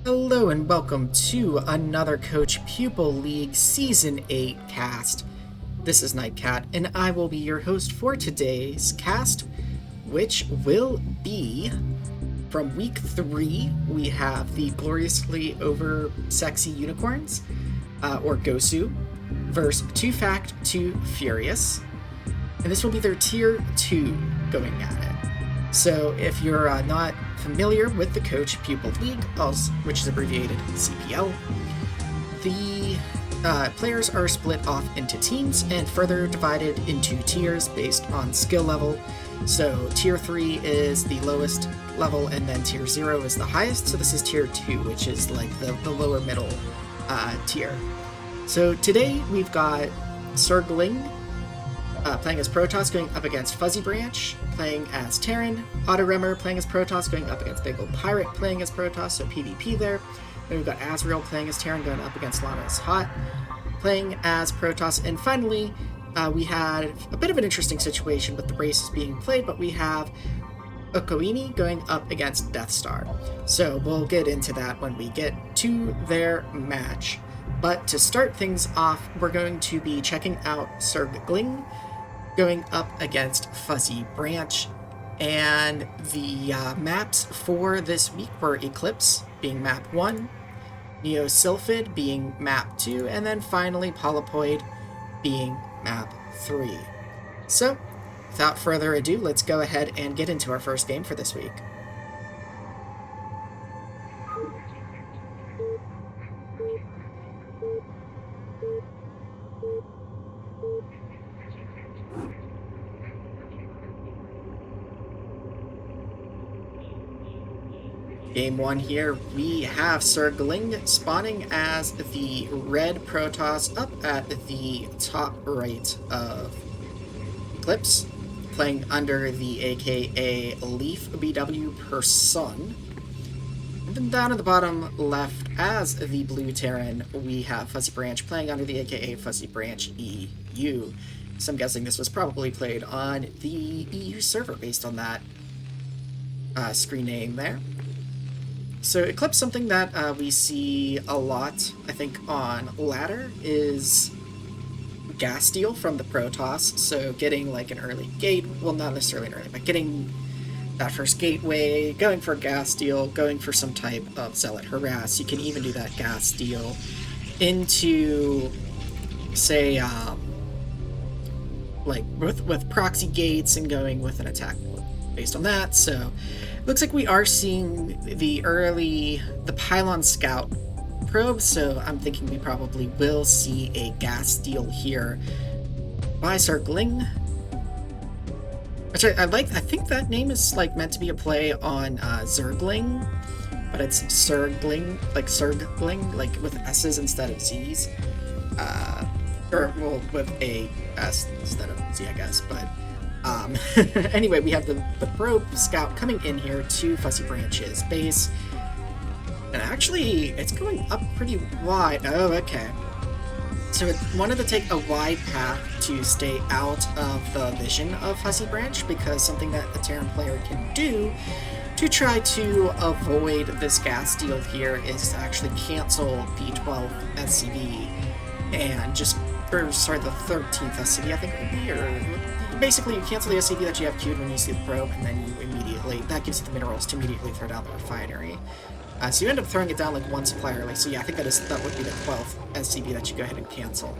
Hello and welcome to another Coach-Pupil League Season 8 cast. This is NiteKat, and I will be your host for today's cast, which will be from Week 3. We have the Gloriously Over Sexy Unicorns, or GOSU, versus 2 Fact, 2 Furious. And this will be their Tier 2 going at it. So if you're not familiar with the Coach-Pupil League, which is abbreviated CPL, the players are split off into teams and further divided into tiers based on skill level. So Tier 3 is the lowest level, and then Tier 0 is the highest. So this is Tier 2, which is like the lower middle tier. So today we've got SirGlinG playing as Protoss going up against FuzzyBranch, playing as Terran, OttoRemmer playing as Protoss going up against Bagelpirate playing as Protoss, so PvP there. Then we've got Aszriel playing as Terran going up against lanaishot playing as Protoss. And finally, we had a bit of an interesting situation with the races being played, but we have iRk-ocoini going up against Deathstar. So we'll get into that when we get to their match. But to start things off, we're going to be checking out SirGlinG going up against FuzzyBranch, and the maps for this week were Eclipse being map 1, Neo-Sylphid being map 2, and then finally Polypoid being map 3. So, without further ado, let's go ahead and get into our first game for this week. Game 1 here, we have SirGlinG spawning as the red Protoss up at the top right of Eclipse, playing under the AKA Leaf BW per Sun. And then down at the bottom left as the blue Terran, we have FuzzyBranch playing under the AKA FuzzyBranch EU. So I'm guessing this was probably played on the EU server based on that screen name there. So Eclipse, something that we see a lot, I think, on ladder is gas steal from the Protoss. So getting like an early gate, well, not necessarily an early, but getting that first gateway, going for gas steal, going for some type of zealot harass. You can even do that gas steal into, say, like with proxy gates and going with an attack based on that. So looks like we are seeing the pylon scout probe, so I'm thinking we probably will see a gas steal here by SirGlinG. Which I think that name is like meant to be a play on ZerGling, but it's SirGlinG, like SirGlinG, like with S's instead of Z's. Or, well, with a S instead of Z, I guess, but anyway, we have the probe scout coming in here to FuzzyBranch's base, and actually it's going up pretty wide. Oh, okay. So it wanted to take a wide path to stay out of the vision of FuzzyBranch, because something that a Terran player can do to try to avoid this gas steal here is to actually cancel P12 SCV and just, or sorry, the 13th SCV I think it would be, or basically you cancel the SCV that you have queued when you see the probe, and then you immediately, that gives you the minerals to immediately throw down the refinery. So you end up throwing it down like one supply early. So yeah, I think that would be the 12th SCV that you go ahead and cancel.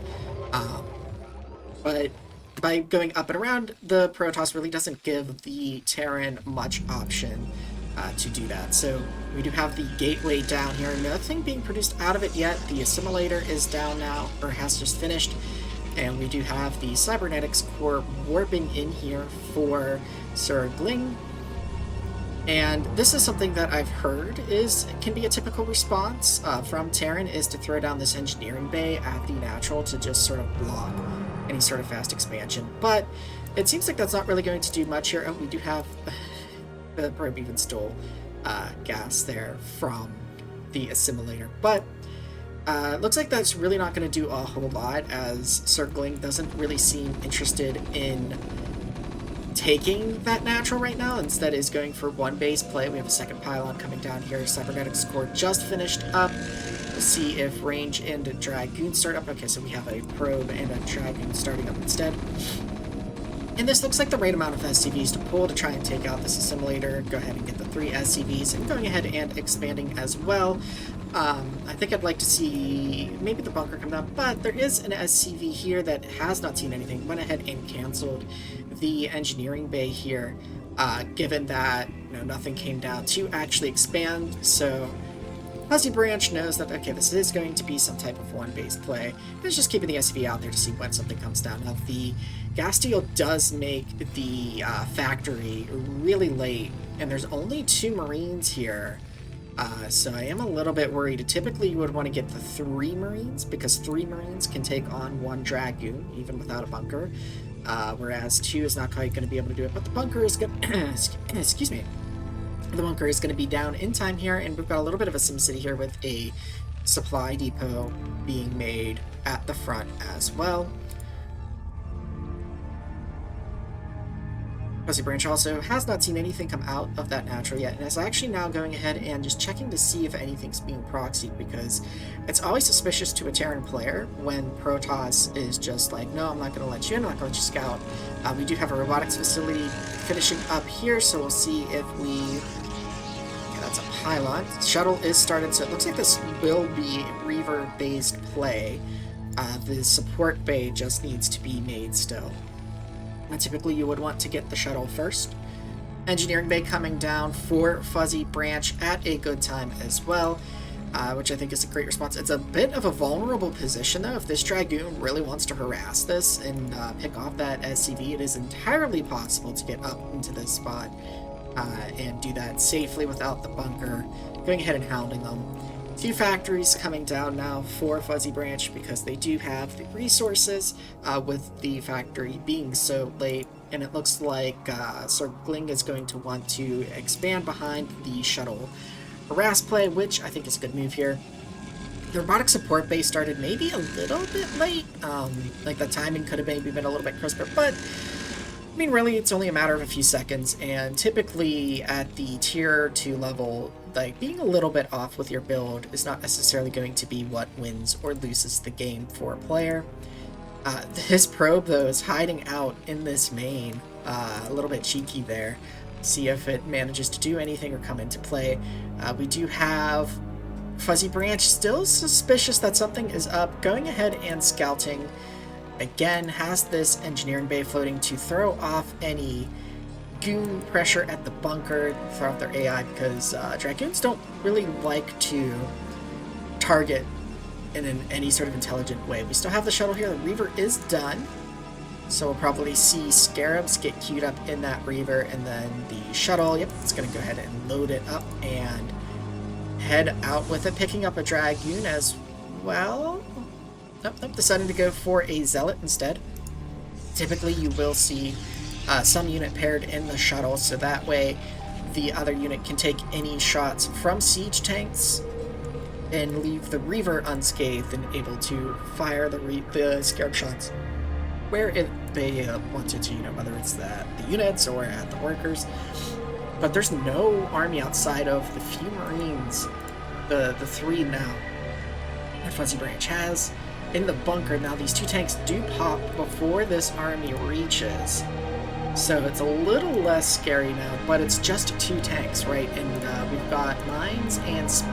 But by going up and around, the Protoss really doesn't give the Terran much option to do that. So we do have the gateway down here. Nothing being produced out of it yet. The assimilator is down now, or has just finished. And we do have the cybernetics core warping in here for SirGlinG. And this is something that I've heard can be a typical response from Terran, is to throw down this engineering bay at the natural to just sort of block any sort of fast expansion. But it seems like that's not really going to do much here. Oh, we do have the probe even stole gas there from the assimilator. But looks like that's really not going to do a whole lot, as SirGlinG doesn't really seem interested in taking that natural right now. Instead is going for one base play. We have a second pylon coming down here. Cybernetics core just finished up. We'll see if range and dragoon start up. Okay, so we have a probe and a dragoon starting up instead. And this looks like the right amount of SCVs to pull to try and take out this assimilator. Go ahead and get the 3 SCVs, and going ahead and expanding as well. I think I'd like to see maybe the bunker come down, but there is an SCV here that has not seen anything. Went ahead and canceled the engineering bay here, given that nothing came down to actually expand. So FuzzyBranch knows that, okay, this is going to be some type of one-base play. It's just keeping the SCV out there to see when something comes down. Now, the gas deal does make the factory really late, and there's only 2 Marines here. So I am a little bit worried. Typically, you would want to get the 3 Marines, because 3 Marines can take on 1 Dragoon, even without a bunker, whereas 2 is not quite going to be able to do it. But the bunker is going to... excuse me. The bunker is going to be down in time here, and we've got a little bit of a SimCity here with a supply depot being made at the front as well. FuzzyBranch also has not seen anything come out of that natural yet, and is actually now going ahead and just checking to see if anything's being proxied, because it's always suspicious to a Terran player when Protoss is just like, no, I'm not going to let you in, I'm not going to let you scout. We do have a robotics facility finishing up here, so we'll see if we... Yeah, that's a pylon. Shuttle is started, so it looks like this will be Reaver-based play. The support bay just needs to be made still. And typically you would want to get the shuttle first. Engineering bay coming down for FuzzyBranch at a good time as well, which I think is a great response. It's a bit of a vulnerable position though. If this Dragoon really wants to harass this and pick off that SCV, it is entirely possible to get up into this spot and do that safely without the bunker. Going ahead and hounding them. 2 factories coming down now for FuzzyBranch because they do have the resources with the factory being so late, and it looks like SirGlinG is going to want to expand behind the shuttle harass play, which I think is a good move here. The robotic support base started maybe a little bit late, like the timing could have maybe been a little bit crisper, but I mean really it's only a matter of a few seconds, and typically at the tier 2 level, like being a little bit off with your build is not necessarily going to be what wins or loses the game for a player. This probe though is hiding out in this main, a little bit cheeky there. See if it manages to do anything or come into play. We do have FuzzyBranch still suspicious that something is up, going ahead and scouting. Again, has this engineering bay floating to throw off any goon pressure at the bunker, throw off their AI, because Dragoons don't really like to target in any sort of intelligent way. We still have the shuttle here. The Reaver is done, so we'll probably see Scarabs get queued up in that Reaver, and then the shuttle, yep, it's going to go ahead and load it up and head out with it, picking up a Dragoon as well. Nope, deciding to go for a Zealot instead. Typically you will see some unit paired in the shuttle, so that way the other unit can take any shots from siege tanks and leave the Reaver unscathed and able to fire the Scarab shots where they wanted to, whether it's the units or at the workers. But there's no army outside of the few Marines, the 3 now, that FuzzyBranch has in the bunker. Now these 2 tanks do pop before this army reaches, so it's a little less scary now, but it's just 2 tanks, right? And we've got mines and speed.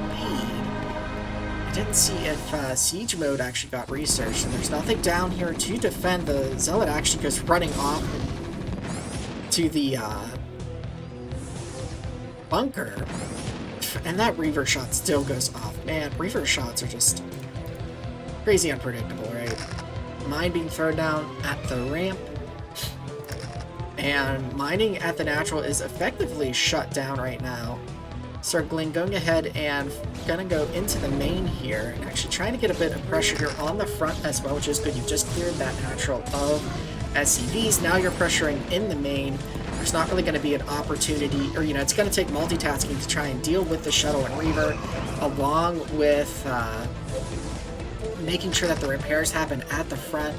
I didn't see if siege mode actually got researched, and there's nothing down here to defend. The Zealot actually goes running off to the bunker, and that Reaver shot still goes off. Man, Reaver shots are just crazy unpredictable, right? Mine being thrown down at the ramp, and mining at the natural is effectively shut down right now. SirGlinG going ahead and gonna go into the main here, and actually trying to get a bit of pressure here on the front as well, which is good. You've just cleared that natural of SCVs. Now you're pressuring in the main. There's not really going to be an opportunity, or it's going to take multitasking to try and deal with the shuttle and Reaver, along with making sure that the repairs happen at the front.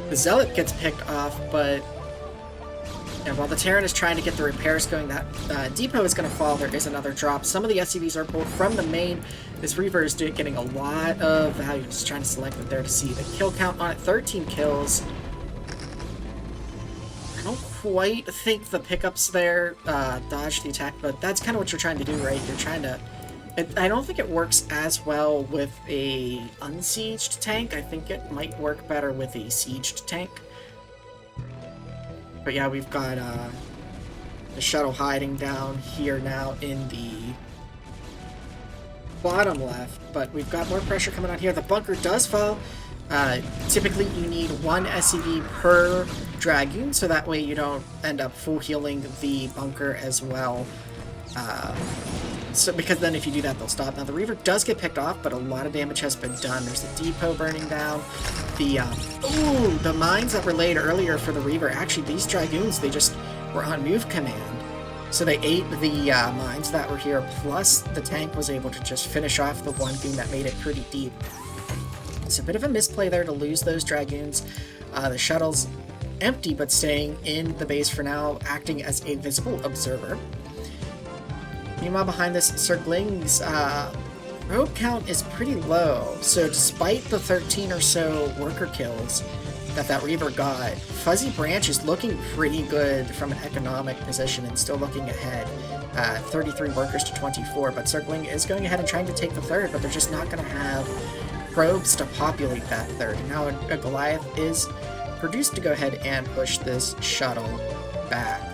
The Zealot gets picked off, but And while the Terran is trying to get the repairs going, that depot is going to fall. There is another drop. Some of the SCVs are pulled from the main. This Reaver is getting a lot of value. Just trying to select it there to see the kill count on it. 13 kills. I don't quite think the pickups there dodge the attack, but that's kind of what you're trying to do, right? You're trying to... I don't think it works as well with a unsieged tank. I think it might work better with a sieged tank. But yeah, we've got the shuttle hiding down here now in the bottom left, but we've got more pressure coming on here. The bunker does fall. Typically, you need one SCV per Dragoon, so that way you don't end up full healing the bunker as well. So because then if you do that, they'll stop. Now, the Reaver does get picked off, but a lot of damage has been done. There's the depot burning down. The mines that were laid earlier for the Reaver, actually, these Dragoons, they just were on move command. So they ate the mines that were here, plus the tank was able to just finish off the one goon that made it pretty deep. It's a bit of a misplay there to lose those Dragoons. The shuttle's empty, but staying in the base for now, acting as a visible observer. Meanwhile, behind this, SirGlinG's probe count is pretty low, so despite the 13 or so worker kills that Reaver got, FuzzyBranch is looking pretty good from an economic position and still looking ahead. 33 workers to 24, but SirGlinG is going ahead and trying to take the third, but they're just not going to have probes to populate that third. And now a Goliath is produced to go ahead and push this shuttle back.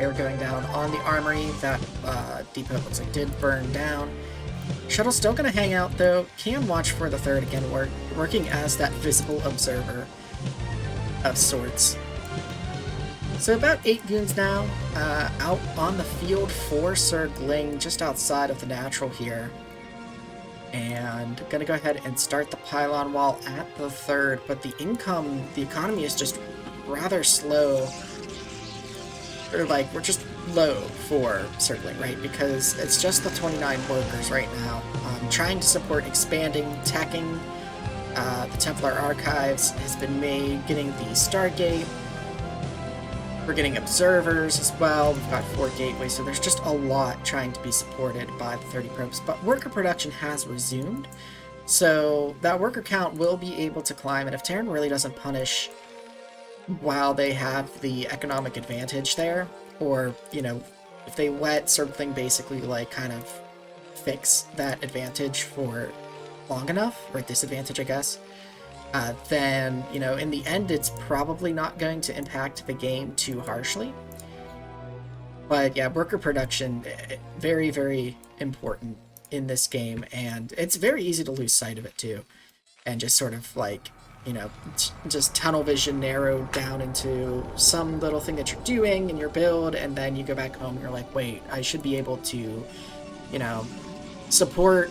Air going down on the armory. That depot looks like did burn down. Shuttle's still going to hang out, though. Can watch for the third again, working as that visible observer of sorts. So about 8 goons now out on the field for SirGlinG, just outside of the natural here. And going to go ahead and start the pylon wall at the third, but the economy is just rather slow. Or like, we're just low for SirGlinG, right? Because it's just the 29 workers right now. Trying to support expanding, teching the Templar Archives has been made, getting the Stargate. We're getting observers as well. We've got 4 gateways, so there's just a lot trying to be supported by the 30 probes. But worker production has resumed, so that worker count will be able to climb, and if Terran really doesn't punish while they have the economic advantage there, or, you know, if they let SirGlinG basically, like, kind of fix that advantage for long enough, or disadvantage, I guess, then, you know, in the end, it's probably not going to impact the game too harshly. But yeah, worker production, very, very important in this game, and it's very easy to lose sight of it too, and just sort of like, you know, just tunnel vision narrowed down into some little thing that you're doing in your build, and then you go back home and you're like, wait, I should be able to, you know, support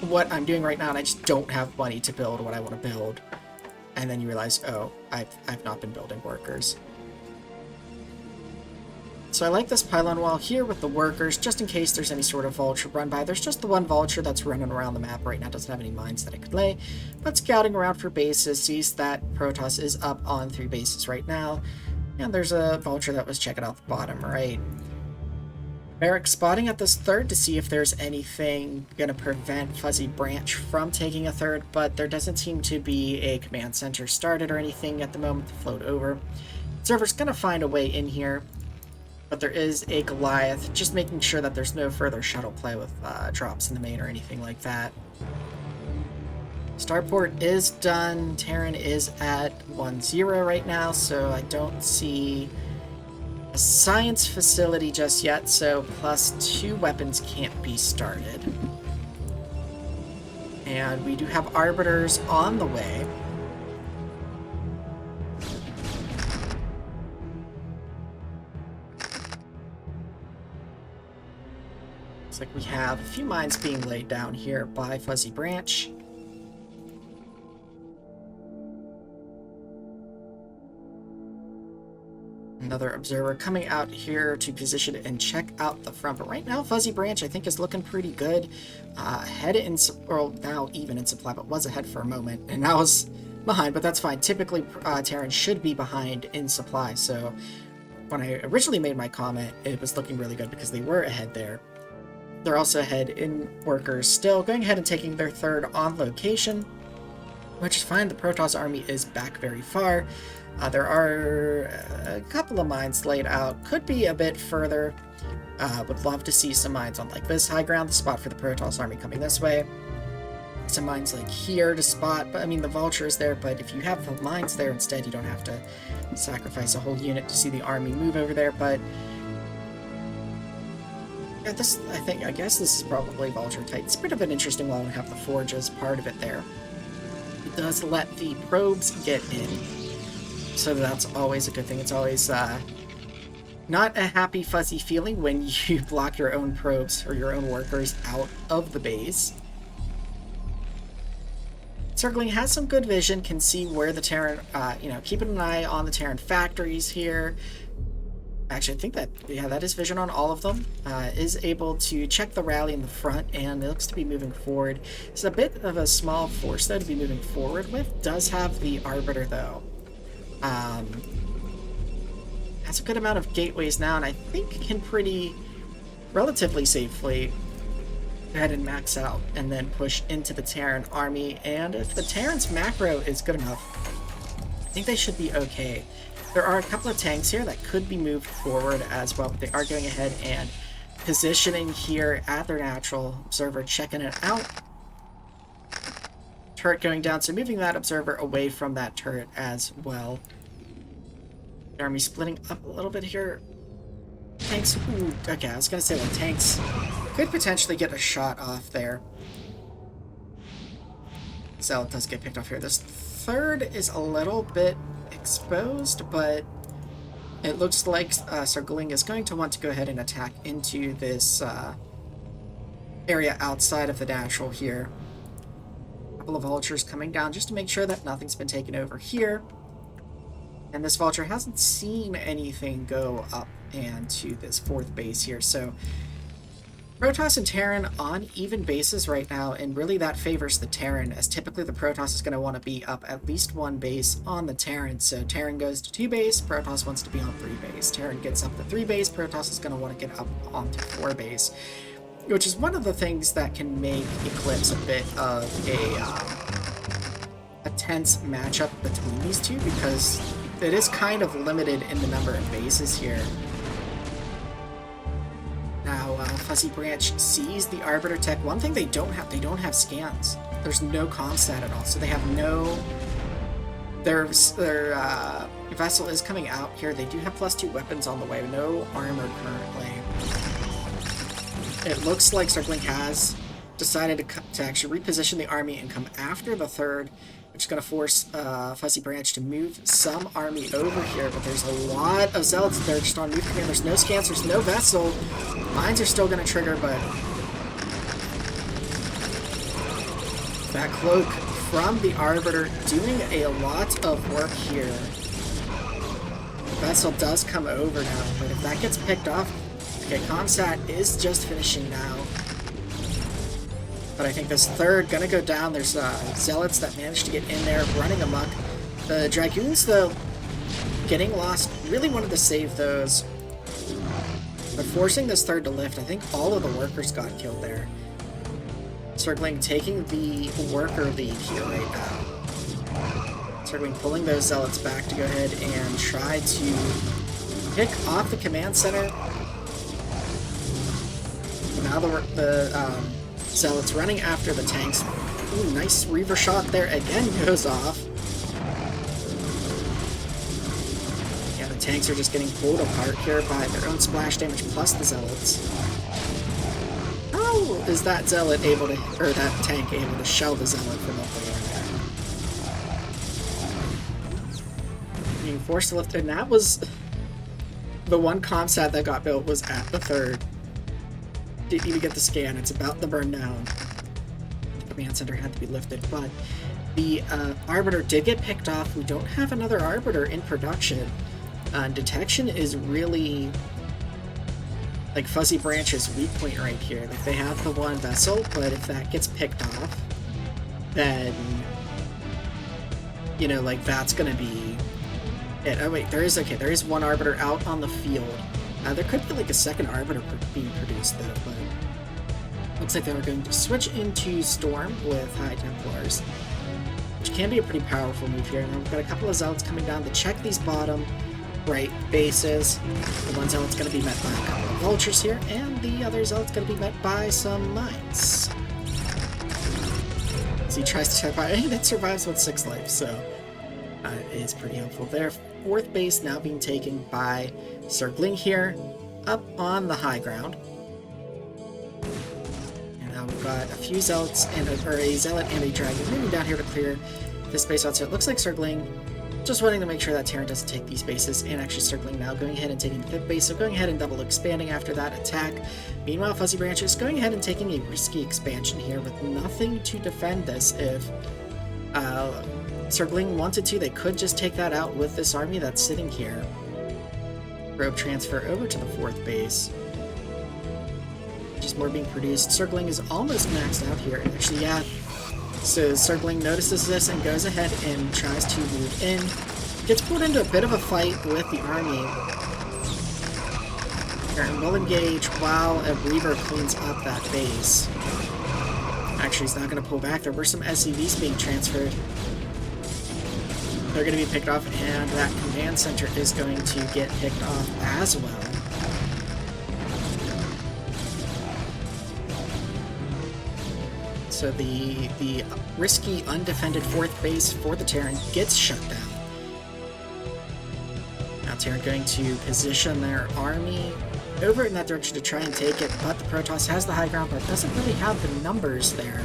what I'm doing right now, and I just don't have money to build what I want to build. And then you realize, oh, I've not been building workers. So I like this pylon wall here with the workers, just in case there's any sort of vulture run by. There's just the one vulture that's running around the map right now, doesn't have any mines that it could lay, but scouting around for bases, sees that Protoss is up on 3 bases right now, and there's a vulture that was checking out the bottom right. Merrick spotting at this third to see if there's anything going to prevent FuzzyBranch from taking a third, but there doesn't seem to be a command center started or anything at the moment to float over. Server's going to find a way in here, but there is a Goliath, just making sure that there's no further shuttle play with drops in the main or anything like that. Starport is done. Terran is at 1-0 right now, so I don't see a science facility just yet, so +2 weapons can't be started. And we do have arbiters on the way. Looks like we have a few mines being laid down here by FuzzyBranch. Another observer coming out here to position and check out the front. But right now, FuzzyBranch, I think, is looking pretty good. Ahead in, or now even in supply, but was ahead for a moment. And now is behind, but that's fine. Typically, Terran should be behind in supply, so when I originally made my comment, it was looking really good because they were ahead there. They're also ahead in workers still, going ahead and taking their third on location, which is fine. The Protoss army is back very far. There are a couple of mines laid out. Could be a bit further. Would love to see some mines on like this high ground, the spot for the Protoss army coming this way. Some mines like here to spot, but I mean the vulture is there, but if you have the mines there instead, you don't have to sacrifice a whole unit to see the army move over there. But yeah, this, I guess this is probably vulture tight. It's a bit of an interesting one to have the forge as part of it there. It does let the probes get in, so that's always a good thing. It's always not a happy fuzzy feeling when you block your own probes or your own workers out of the base. SirGlinG has some good vision, can see where the Terran, keeping an eye on the Terran factories here. Actually, I think that, yeah, that is vision on all of them. Is able to check the rally in the front, and it looks to be moving forward. It's a bit of a small force, though, to be moving forward with. Does have the Arbiter, though. Has a good amount of gateways now, and I think can relatively safely go ahead and max out and then push into the Terran army. And if the Terran's macro is good enough, I think they should be okay. There are a couple of tanks here that could be moved forward as well, but they are going ahead and positioning here at their natural. Observer checking it out. Turret going down, so moving that observer away from that turret as well. The army splitting up a little bit here. Tanks, ooh, okay, I was gonna say, like, tanks could potentially get a shot off there. Zealot does get picked off here. This third is a little bit exposed, but it looks like SirGlinG is going to want to go ahead and attack into this area outside of the natural here. A couple of vultures coming down just to make sure that nothing's been taken over here. And this vulture hasn't seen anything go up and to this fourth base here, so Protoss and Terran on even bases right now, and really that favors the Terran, as typically the Protoss is going to want to be up at least one base on the Terran. So Terran goes to 2 base, Protoss wants to be on 3 base. Terran gets up to 3 base, Protoss is going to want to get up onto 4 base, which is one of the things that can make Eclipse a bit of a tense matchup between these two, because it is kind of limited in the number of bases here. Now, FuzzyBranch sees the Arbiter tech. One thing they don't have scans. There's no comstat at all, so they have no... Their vessel is coming out here. They do have +2 weapons on the way. No armor currently. It looks like SirGlinG has decided to actually reposition the army and come after the third, which is going to force FuzzyBranch to move some army over here, but there's a lot of Zealots there just on move command. There's no scans, there's no vessel. Mines are still going to trigger, but that cloak from the Arbiter doing a lot of work here. The vessel does come over now, but if that gets picked off, okay, Comsat is just finishing now. But I think this third gonna go down. There's Zealots that managed to get in there, running amok. The Dragoons, though, getting lost. Really wanted to save those. But forcing this third to lift, I think all of the workers got killed there. SirGlinG taking the worker lead here right now. SirGlinG pulling those Zealots back to go ahead and try to pick off the command center. Now the Zealots running after the tanks. Ooh, nice Reaver shot there. Again goes off. Yeah, the tanks are just getting pulled apart here by their own splash damage plus the Zealots. How is that Zealot able to, or that tank able to shell the Zealot from up there? Being forced to lift, and that was the one comsat that got built was at the third. Didn't even get the scan. It's about to burn down. The command center had to be lifted, but the Arbiter did get picked off. We don't have another Arbiter in production. Detection is really like FuzzyBranch's weak point right here. Like, they have the one vessel, but if that gets picked off, then you know, like, that's gonna be it. Oh wait, there is one Arbiter out on the field. There could be like a second Arbiter being produced though, but looks like they were going to switch into Storm with High Templars, which can be a pretty powerful move here. And we've got a couple of Zealots coming down to check these bottom right bases. The one Zealot's going to be met by a couple of Vultures here, and the other Zealot's going to be met by some Mines. So he tries to survive, and it survives with 6 life, so it is pretty helpful there. 4th base now being taken by SirGlinG here, up on the high ground. And now we've got a few Zealots, or a Zealot and a Dragon moving down here to clear this base out. So it looks like SirGlinG just wanting to make sure that Terran doesn't take these bases, and actually SirGlinG now going ahead and taking the 5th base, so going ahead and double expanding after that attack. Meanwhile, FuzzyBranch is going ahead and taking a risky expansion here with nothing to defend this. If SirGlinG wanted to, they could just take that out with this army that's sitting here. Probe transfer over to the 4th base. Just more being produced. SirGlinG is almost maxed out here. Actually, yeah. So SirGlinG notices this and goes ahead and tries to move in. Gets pulled into a bit of a fight with the army. And will engage while a Reaver cleans up that base. Actually, he's not going to pull back. There were some SCVs being transferred. They're going to be picked off, and that command center is going to get picked off as well. So the risky, undefended 4th base for the Terran gets shut down. Now Terran going to position their army over in that direction to try and take it, but the Protoss has the high ground, but doesn't really have the numbers there.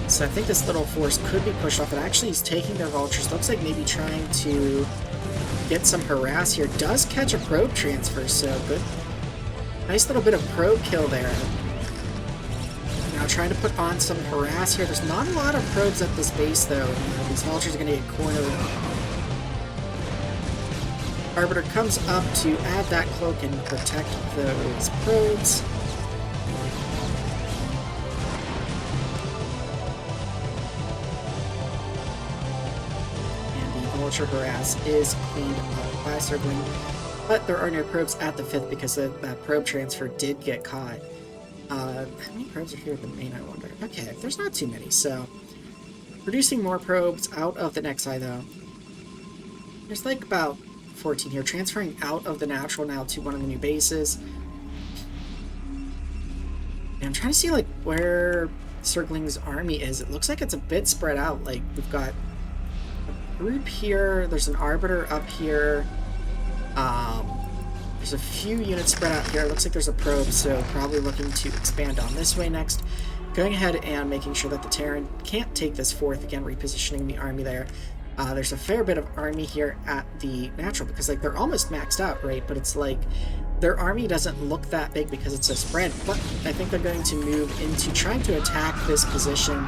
So I think this little force could be pushed off. It actually is taking their Vultures. Looks like maybe trying to get some harass here. Does catch a probe transfer, so good. Nice little bit of probe kill there. Now trying to put on some harass here. There's not a lot of probes at this base though. These Vultures are going to get cornered. Arbiter comes up to add that cloak and protect those probes. Vulture harass is cleaned up by SirGlinG, but there are no probes at the 5th because that probe transfer did get caught. How many probes are here at the main, I wonder? Okay, there's not too many, so producing more probes out of the next eye though. There's like about 14 here, transferring out of the natural now to one of the new bases. And I'm trying to see like where SirGlinG's army is. It looks like it's a bit spread out. Like we've got group here, there's an Arbiter up here, there's a few units spread out here. It looks like there's a probe, so probably looking to expand on this way next. Going ahead and making sure that the Terran can't take this 4th, again repositioning the army there. There's a fair bit of army here at the natural, because like they're almost maxed out, right? But it's like their army doesn't look that big because it's so spread, but I think they're going to move into trying to attack this position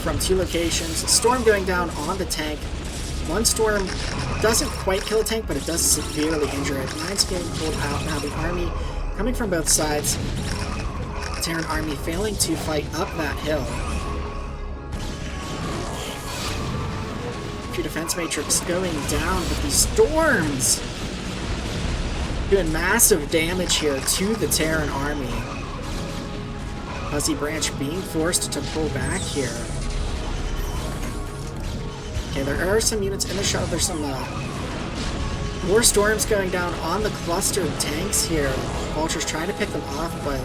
from 2 locations. Storm going down on the tank. One Storm doesn't quite kill a tank, but it does severely injure it. Mine's getting pulled out. Now the army coming from both sides. The Terran army failing to fight up that hill. Few defense matrix going down, but these Storms doing massive damage here to the Terran army. FuzzyBranch being forced to pull back here. Okay, there are some units in the shuttle. There's some more Storms going down on the clustered tanks here. Vulture's trying to pick them off, but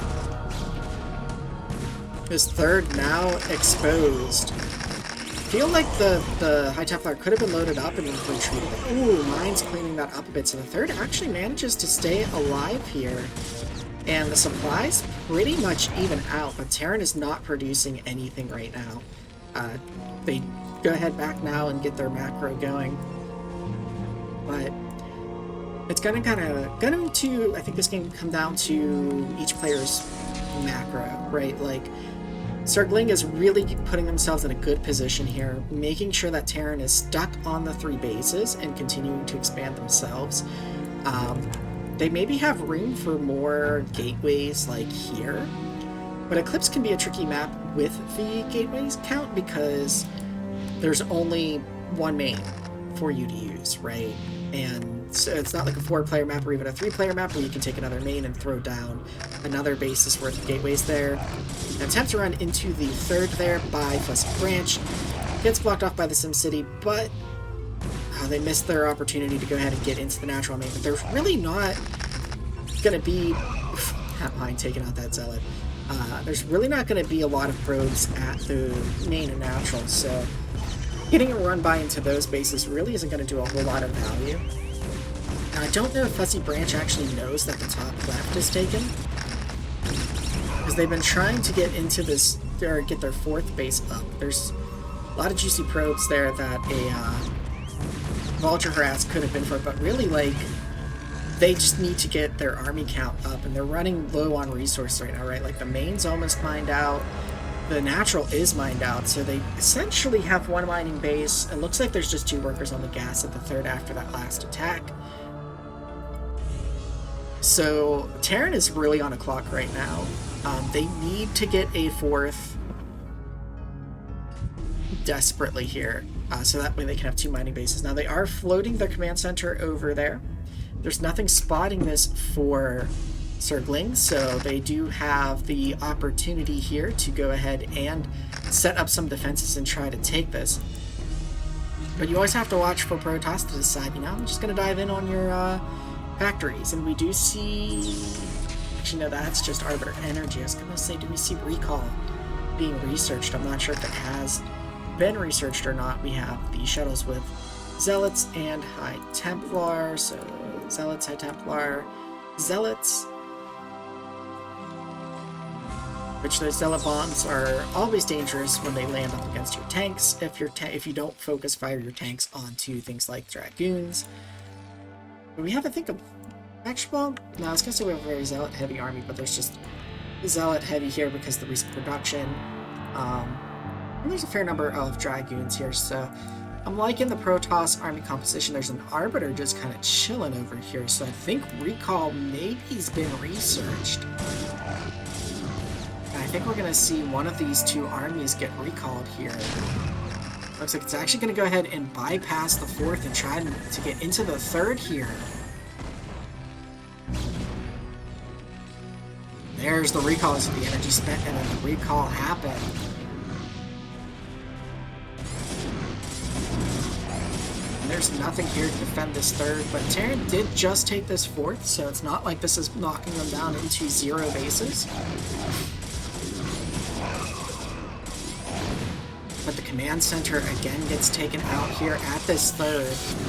this 3rd now exposed. Feel like the High Templar could have been loaded up and retreated. Ooh, Mine's cleaning that up a bit. So the 3rd actually manages to stay alive here. And the supplies pretty much even out, but Terran is not producing anything right now. They go ahead back now and get their macro going. But it's going to, I think this game come down to each player's macro, right? Like, SirGlinG is really putting themselves in a good position here, making sure that Terran is stuck on the 3 bases and continuing to expand themselves. They maybe have room for more gateways like here, but Eclipse can be a tricky map with the gateways count because there's only one main for you to use, right? And so it's not like a 4-player map or even a 3-player map where you can take another main and throw down another base's worth of gateways there. An attempt to run into the third there by FuzzyBranch. Gets blocked off by the SimCity, but they missed their opportunity to go ahead and get into the natural main. But there's really not going to be... Not mind taking out that Zealot. There's really not going to be a lot of probes at the main and natural, so getting a run by into those bases really isn't going to do a whole lot of value. Now, I don't know if FuzzyBranch actually knows that the top left is taken, because they've been trying to get into this, or get their 4th base up. There's a lot of juicy probes there that a Vulture Harass could have been for, but really, like, they just need to get their army count up, and they're running low on resource right now, right? Like, the main's almost mined out, the natural is mined out, so they essentially have one mining base. It looks like there's just 2 workers on the gas at the third after that last attack. So, Terran is really on a clock right now. They need to get a 4th desperately here, so that way they can have 2 mining bases. Now, they are floating their command center over there. There's nothing spotting this for SirGlinG, so they do have the opportunity here to go ahead and set up some defenses and try to take this. But you always have to watch for Protoss to decide, you know, I'm just going to dive in on your factories. And we do see... Actually, no, that's just Arbiter Energy. I was going to say, do we see Recall being researched? I'm not sure if it has been researched or not. We have the shuttles with Zealots and High Templar, so Zealots, High Templar, Zealots, which those Zealot bombs are always dangerous when they land up against your tanks if you don't focus fire your tanks onto things like Dragoons. But we have, I think, a... Actually, well, no, I was going to say we have a very Zealot-heavy army, but there's just Zealot-heavy here because of the recent production. And there's a fair number of Dragoons here, so I'm liking the Protoss army composition. There's an Arbiter just kind of chilling over here, so I think Recall maybe has been researched. And I think we're going to see one of these 2 armies get recalled here. Looks like it's actually going to go ahead and bypass the 4th and try to get into the 3rd here. There's the recall as the energy spent, and then the recall happened. And there's nothing here to defend this 3rd, but Terran did just take this 4th, so it's not like this is knocking them down into 0 bases. But the command center again gets taken out here at this 3rd.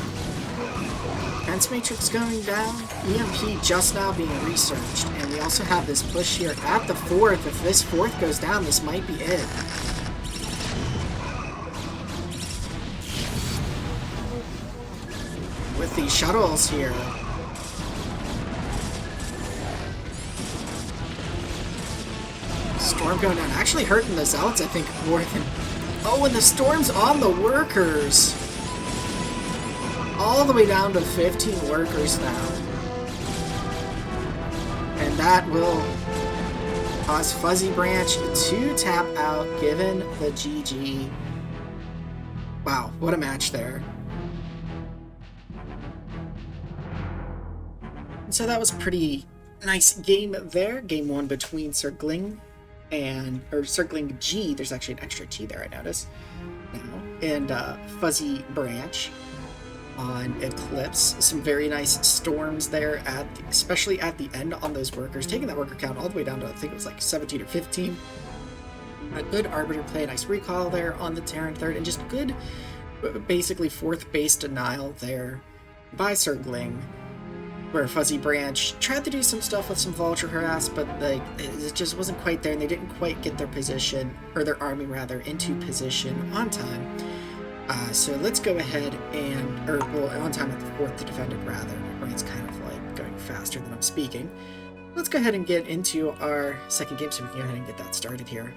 Defense Matrix going down, EMP just now being researched, and we also have this push here at the 4th. If this 4th goes down, this might be it. With these shuttles here. Storm going down, actually hurting the Zealots, I think, more than... Oh, and the Storm's on the workers! All the way down to 15 workers now. And that will cause FuzzyBranch to tap out, given the GG. Wow, what a match there. And so that was a pretty nice game there. Game 1 between SirGlinG and... or SirGlinG G. There's actually an extra T there, I noticed. Now. And FuzzyBranch on Eclipse. Some very nice storms there, especially at the end on those workers, taking that worker count all the way down to, I think it was like 17 or 15. A good Arbiter play, a nice recall there on the Terran 3rd, and just good, basically 4th base denial there by SirGlinG, where FuzzyBranch tried to do some stuff with some Vulture Harass, but like it just wasn't quite there, and they didn't quite get their position, or their army rather, into position on time. So let's go ahead and, on time at the 4th to defend it rather. My brain's kind of like going faster than I'm speaking. Let's go ahead and get into our second game so we can go ahead and get that started here.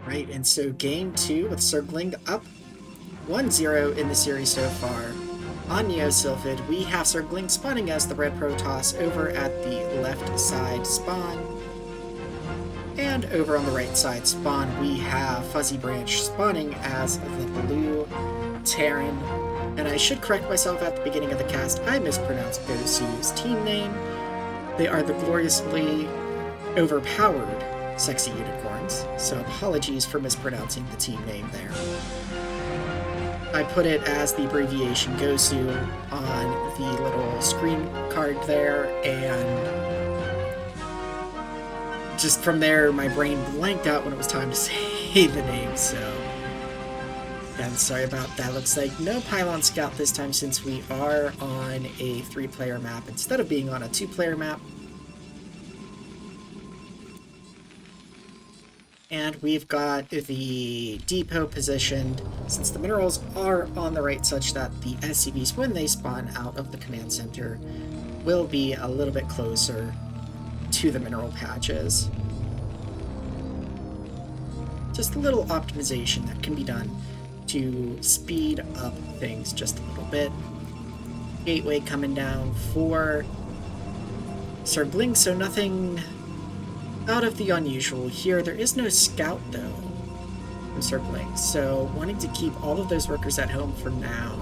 Right, and so game 2 with SirGlinG up 1-0 in the series so far. on Neo-Sylphid, we have SirGlinG spawning as the red Protoss over at the left side spawn. And over on the right side spawn, we have FuzzyBranch spawning as the blue Terran. And I should correct myself at the beginning of the cast, I mispronounced GOSU's team name. They are the gloriously overpowered sexy unicorns, so apologies for mispronouncing the team name there. I put it as the abbreviation GOSU on the little screen card there, and just from there my brain blanked out when it was time to say the name, so again, sorry about that. Looks like no Pylon Scout this time since we are on a 3-player map instead of being on a 2-player map. And we've got the depot positioned, since the minerals are on the right, such that the SCVs, when they spawn out of the command center, will be a little bit closer to the mineral patches. Just a little optimization that can be done to speed up things just a little bit. Gateway coming down for SirGlinG, so nothing out of the unusual here. There is no scout though from SirGlinG, so wanting to keep all of those workers at home for now.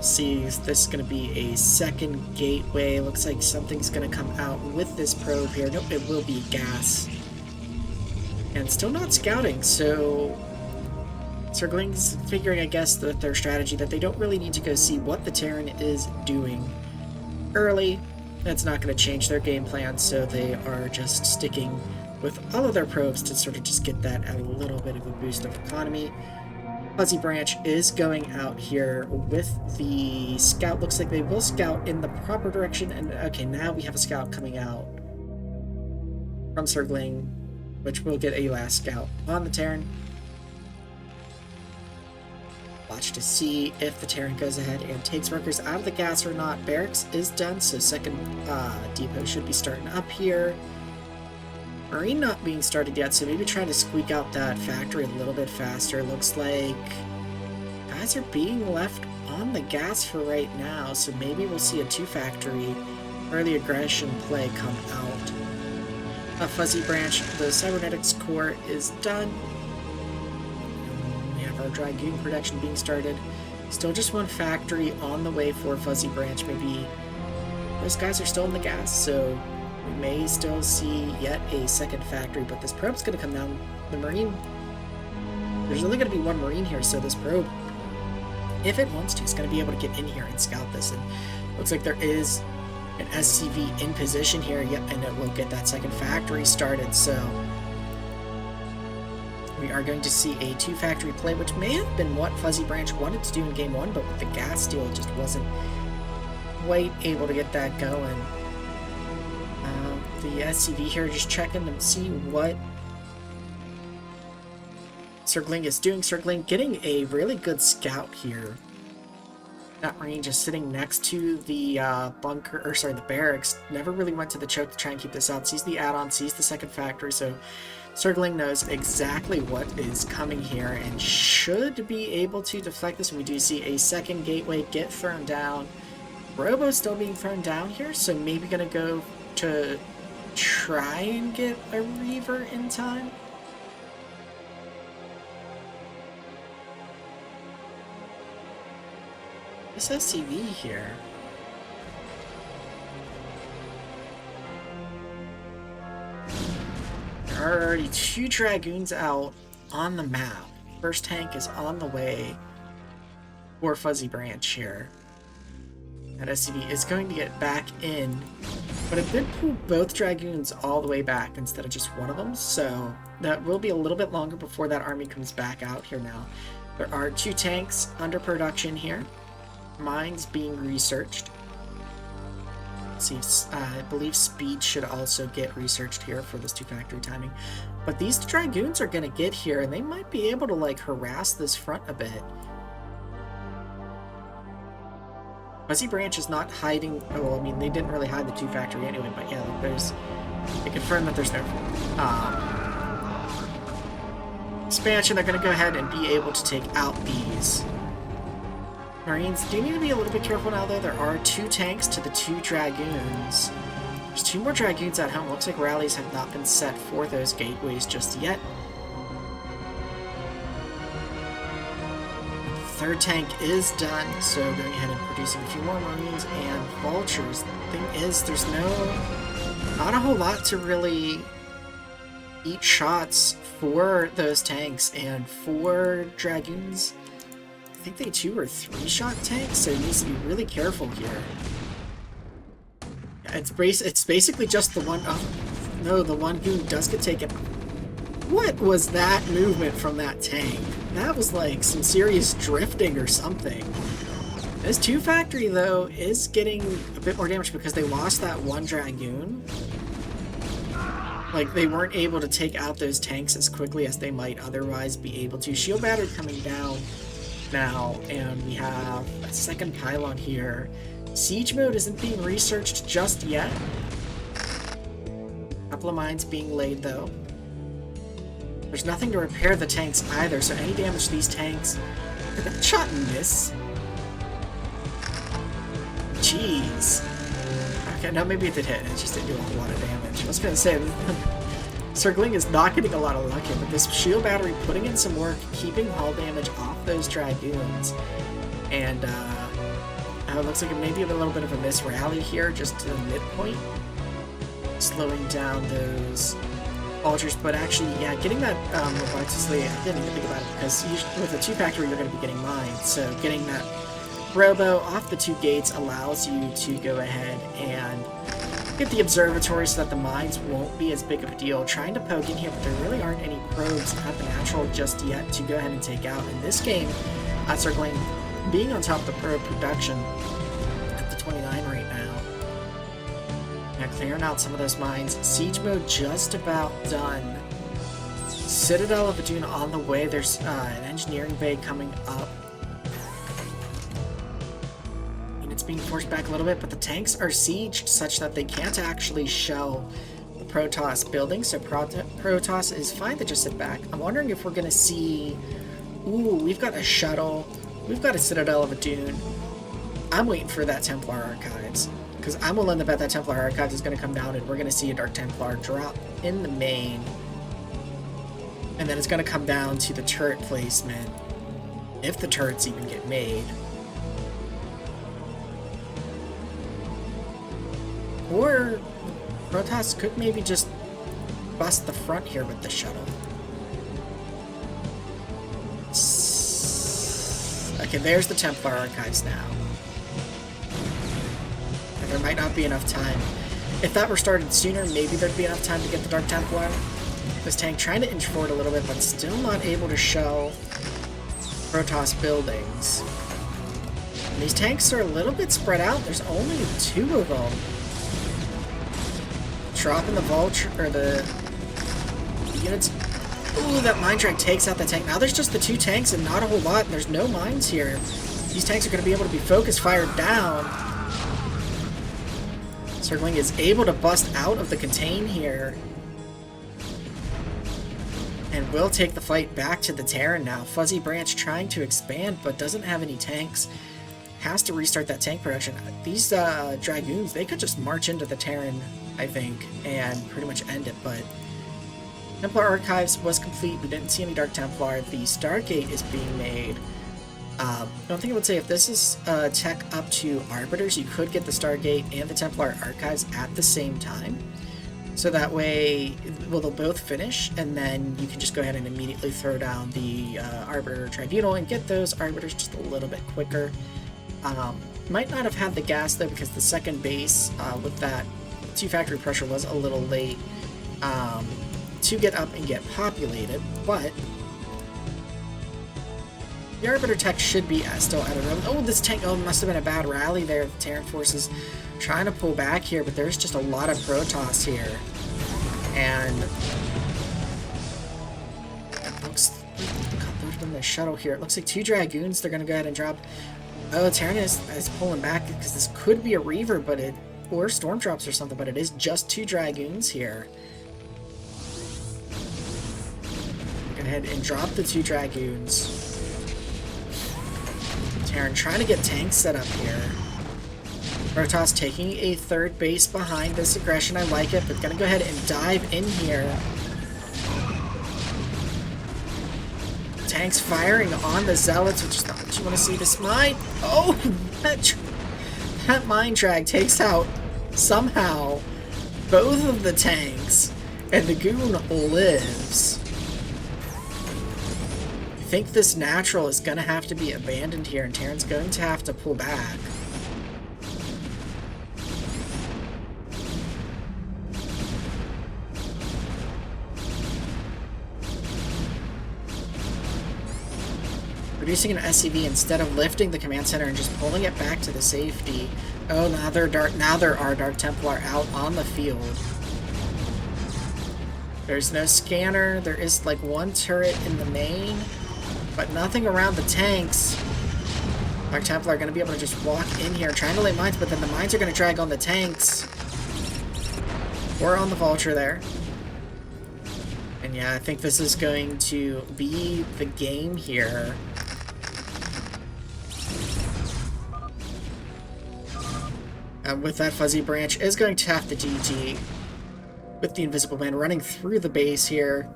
See, this is going to be a second gateway. Looks like something's going to come out with this probe here. Nope, it will be gas. And still not scouting, so SirGling's figuring, I guess, that their strategy that they don't really need to go see what the Terran is doing early. That's not going to change their game plan, so they are just sticking with all of their probes to sort of just get that a little bit of a boost of economy. FuzzyBranch is going out here with the scout. Looks like they will scout in the proper direction, and okay, now we have a scout coming out from SirGlinG, which will get a last scout on the Terran. Watch to see if the Terran goes ahead and takes workers out of the gas or not. Barracks is done, so second depot should be starting up here. Marine not being started yet, so maybe trying to squeak out that factory a little bit faster. Looks like guys are being left on the gas for right now, so maybe we'll see a 2-factory early aggression play come out. FuzzyBranch, the cybernetics core is done. Our Dragoon production being started. Still just 1 factory on the way for FuzzyBranch. Maybe those guys are still in the gas, so we may still see yet a second factory, but this probe's going to come down. The Marine, there's only going to be 1 Marine here, so this probe, if it wants to, is going to be able to get in here and scout this. And looks like there is an SCV in position here, yep, and it will get that second factory started, so we are going to see a 2-factory play, which may have been what FuzzyBranch wanted to do in Game 1, but with the gas deal, it just wasn't quite able to get that going. The SCV here just checking to see what SirGlinG is doing. SirGlinG getting a really good scout here. That Marine just sitting next to the bunker, or sorry, the barracks. Never really went to the choke to try and keep this out. Sees the add-on, sees the second factory, so SirGlinG knows exactly what is coming here and should be able to deflect this. And we do see a second gateway get thrown down. Robo still being thrown down here, so maybe going to go to try and get a Reaver in time. This SCV here. There are already 2 Dragoons out on the map. First tank is on the way for FuzzyBranch here. That SCV is going to get back in, but it did pull both Dragoons all the way back instead of just one of them, so that will be a little bit longer before that army comes back out here now. There are 2 tanks under production here. Mines being researched. See, I believe speed should also get researched here for this 2-factory timing. But these Dragoons are going to get here, and they might be able to, like, harass this front a bit. FuzzyBranch is not hiding... Oh, well, I mean, they didn't really hide the 2-factory anyway, but yeah, there's... They confirm that there's no... expansion. They're going to go ahead and be able to take out these Marines do need to be a little bit careful now, though. There are 2 tanks to the 2 Dragoons. There's 2 more Dragoons at home. Looks like rallies have not been set for those gateways just yet. The 3rd tank is done, so going ahead and producing a few more Marines and Vultures. The thing is, there's not a whole lot to really eat shots for those tanks, and for Dragoons, I think they 2 or 3 shot tanks, so he needs to be really careful here. It's basically just the one. Oh no, the one goon does get taken. What was that movement from that tank? That was like some serious drifting or something. This 2 factory though is getting a bit more damage because they lost that 1 Dragoon. Like, they weren't able to take out those tanks as quickly as they might otherwise be able to. Shield battery coming down now, and we have a 2nd pylon here. Siege mode isn't being researched just yet. A couple of mines being laid, though. There's nothing to repair the tanks either, so any damage to these tanks... Did that shot miss? Jeez. Okay, no, maybe it did hit. It just didn't do a whole lot of damage. I was gonna say, SirGlinG is not getting a lot of luck here, but this shield battery putting in some work, keeping hull damage off those Dragoons. And, it looks like it may be a little bit of a miss rally here, just to the midpoint. Slowing down those Vultures, but actually, yeah, getting that, reflexively, I didn't even think about it, because usually with a 2 factory, you're going to be getting mines, so getting that Robo off the 2 gates allows you to go ahead and get the observatory so that the mines won't be as big of a deal. Trying to poke in here, but there really aren't any probes at the natural just yet to go ahead and take out. In this game, SirGlinG being on top of the probe production at the 29 right now. Now clearing out some of those mines. Siege mode just about done. Citadel of Aduna on the way. There's an engineering bay coming up. It's being forced back a little bit, but the tanks are sieged such that they can't actually shell the Protoss building, so Protoss is fine to just sit back. I'm wondering if we're going to see... Ooh, we've got a shuttle. We've got a Citadel of a Dune. I'm waiting for that Templar Archives, because I'm willing to bet that Templar Archives is going to come down and we're going to see a Dark Templar drop in the main. And then it's going to come down to the turret placement, if the turrets even get made. Or Protoss could maybe just bust the front here with the shuttle. Okay, there's the Templar Archives now. And there might not be enough time. If that were started sooner, maybe there'd be enough time to get the Dark Templar. This tank trying to inch forward a little bit, but still not able to shell Protoss buildings. And these tanks are a little bit spread out. There's only 2 of them. Dropping the Vulture, or the units. Ooh, that mine track takes out the tank. Now there's just the 2 tanks and not a whole lot. There's no mines here. These tanks are going to be able to be focus fired down. SirGlinG is able to bust out of the contain here. And will take the fight back to the Terran now. FuzzyBranch trying to expand, but doesn't have any tanks. Has to restart that tank production. These Dragoons, they could just march into the Terran, I think, and pretty much end it, but Templar Archives was complete. We didn't see any Dark Templar. The Stargate is being made. I don't think I would say if this is tech up to Arbiters, you could get the Stargate and the Templar Archives at the same time. So that way, well, they'll both finish, and then you can just go ahead and immediately throw down the Arbiter Tribunal and get those Arbiters just a little bit quicker. Might not have had the gas, though, because the second base with that 2 factory pressure was a little late to get up and get populated, but the Arbiter tech should be still at a run. Oh, this tank, oh, must have been a bad rally there. The Terran forces trying to pull back here, but there's just a lot of Protoss here. And it looks like them the shuttle here. It looks like 2 Dragoons they're going to go ahead and drop. Oh, Terran is pulling back because this could be a Reaver, but it, or Storm Drops or something, but it is just 2 Dragoons here. Go ahead and drop the 2 Dragoons. 2 Terran trying to get tanks set up here. Protoss taking a third base behind this aggression. I like it, but gonna go ahead and dive in here. Tanks firing on the Zealots, which is not what you want to see. This mine. Oh, that mine drag takes out somehow both of the tanks, and the goon lives. I think this natural is going to have to be abandoned here, and Terran's going to have to pull back. Producing an SCV instead of lifting the command center and just pulling it back to the safety. Oh, now there are Dark Templar out on the field. There's no scanner. There is like one turret in the main, but nothing around the tanks. Dark Templar are going to be able to just walk in here trying to lay mines, but then the mines are going to drag on the tanks. Or on the Vulture there. And yeah, I think this is going to be the game here. With that, FuzzyBranch is going to have to GG with the Invisible Man running through the base here.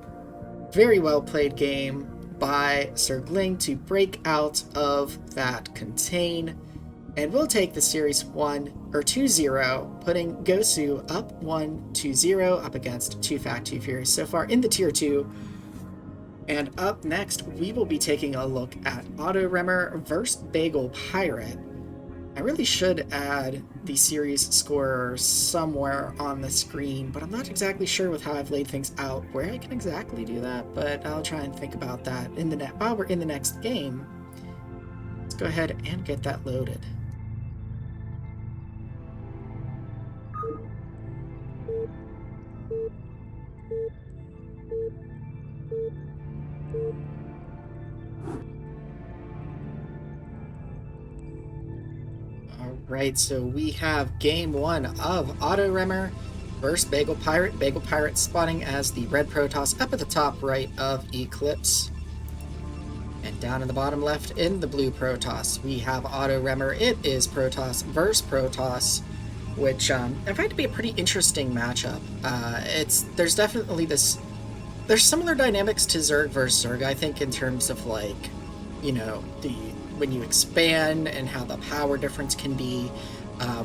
Very well played game by SirGlinG to break out of that contain. And we'll take the series 2-0, putting GOSU up 1-0 up against 2 Fat 2 Furious so far in the Tier 2. And up next, we will be taking a look at OttoRemmer versus Bagelpirate. I really should add the series scorer somewhere on the screen, but I'm not exactly sure with how I've laid things out where I can exactly do that, but I'll try and think about that while we're in the next game. Let's go ahead and get that loaded. Alright, so we have game 1 of OttoRemmer versus Bagelpirate. Bagelpirate spawning as the red Protoss up at the top right of Eclipse. And down in the bottom left in the blue Protoss, we have OttoRemmer. It is Protoss versus Protoss, which I find to be a pretty interesting matchup. There's definitely there's similar dynamics to Zerg versus Zerg, I think, in terms of, like, you know, when you expand and how the power difference can be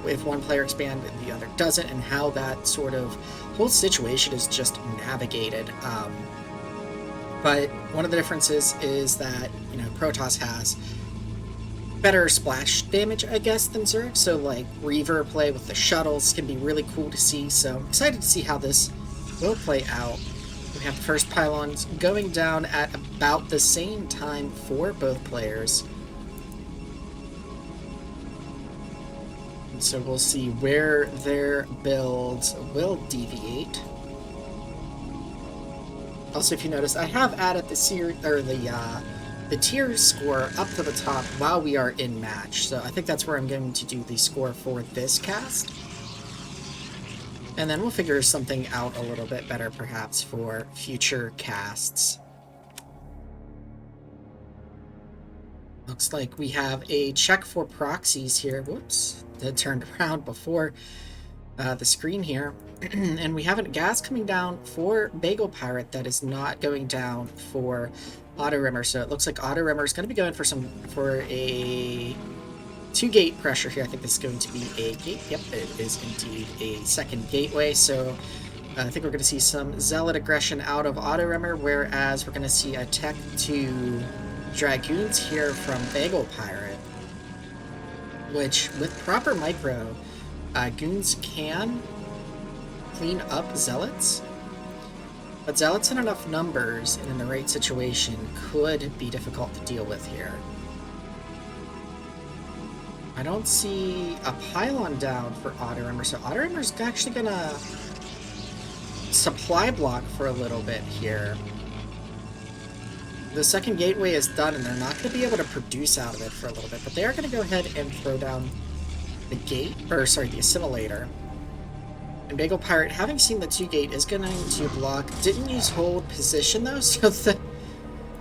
if one player expands and the other doesn't, and how that sort of whole situation is just navigated. But one of the differences is that, you know, Protoss has better splash damage, I guess, than Zerg, so like Reaver play with the shuttles can be really cool to see, so I'm excited to see how this will play out. We have the first pylons going down at about the same time for both players. So we'll see where their builds will deviate. Also, if you notice, I have added the tier score up to the top while we are in match. So I think that's where I'm going to do the score for this cast. And then we'll figure something out a little bit better, perhaps, for future casts. Looks like we have a check for proxies here. Whoops, that turned around before the screen here. And we have a gas coming down for Bagelpirate that is not going down for OttoRemmer. So it looks like OttoRemmer is going to be going for a 2-gate pressure here. I think this is going to be a gate. Yep, it is indeed a second gateway. So I think we're going to see some Zealot aggression out of OttoRemmer, whereas we're going to see a Tech 2 Dragoons here from Bagelpirate, which with proper micro, goons can clean up Zealots, but Zealots in enough numbers and in the right situation could be difficult to deal with here. I don't see a pylon down for OttoRemmer, so OttoRemmer's actually gonna supply block for a little bit here. The second gateway is done, and they're not going to be able to produce out of it for a little bit, but they are going to go ahead and throw down the the assimilator. And Bagelpirate, having seen the 2-gate, is going to block. Didn't use hold position, though, so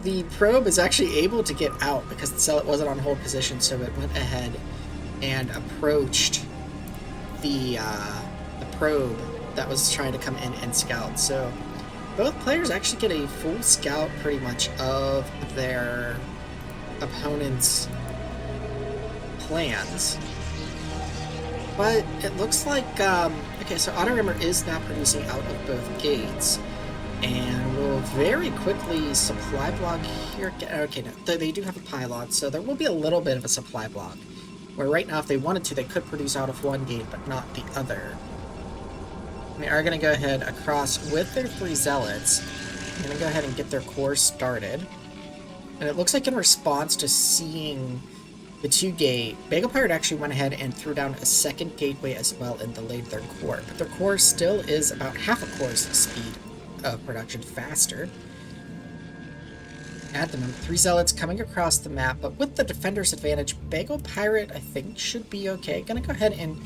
the probe is actually able to get out because the zealot wasn't on hold position, so it went ahead and approached the probe that was trying to come in and scout. So both players actually get a full scout pretty much of their opponent's plans. But it looks like, okay, so OttoRemmer is now producing out of both gates. And we'll very quickly supply block here. Okay, no, they do have a pylon, so there will be a little bit of a supply block. Where right now, if they wanted to, they could produce out of one gate, but not the other. They are going to go ahead across with their 3 zealots. I'm going to go ahead and get their core started. And it looks like in response to seeing the 2-gate, Bagelpirate actually went ahead and threw down a second gateway as well and delayed their core. But their core still is about half a core's speed of production faster. At the moment, 3 zealots coming across the map, but with the defender's advantage, Bagelpirate, I think, should be okay. Gonna go ahead and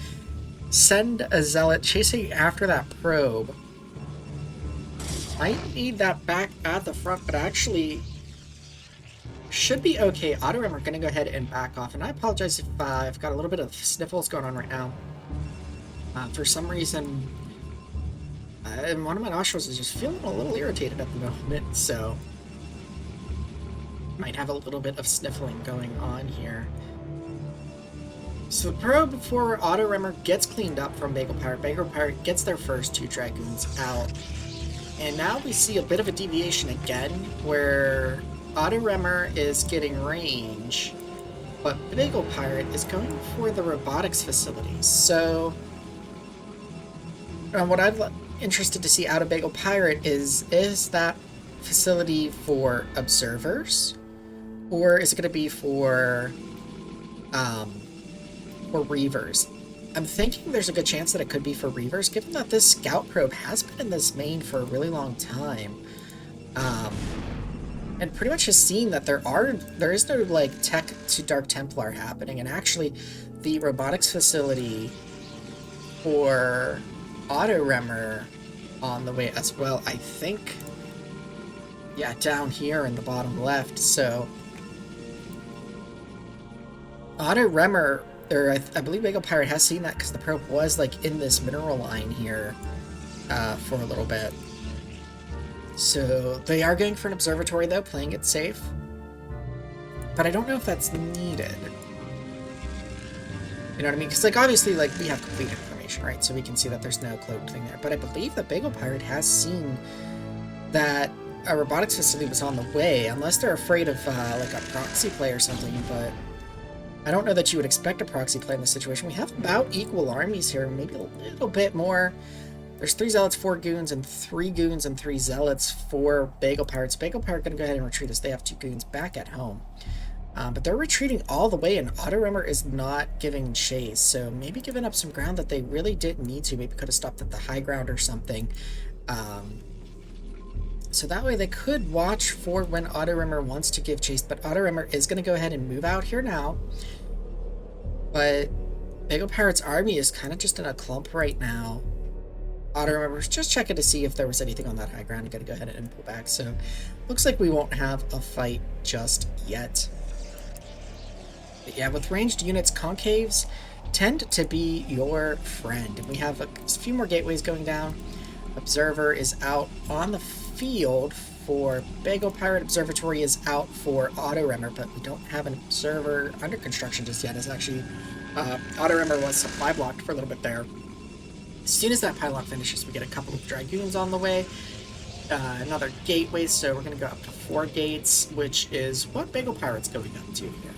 send a zealot chasing after that probe. Might need that back at the front, but actually should be okay. OttoRemmer gonna go ahead and back off, and I apologize if I've got a little bit of sniffles going on right now. For some reason, one of my nostrils is just feeling a little irritated at the moment, so might have a little bit of sniffling going on here. So the probe for OttoRemmer gets cleaned up from Bagelpirate. Bagelpirate gets their first 2 Dragoons out. And now we see a bit of a deviation again, where OttoRemmer is getting range, but Bagelpirate is going for the robotics facilities. So what I'm interested to see out of Bagelpirate is that facility for observers, or is it going to be for Reavers? I'm thinking there's a good chance that it could be for Reavers, given that this scout probe has been in this main for a really long time, and pretty much has seen that there is no like tech to Dark Templar happening, and actually the robotics facility for OttoRemmer on the way as well, I think. Yeah, down here in the bottom left. So OttoRemmer, or I believe Bagelpirate has seen that because the probe was like in this mineral line here for a little bit. So they are going for an observatory though, playing it safe. But I don't know if that's needed. You know what I mean? Because like obviously like we have complete information, right? So we can see that there's no cloaked thing there. But I believe that Bagelpirate has seen that a robotics facility was on the way, unless they're afraid of like a proxy play or something. But I don't know that you would expect a proxy play in this situation. We have about equal armies here, maybe a little bit more. There's 3 zealots, 4 goons, and 3 goons and 3 zealots for Bagelpirates. Bagelpirate gonna go ahead and retreat as they have 2 goons back at home. But they're retreating all the way, and OttoRemmer is not giving chase, so maybe giving up some ground that they really didn't need to. Maybe could have stopped at the high ground or something. So that way they could watch for when OttoRemmer wants to give chase, but OttoRemmer is going to go ahead and move out here now. But Bagelpirate's army is kind of just in a clump right now. OttoRemmer was just checking to see if there was anything on that high ground. I'm going to go ahead and pull back, so looks like we won't have a fight just yet. But yeah, with ranged units, concaves tend to be your friend. And we have a few more gateways going down. Observer is out on the field for Bagelpirate. Observatory is out for OttoRemmer, but we don't have an observer under construction just yet. It's actually OttoRemmer was supply blocked for a little bit there. As soon as that pylon finishes, we get a couple of Dragoons on the way, another gateway, so we're going to go up to 4 gates, which is what Bagelpirate's going up to here.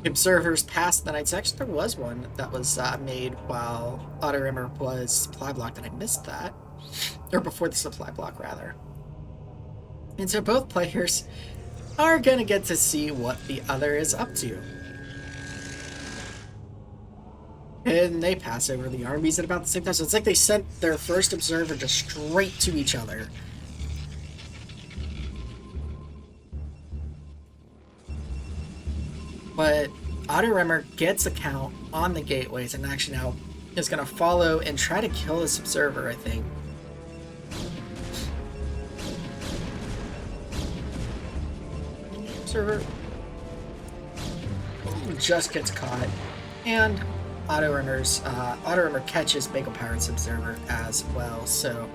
Observers past the Knights. Actually, there was one that was made while OttoRemmer was supply blocked, and I missed that. Or before the supply block, rather. And so both players are going to get to see what the other is up to. And they pass over the armies at about the same time. So it's like they sent their first observer just straight to each other. But OttoRemmer gets a count on the gateways and actually now is going to follow and try to kill this observer, I think. Observer just gets caught, and OttoRemmer catches Bagelpirate's Observer as well. So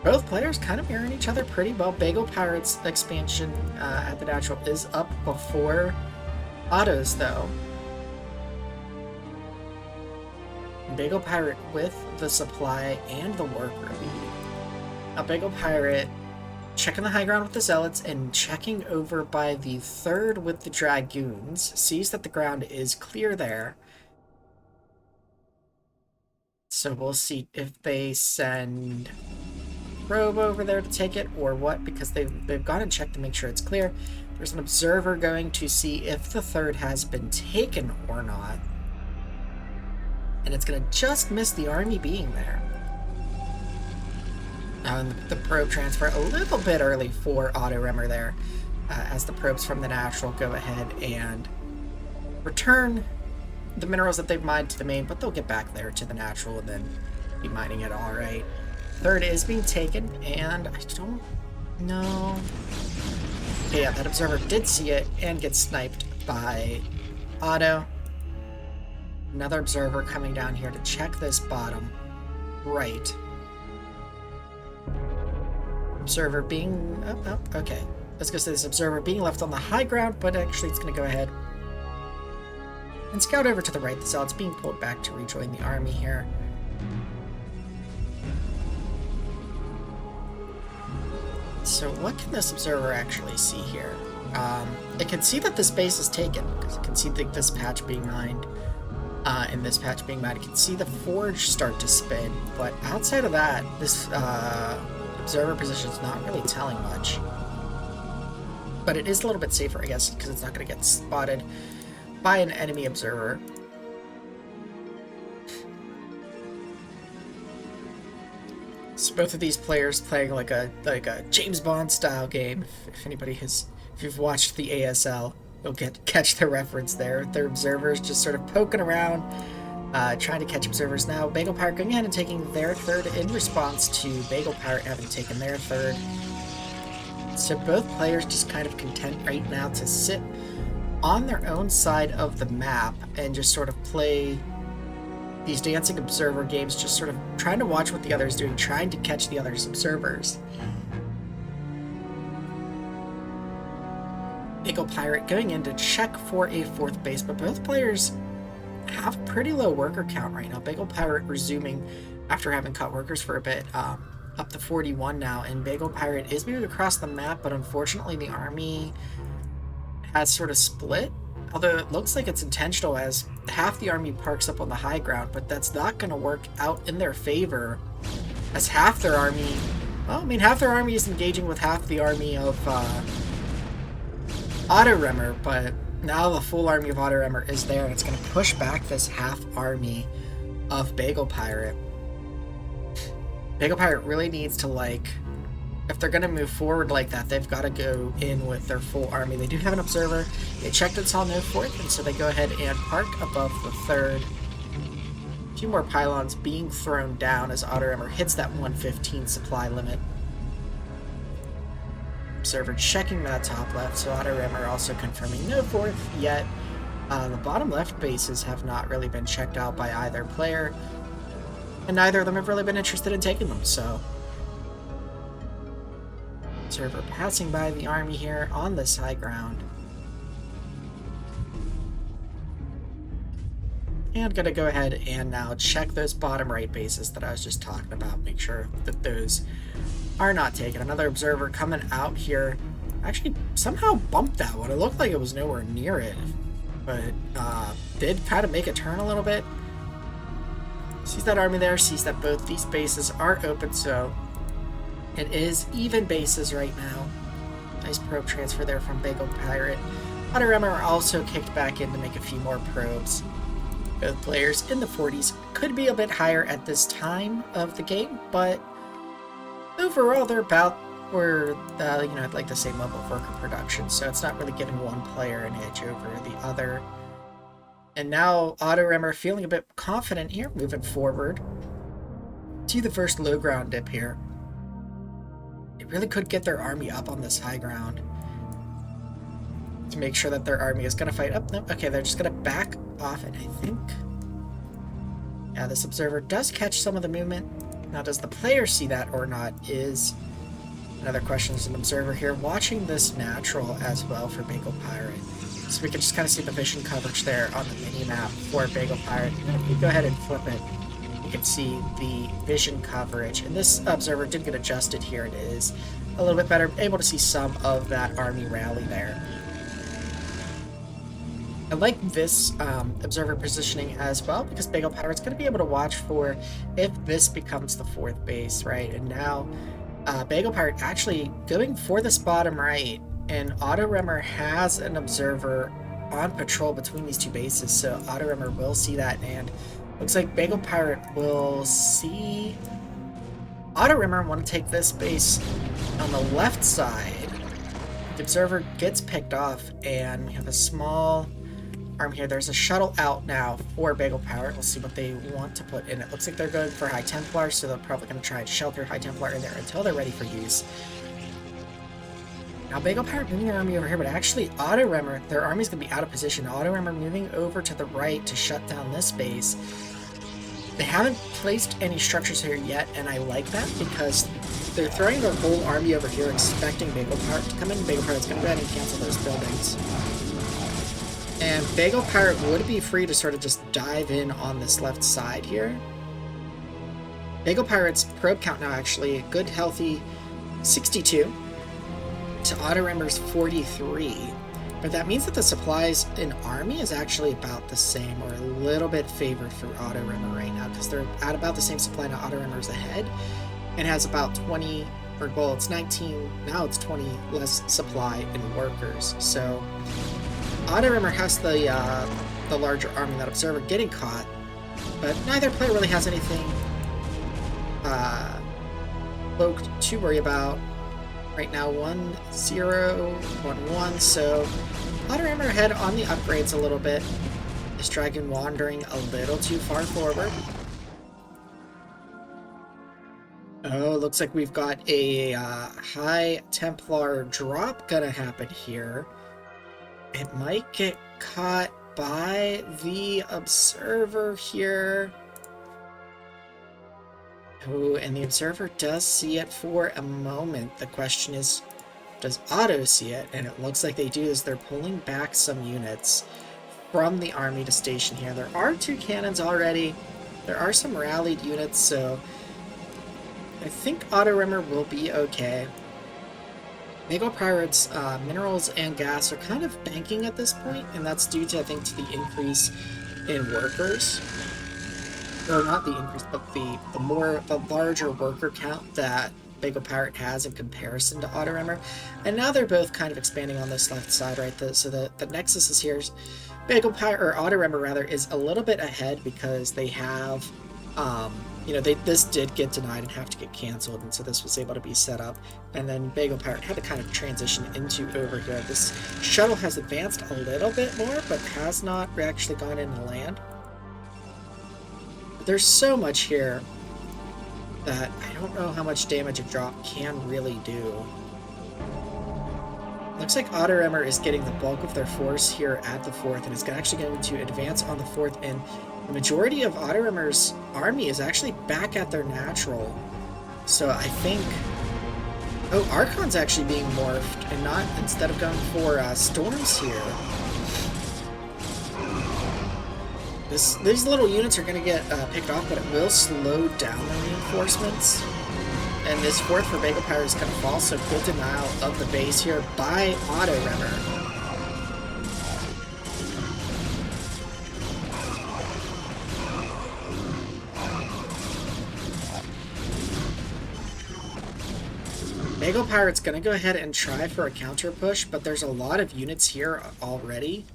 both players kind of mirroring each other pretty well. Bagelpirate's expansion at the natural is up before Otto's, though. Bagelpirate with the supply and the worker lead. Now Bagelpirate checking the high ground with the Zealots and checking over by the third with the Dragoons. Sees that the ground is clear there. So we'll see if they send probe over there to take it or what, because they've gone and checked to make sure it's clear. There's an observer going to see if the third has been taken or not. And it's going to just miss the army being there. And the probe transfer a little bit early for OttoRemmer there, as the probes from the natural go ahead and return the minerals that they've mined to the main, but they'll get back there to the natural and then be mining it all right. Third is being taken, and I don't know. Okay, yeah, that observer did see it and get sniped by Otto. Another observer coming down here to check this bottom right. Observer being... okay. Let's go say this observer being left on the high ground, but actually it's going to go ahead and scout over to the right. The Zealot's being pulled back to rejoin the army here. So what can this observer actually see here? It can see that this base is taken, because it can see this patch being mined. And this patch being mined. It can see the forge start to spin, but outside of that, this observer position is not really telling much. But it is a little bit safer, I guess, because it's not going to get spotted by an enemy observer. So both of these players playing like a James Bond style game. If you've watched the ASL, you'll catch the reference there. Their observers just sort of poking around, trying to catch observers. Now Bagelpirate going in and taking their third in response to Bagelpirate having taken their third. So both players just kind of content right now to sit on their own side of the map and just sort of play these dancing observer games, just sort of trying to watch what the other is doing, trying to catch the other's observers. Bagelpirate going in to check for a fourth base, but both players have a pretty low worker count right now. Bagelpirate resuming after having cut workers for a bit, up to 41 now, and Bagelpirate is moving across the map, but unfortunately the army has sort of split. Although it looks like it's intentional, as half the army parks up on the high ground, but that's not going to work out in their favor, as half their army, well, I mean, half their army is engaging with half the army of OttoRemmer, but now the full army of OttoRemmer is there, and it's going to push back this half army of Bagelpirate. Bagelpirate really needs to, like, if they're going to move forward like that, they've got to go in with their full army. They do have an observer. They checked and saw no fourth, and so they go ahead and park above the third. A few more pylons being thrown down as OttoRemmer hits that 115 supply limit. Observer checking that top left, so OttoRemmer also confirming no fourth yet. The bottom left bases have not really been checked out by either player, and neither of them have really been interested in taking them, so... Observer passing by the army here on this high ground. And gonna go ahead and now check those bottom right bases that I was just talking about. Make sure that those are not taken. Another observer coming out here. Actually, somehow bumped that one. It looked like it was nowhere near it. But did kind of make a turn a little bit. Sees that army there. Sees that both these bases are open, so... it is even bases right now. Nice probe transfer there from Bagelpirate. OttoRemmer are also kicked back in to make a few more probes. Both players in the 40s, could be a bit higher at this time of the game, but overall they're about where, at like the same level of worker production, so it's not really giving one player an edge over the other. And now OttoRemmer feeling a bit confident here, moving forward to the first low ground dip here. They really could get their army up on this high ground. to make sure that their army is going to fight. Oh, no, okay, they're just going to back off, and I think... Yeah, this observer does catch some of the movement. Now, does the player see that or not is another question. As an observer here, watching this natural as well for Bagelpirate. So we can just kind of see the vision coverage there on the mini-map for Bagelpirate. And if we go ahead and flip it, you can see the vision coverage. And this observer did get adjusted here. It is a little bit better, able to see some of that army rally there. I like this observer positioning as well, because Bagelpirate's going to be able to watch for if this becomes the 4th base, right? And now Bagelpirate actually going for this bottom right, and OttoRemmer has an observer on patrol between these two bases, so OttoRemmer will see that, and looks like Bagelpirate will see OttoRemmer want to take this base on the left side. The observer gets picked off, and we have a small arm here. There's a shuttle out now for Bagelpirate. We'll see what they want to put in. It looks like they're going for High Templar, so they're probably going to try and shelter High Templar in there until they're ready for use. Now Bagelpirate moving their army over here, but actually OttoRemmer, their army's going to be out of position. OttoRemmer moving over to the right to shut down this base. They haven't placed any structures here yet, and I like that because they're throwing their whole army over here expecting Bagelpirate to come in. Bagelpirate's going to go ahead and cancel those buildings. And Bagelpirate would be free to sort of just dive in on this left side here. Bagelpirate's probe count now actually a good healthy 62 to OttoRemmer's 43. But that means that the supplies in army is actually about the same, or a little bit favored for OttoRemmer right now, because they're at about the same supply. Now OttoRemmer's ahead and has about 20, or well, it's 19, now it's 20 less supply in workers. So OttoRemmer has the larger army, that observer getting caught, but neither player really has anything to worry about. Right now 1-0, 1-1, so OttoRemmer ahead on the upgrades a little bit. This dragon wandering a little too far forward. Oh, looks like we've got a High Templar drop gonna happen here. It might get caught by the observer here. Oh, and the observer does see it for a moment. The question is, does Otto see it? And it looks like they do, as they're pulling back some units from the army to station here. There are 2 cannons already. There are some rallied units, so I think OttoRemmer will be okay. Bagelpirate's minerals and gas are kind of banking at this point, and that's due to, I think, to the increase in workers. Or not the increase, but the larger worker count that Bagelpirate has in comparison to OttoRemmer. And now they're both kind of expanding on this left side, right? So the nexus is here. Bagelpirate, or OttoRemmer rather, is a little bit ahead because they have, this did get denied and have to get canceled, and so this was able to be set up. And then Bagelpirate had to kind of transition into over here. This shuttle has advanced a little bit more, but has not actually gone into land. There's so much here that I don't know how much damage a drop can really do. Looks like OttoRemmer is getting the bulk of their force here at the 4th, and is actually going to advance on the 4th, and the majority of OttoRemmer's army is actually back at their natural. So I think... Oh, Archon's actually being morphed, and not, instead of going for storms here. These little units are going to get picked off, but it will slow down the reinforcements. And this 4th for Bagelpirate is going to fall, so good denial of the base here by OttoRemmer. Bagelpirate's going to go ahead and try for a counter push, but there's a lot of units here already.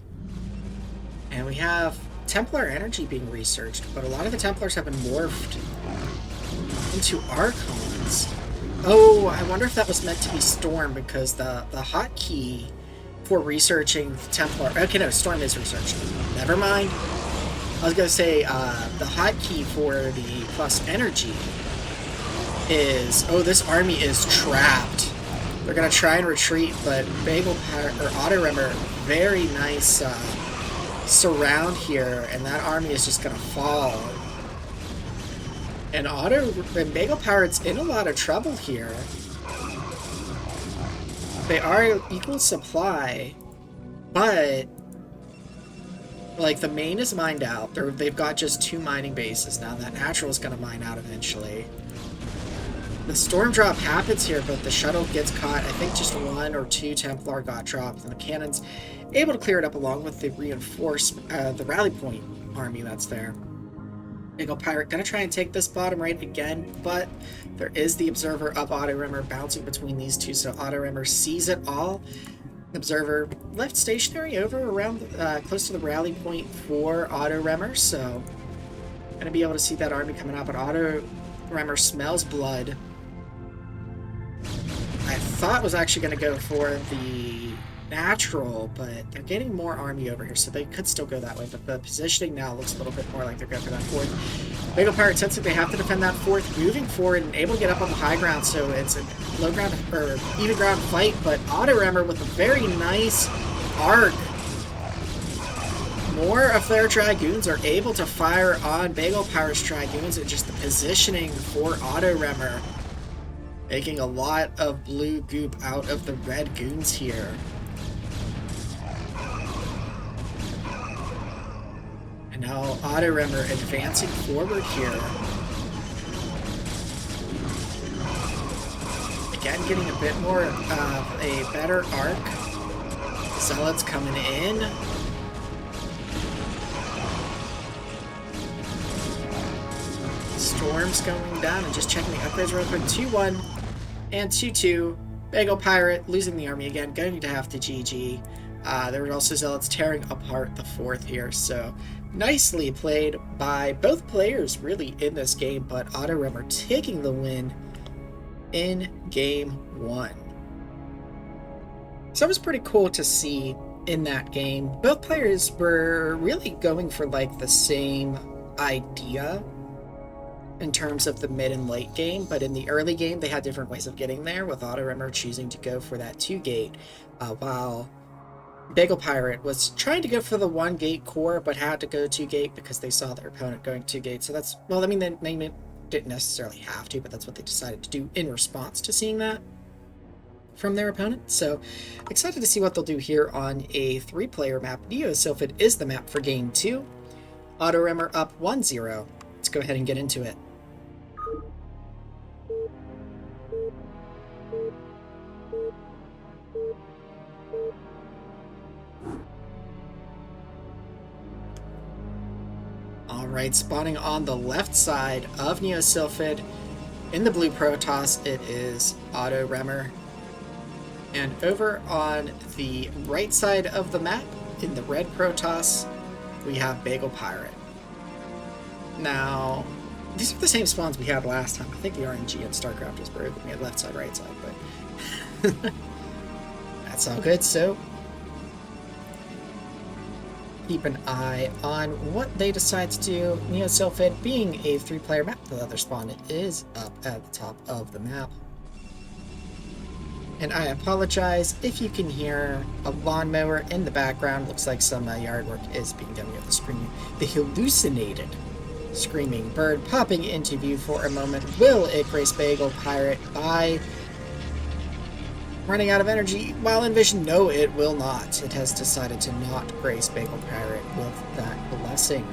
And we have Templar energy being researched, but a lot of the Templars have been morphed into Archons. Oh, I wonder if that was meant to be Storm, because the hotkey for researching the Templar... Okay, no, Storm is researched. Never mind. I was going to say, the hotkey for the plus energy is... Oh, this army is trapped. They're going to try and retreat, but OttoRemmer, very nice surround here, and that army is just going to fall. And Bagelpirate's in a lot of trouble here. They are equal supply, but like the main is mined out. They've got just 2 mining bases now. That natural is going to mine out eventually. The storm drop happens here, but the shuttle gets caught. I think just 1 or 2 Templar got dropped, and the cannon's able to clear it up along with the the rally point army that's there. Bagelpirate gonna try and take this bottom right again, but there is the observer of OttoRemmer bouncing between these two, so OttoRemmer sees it all. Observer left stationary over around close to the rally point for OttoRemmer, so gonna be able to see that army coming out, but OttoRemmer smells blood. I thought was actually going to go for the natural, but they're getting more army over here, so they could still go that way, but the positioning now looks a little bit more like they're going for that 4th. Bagelpirate sensing they have to defend that 4th, moving forward and able to get up on the high ground, so it's a low ground or even ground fight, but OttoRemmer with a very nice arc. More of their Dragoons are able to fire on Bagelpirate's Dragoons, and just the positioning for OttoRemmer, making a lot of blue goop out of the red goons here. And now OttoRemmer advancing forward here. Again, getting a bit more of a better arc. Zealots coming in. Storms going down, and just checking the upgrades real quick. 2-1 and 2-2. Bagelpirate losing the army again, going to have to GG. There were also Zealots tearing apart the 4th here, so nicely played by both players really in this game, but OttoRemmer taking the win in game 1. So it was pretty cool to see in that game. Both players were really going for like the same idea in terms of the mid and late game, but in the early game they had different ways of getting there, with OttoRemmer choosing to go for that 2-gate, while Bagelpirate was trying to go for the 1-gate core, but had to go 2-gate because they saw their opponent going 2-gate. So that's, well, I mean, they didn't necessarily have to, but that's what they decided to do in response to seeing that from their opponent. So excited to see what they'll do here on a 3-player map. Neo-Sylphid is the map for game 2. OttoRemmer up 1-0. Let's go ahead and get into it. Alright, spawning on the left side of Neo-Sylphid. In the blue Protoss, it is OttoRemmer. And over on the right side of the map, in the red Protoss, we have Bagelpirate. Now, these are the same spawns we had last time. I think the RNG in StarCraft is broken. We had left side, right side, but that's all good. So keep an eye on what they decide to do. Neo-Sylphid being a 3-player map, the other spawn is up at the top of the map. And I apologize if you can hear a lawnmower in the background. Looks like some yard work is being done with the screaming. The hallucinated screaming bird popping into view for a moment. Will it grace Bagelpirate by running out of energy while in vision? No, it will not. It has decided to not grace Bagelpirate with that blessing.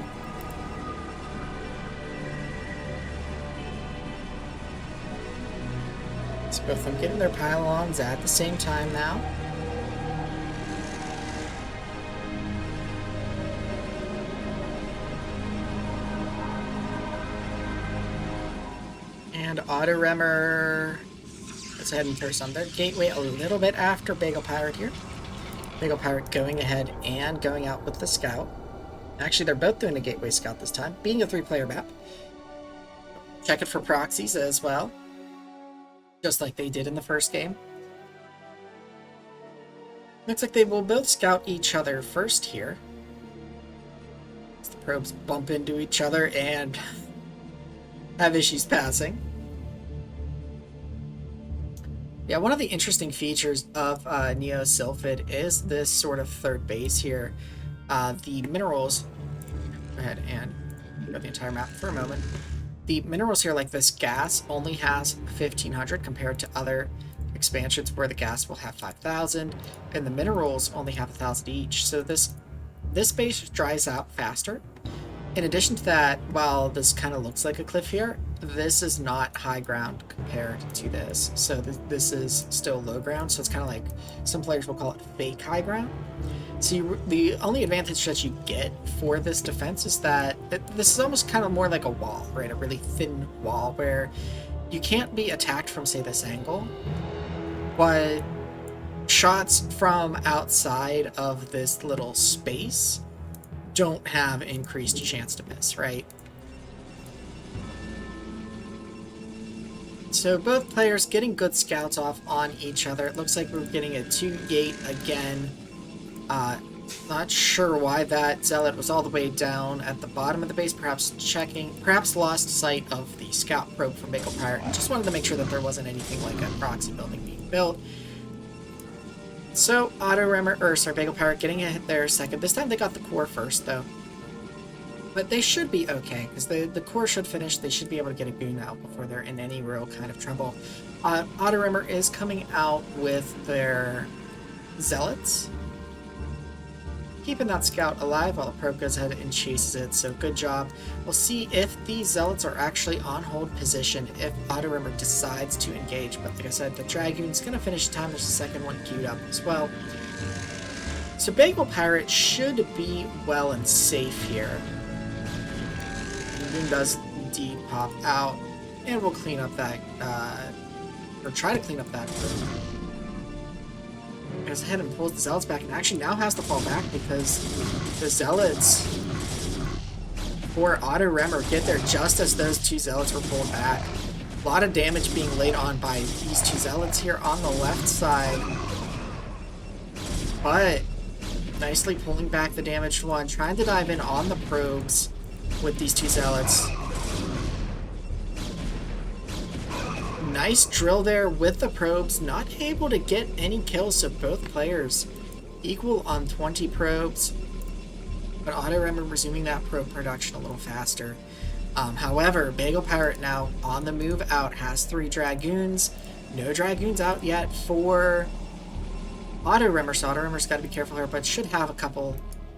So both of them getting their pylons at the same time now. And OttoRemmer, let's head and first on their gateway a little bit after Bagelpirate here. Bagelpirate going ahead and going out with the scout. Actually, they're both doing a gateway scout this time, being a 3-player map. Check it for proxies as well, just like they did in the first game. Looks like they will both scout each other first here. As the probes bump into each other and have issues passing. Yeah, one of the interesting features of Neo-Sylphid is this sort of third base here. The minerals... Go ahead and go the entire map for a moment. The minerals here, like this gas, only has 1,500 compared to other expansions where the gas will have 5,000, and the minerals only have 1,000 each. So this base dries out faster. In addition to that, while this kind of looks like a cliff here, this is not high ground compared to this. So this is still low ground, so it's kind of like, some players will call it fake high ground. So the only advantage that you get for this defense is that this is almost kind of more like a wall, right? A really thin wall where you can't be attacked from, say, this angle, but shots from outside of this little space don't have increased chance to miss, right? So both players getting good scouts off on each other. It looks like we're getting a 2-gate again. Not sure why that zealot was all the way down at the bottom of the base, perhaps lost sight of the scout probe from Bagelpirate. Just wanted to make sure that there wasn't anything like a proxy building being built. So Bagelpirate getting a hit there second. This time they got the core first, though. But they should be okay, because the core should finish. They should be able to get a goon out before they're in any real kind of trouble. OttoRemmer is coming out with their zealots, keeping that scout alive while the probe goes ahead and chases it, so good job. We'll see if these zealots are actually on hold position if OttoRemmer decides to engage, but like I said, the Dragoon's going to finish time. There's a second one queued up as well. So Bagelpirate should be well and safe here. Dragoon does indeed pop out, and we'll clean up that, or try to clean up that probe. Goes ahead and pulls the zealots back, and actually now has to fall back because the zealots for OttoRemmer get there just as those two zealots were pulled back. A lot of damage being laid on by these two zealots here on the left side, but nicely pulling back the damaged one, trying to dive in on the probes with these two zealots. Nice drill there with the probes, not able to get any kills, so both players equal on 20 probes, but OttoRemmer resuming that probe production a little faster. However, Bagelpirate now on the move out, has 3 Dragoons. No Dragoons out yet for OttoRemmer, so OttoRemmer's got to be careful here, but should have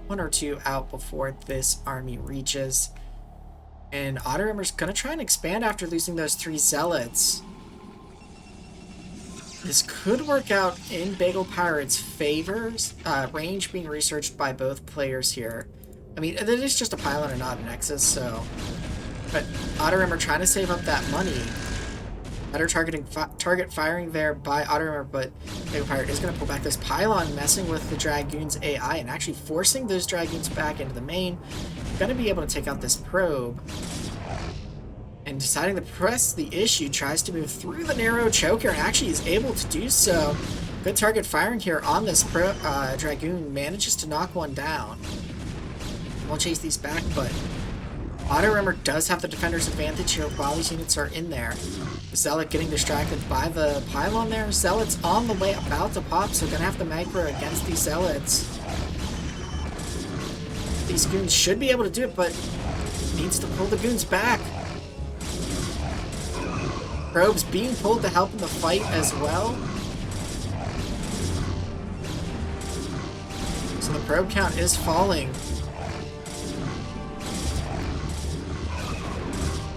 one or two out before this army reaches. And OttoRemmer's going to try and expand after losing those 3 zealots. This could work out in Bagelpirate's favor, range being researched by both players here. I mean, it is just a pylon and not a nexus, so... But OttoRemmer trying to save up that money. Better target firing there by OttoRemmer, but Bagelpirate is going to pull back this pylon, messing with the Dragoon's AI and actually forcing those Dragoons back into the main. Going to be able to take out this probe. And deciding to press the issue, tries to move through the narrow choker and actually is able to do so. Good target firing here on this Dragoon, manages to knock one down. We'll chase these back, but OttoRemmer does have the defender's advantage here while these units are in there. Zealot getting distracted by the pylon there. Zealot's on the way about to pop, so gonna have to micro against these Zealots. These goons should be able to do it, but needs to pull the goons back. Probes being pulled to help in the fight as well. So the probe count is falling.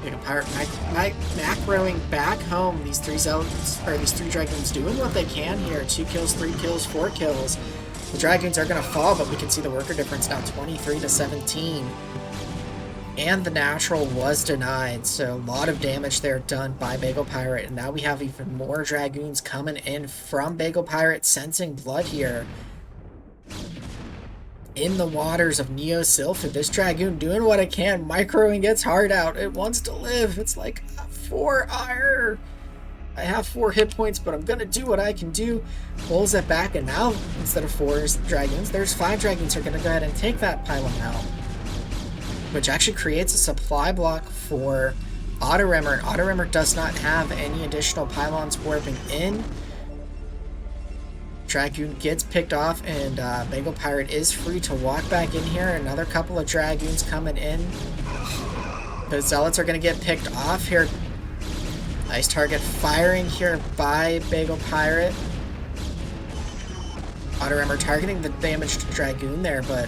Bagelpirate macroing back home. These 3 zealots, or these 3 Dragoons doing what they can here. 2 kills, 3 kills, 4 kills. The Dragoons are going to fall, but we can see the worker difference now 23 to 17. And the natural was denied, so a lot of damage there done by Bagelpirate. And now we have even more Dragoons coming in from Bagelpirate, sensing blood here. In the waters of Neo-Sylphid, this Dragoon doing what it can, microing its heart out. It wants to live. It's like 4 ire. I have 4 hit points, but I'm gonna do what I can do. Pulls it back, and now instead of 4 Dragoons, there's 5 Dragoons who are gonna go ahead and take that pylon out, which actually creates a supply block for OttoRemmer. OttoRemmer does not have any additional pylons warping in, Dragoon gets picked off, and Bagelpirate is free to walk back in here. Another couple of Dragoons coming in. The Zealots are going to get picked off here. Nice target firing here by Bagelpirate. OttoRemmer targeting the damaged Dragoon there, but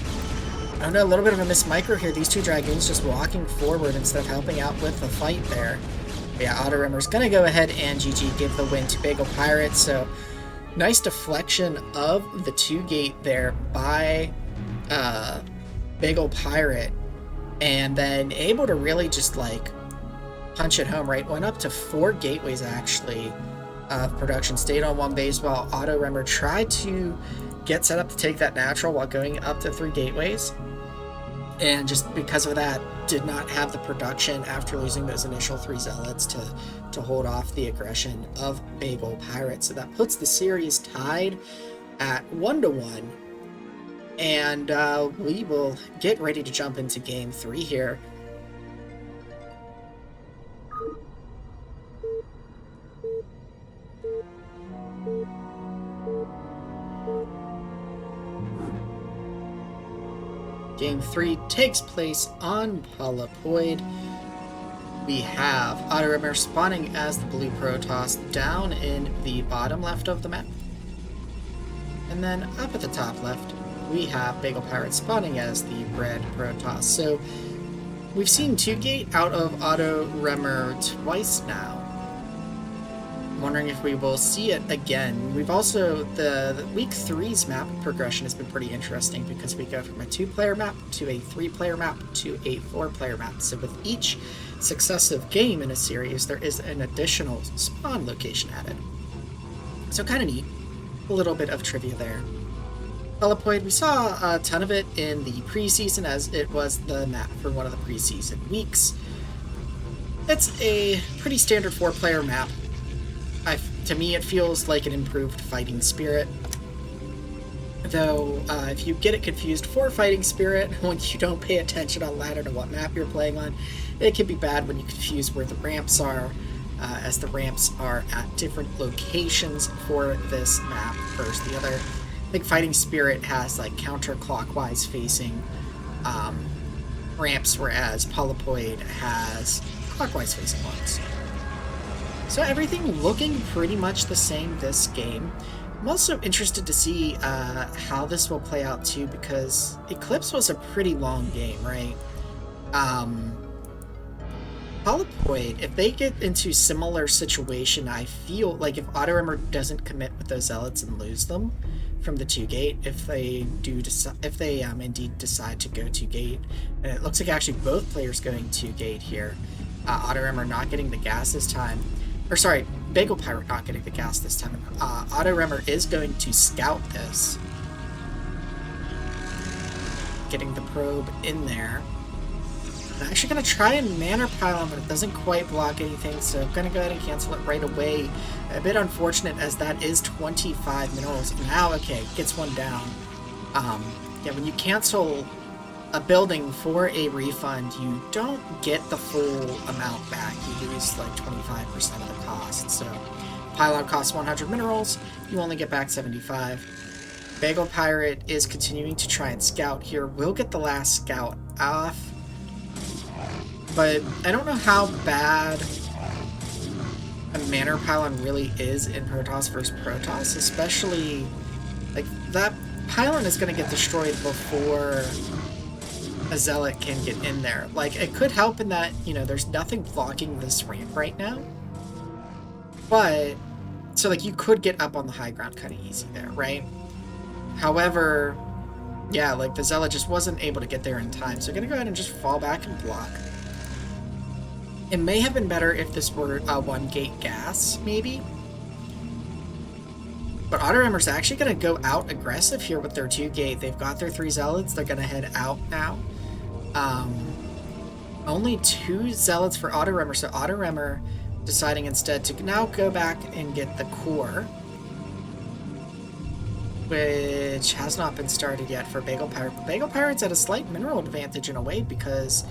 I don't know, a little bit of a miss micro here. These two Dragoons just walking forward instead of helping out with the fight there. But yeah, OttoRemmer's going to go ahead and GG, give the win to Bagelpirate. So nice deflection of the 2-gate there by Bagelpirate, and then able to really just like punch it home, right? Went up to 4 gateways actually of production, stayed on 1 base while OttoRemmer tried to get set up to take that natural while going up to 3 gateways, and just because of that did not have the production after losing those initial 3 Zealots to hold off the aggression of Bagelpirate. So that puts the series tied at 1-1, and we will get ready to jump into game 3 here. Game 3 takes place on Bagelpirate. We have OttoRemmer spawning as the blue Protoss down in the bottom left of the map. And then up at the top left, we have Bagelpirate spawning as the red Protoss. So we've seen 2-gate out of OttoRemmer twice now. I'm wondering if we will see it again. We've also, the week 3's map progression has been pretty interesting because we go from a 2-player map to a 3-player map to a 4-player map. So with each successive game in a series, there is an additional spawn location added. So kind of neat. A little bit of trivia there. Bagelpirate, we saw a ton of it in the preseason as it was the map for one of the preseason weeks. It's a pretty standard 4-player map. To me, it feels like an improved fighting spirit. Though, if you get it confused for fighting spirit when you don't pay attention on ladder to what map you're playing on, it can be bad when you confuse where the ramps are, as the ramps are at different locations for this map versus the other. I think fighting spirit has like counterclockwise facing ramps, whereas Bagelpirate has clockwise facing ones. So everything looking pretty much the same this game. I'm also interested to see how this will play out too, because Eclipse was a pretty long game, right? Bagelpirate, if they get into similar situation, I feel like if OttoRemmer doesn't commit with those Zealots and lose them from the 2-gate, if they indeed decide to go 2-gate, and it looks like actually both players going 2-gate here. OttoRemmer not getting the gas this time. Or sorry, Bagelpirate not getting the gas this time. OttoRemmer is going to scout this. Getting the probe in there. I'm actually going to try and manor pylon, but it doesn't quite block anything, so I'm going to go ahead and cancel it right away. A bit unfortunate as that is 25 minerals. Now, okay, gets one down. Yeah, when you cancel a building for a refund, you don't get the full amount back. You lose like 25% of the cost. So pylon costs 100 minerals, you only get back 75. Bagelpirate is continuing to try and scout here. We'll get the last scout off, but I don't know how bad a manor pylon really is in Protoss versus Protoss, especially like that pylon is going to get destroyed before a Zealot can get in there. Like, it could help in that, you know, there's nothing blocking this ramp right now. But, so, like, you could get up on the high ground kind of easy there, right? However, yeah, like, the Zealot just wasn't able to get there in time. So, I'm going to go ahead and just fall back and block. It may have been better if this were a 1-gate gas, maybe. But OttoRemmer's actually going to go out aggressive here with their 2-gate. They've got their 3 Zealots. They're going to head out now. Only 2 Zealots for OttoRemmer, so OttoRemmer deciding instead to now go back and get the core, which has not been started yet for Bagelpirate. But Bagelpirate's at a slight mineral advantage in a way because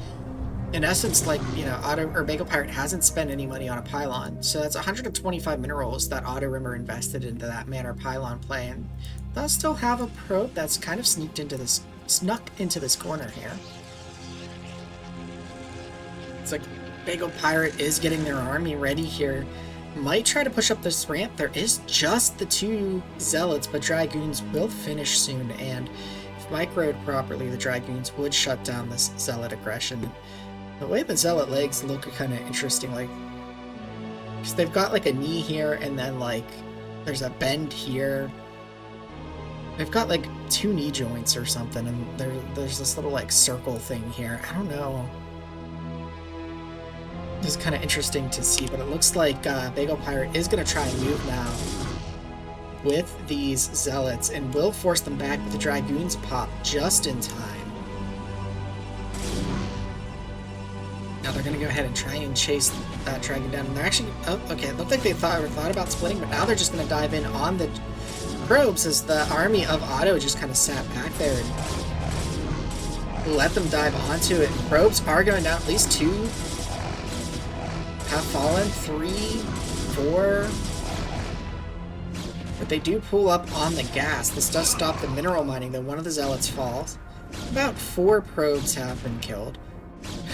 in essence, like, you know, Bagelpirate hasn't spent any money on a pylon, so that's 125 minerals that OttoRemmer invested into that Manor pylon play, and they'll still have a probe that's kind of snuck into this corner here. It's like Bagelpirate is getting their army ready here. Might try to push up this ramp. There is just the 2 zealots, but Dragoons will finish soon, and if microed properly, the Dragoons would shut down this zealot aggression. The way the zealot legs look kind of interesting, like, because they've got like a knee here, and then like there's a bend here. They've got like 2 knee joints or something, and there's this little like circle thing here. I don't know. This is kind of interesting to see, but it looks like Bagelpirate is going to try and move now with these zealots, and will force them back, but the Dragoons pop just in time. Now they're going to go ahead and try and chase that dragon down. And they're actually... Oh, okay. It looked like they thought about splitting, but now they're just going to dive in on the probes as the army of Otto just kind of sat back there and let them dive onto it. And probes are going down. At least 2 have fallen. 3, 4... But they do pull up on the gas. This does stop the mineral mining, though one of the zealots falls. About 4 probes have been killed.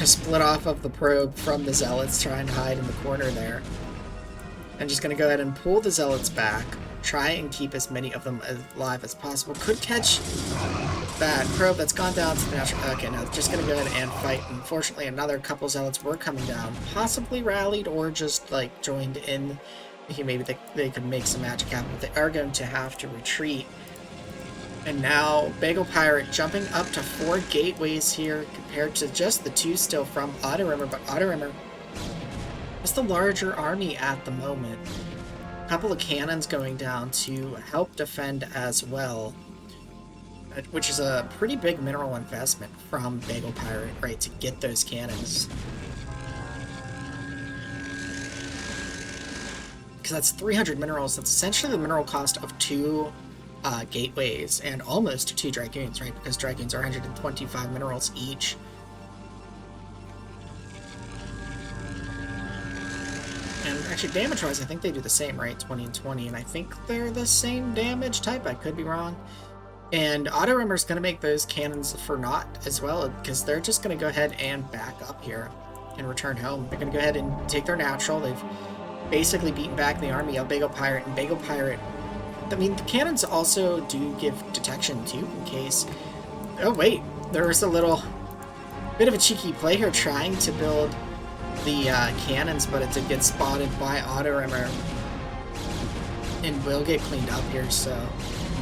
Split off of the probe from the zealots, trying to hide in the corner there. I'm just going to go ahead and pull the zealots back. Try and keep as many of them alive as possible. Could catch that probe that's gone down to the natural... Okay, no, just going to go ahead and fight. Unfortunately, another couple zealots were coming down. Possibly rallied or just, like, joined in. Thinking maybe they could make some magic happen, but they are going to have to retreat. And now Bagelpirate jumping up to 4 gateways here compared to just the 2 still from OttoRemmer, but OttoRemmer is the larger army at the moment. A couple of cannons going down to help defend as well, which is a pretty big mineral investment from Bagelpirate, right, to get those cannons. Because that's 300 minerals. That's essentially the mineral cost of 2 gateways and almost 2 Dragoons, right? Because Dragoons are 125 minerals each. And actually, damage-wise, I think they do the same, right? 20 and 20, and I think they're the same damage type. I could be wrong. And OttoRemmer's going to make those cannons for naught as well, because they're just going to go ahead and back up here and return home. They're going to go ahead and take their natural. They've basically beaten back the army of Bagelpirate, and Bagelpirate... I mean, the cannons also do give detection, too, in case... Oh, wait. There was a little bit of a cheeky play here trying to build the cannons, but it did get spotted by OttoRemmer and will get cleaned up here, so...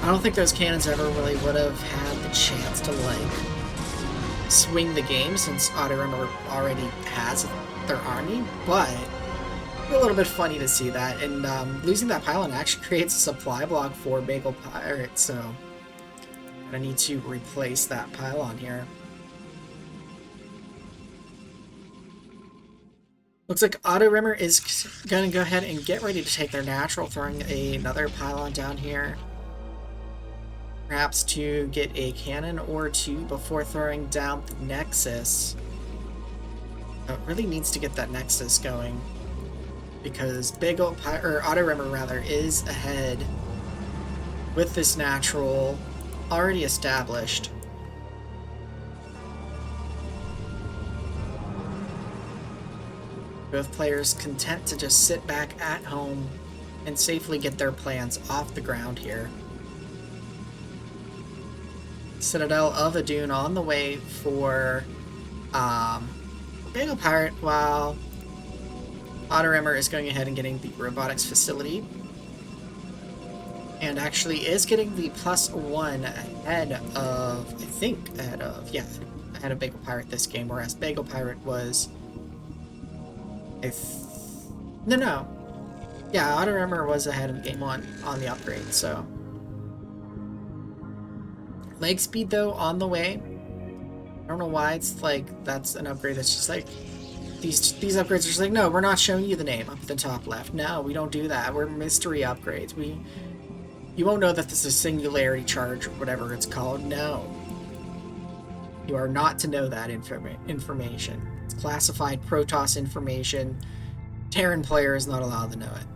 I don't think those cannons ever really would have had the chance to, like, swing the game since OttoRemmer already has their army, but... a little bit funny to see that, and losing that pylon actually creates a supply block for Bagelpirate, so I need to replace that pylon here. Looks like OttoRemmer is going to go ahead and get ready to take their natural, throwing another pylon down here. Perhaps to get a cannon or 2 before throwing down the Nexus. It really needs to get that Nexus going, because OttoRemmer rather is ahead with this natural already established. Both players content to just sit back at home and safely get their plans off the ground here. Citadel of Adun on the way for Bagelpirate, while OttoRemmer is going ahead and getting the robotics facility, and actually is getting the +1 ahead of, I think, ahead of Bagelpirate this game, whereas Bagelpirate was, OttoRemmer was ahead in game 1 on the upgrade, so. Leg speed, though, on the way. I don't know why it's like, that's an upgrade that's just like, these upgrades are just like, no, we're not showing you the name up at the top left. No, we don't do that. We're mystery upgrades. You won't know that this is singularity charge or whatever it's called. No. You are not to know that information. It's classified Protoss information. Terran player is not allowed to know it.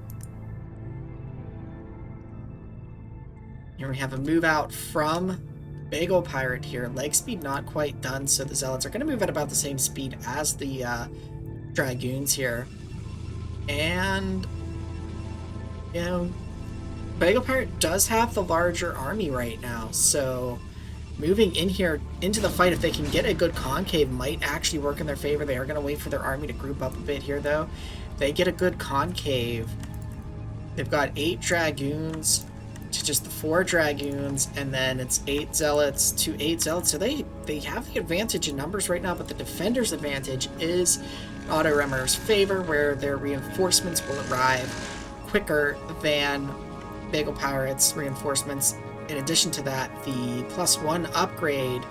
Here we have a move out from Bagelpirate here. Leg speed not quite done, so the Zealots are going to move at about the same speed as the Dragoons here. And, you know, Bagelpirate does have the larger army right now, so moving in here into the fight, if they can get a good concave, might actually work in their favor. They are going to wait for their army to group up a bit here, though. They get a good concave. They've got 8 Dragoons to just the 4 Dragoons, and then it's 8 Zealots to 8 Zealots. So they have the advantage in numbers right now, but the defender's advantage is OttoRemmer's favor, where their reinforcements will arrive quicker than Bagelpirate's reinforcements. In addition to that, the +1 upgrade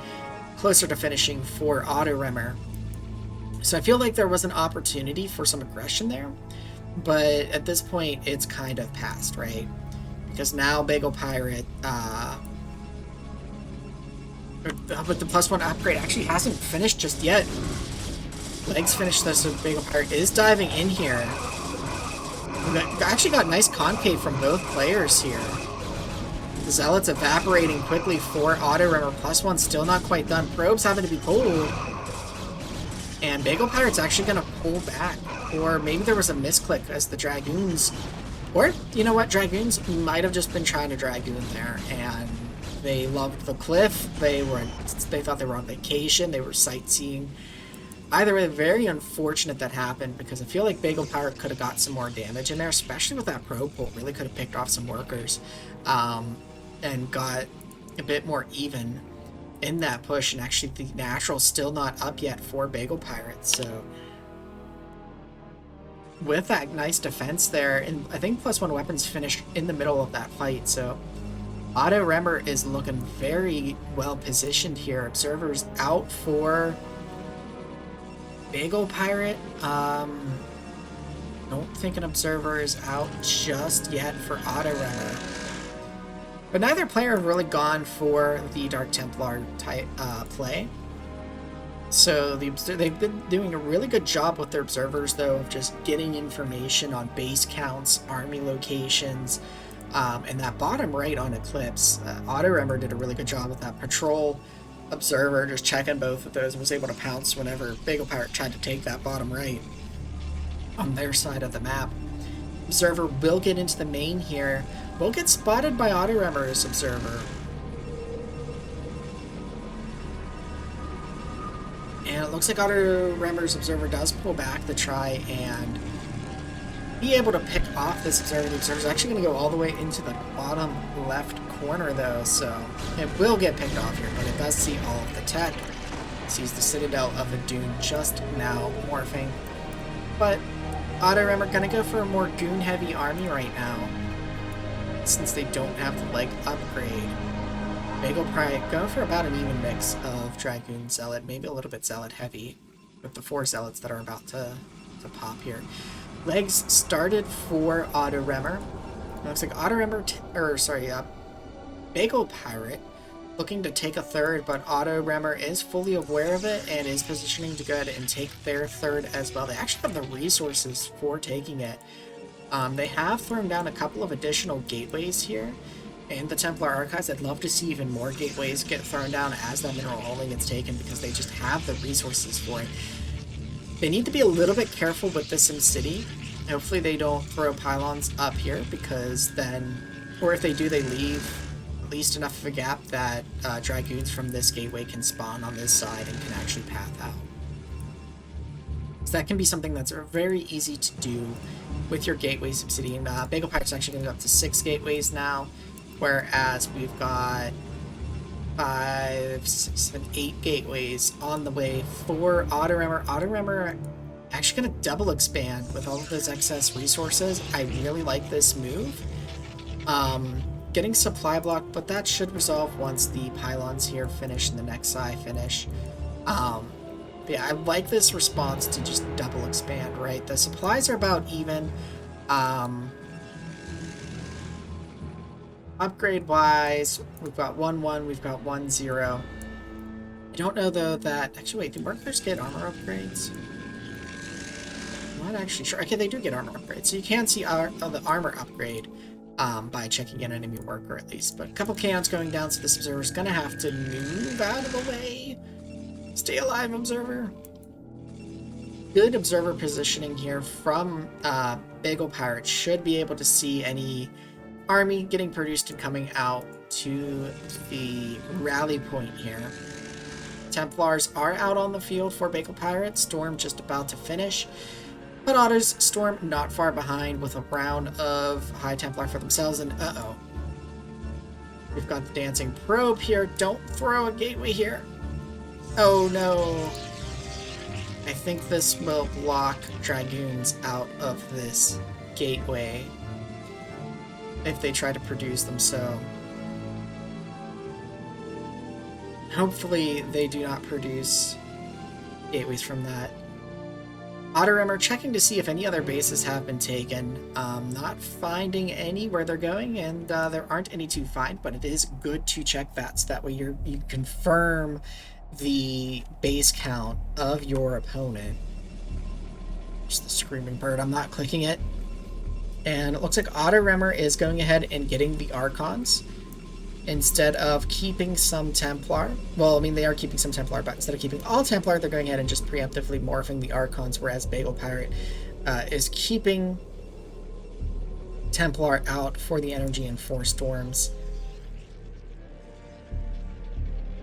closer to finishing for OttoRemmer. So I feel like there was an opportunity for some aggression there, but at this point it's kind of past, right? Because now Bagelpirate, with the +1 upgrade, actually hasn't finished just yet. Legs finished this, so Bagelpirate is diving in here. Actually got nice concave from both players here. The Zealots evaporating quickly for OttoRemmer. +1 still not quite done. Probes having to be pulled. And Bagelpirate's actually going to pull back. Or maybe there was a misclick as the Dragoons... Or, you know what, Dragoons might have just been trying to Dragoon there. And they loved the cliff. They thought they were on vacation. They were sightseeing. Either way, very unfortunate that happened, because I feel like Bagelpirate could have got some more damage in there, especially with that probe pull. Really could have picked off some workers and got a bit more even in that push. And actually, the natural's still not up yet for Bagelpirate. So with that nice defense there, and I think +1 weapons finished in the middle of that fight. So OttoRemmer is looking very well positioned here. Observers out for Bagelpirate. Don't think an observer is out just yet for OttoRemmer. But neither player have really gone for the Dark Templar type play. So they've been doing a really good job with their observers, though, of just getting information on base counts, army locations, and that bottom right on Eclipse. OttoRemmer did a really good job with that patrol observer, just checking both of those, and was able to pounce whenever Bagelpirate tried to take that bottom right on their side of the map. Observer will get into the main here. Will get spotted by OttoRemmer's observer. And it looks like OttoRemmer's observer does pull back to try and be able to pick off this observer. The observer's actually going to go all the way into the bottom left corner, though, so it will get picked off here, but it does see all of the tech. It sees the Citadel of the Dune just now morphing. But OttoRemmer going to go for a more goon-heavy army right now, since they don't have the leg upgrade. Bagelpirate going for about an even mix of Dragoon Zealot, maybe a little bit Zealot heavy, with the 4 Zealots that are about to pop here. Legs started for OttoRemmer. Looks like Bagelpirate looking to take a third, but OttoRemmer is fully aware of it and is positioning to go ahead and take their third as well. They actually have the resources for taking it. They have thrown down a couple of additional gateways here in the Templar Archives. I'd love to see even more gateways get thrown down as that mineral only gets taken, because they just have the resources for it. They need to be a little bit careful with this in City. Hopefully they don't throw pylons up here, because then, or if they do, they leave at least enough of a gap that Dragoons from this gateway can spawn on this side and can actually path out. So that can be something that's very easy to do with your gateways Obsidian. Bagelpirate's actually going to go up to 6 gateways now, whereas we've got 5, 6, 7, 8 gateways on the way for OttoRemmer. OttoRemmer actually going to double expand with all of those excess resources. I really like this move. Getting supply block, but that should resolve once the pylons here finish and the Nexi finish. Yeah, I like this response to just double expand, right? The supplies are about even. Upgrade wise, we've got 1-1, we've got 1-0. I don't know, though, that... Actually, wait, do workers get armor upgrades? I'm not actually sure. Okay, they do get armor upgrades. So you can see the armor upgrade by checking an enemy worker, at least. But a couple cannons going down, so this observer's going to have to move out of the way. Stay alive, observer. Good observer positioning here from Bagelpirate. Should be able to see any army getting produced and coming out to the rally point here. Templars are out on the field for Bagelpirate. Storm just about to finish. But Otto's Storm not far behind with a round of High Templar for themselves. And uh-oh. We've got the Dancing Probe here. Don't throw a gateway here. Oh no. I think this will block Dragoons out of this gateway if they try to produce them, so hopefully they do not produce gateways from that. OttoRemmer checking to see if any other bases have been taken. Not finding any where they're going, and there aren't any to find, but it is good to check that, so that way you confirm the base count of your opponent. Just the Screaming Bird, I'm not clicking it. And it looks like OttoRemmer is going ahead and getting the Archons instead of keeping some Templar. Well, I mean, they are keeping some Templar, but instead of keeping all Templar, they're going ahead and just preemptively morphing the Archons, whereas Bagelpirate is keeping Templar out for the energy and 4 storms.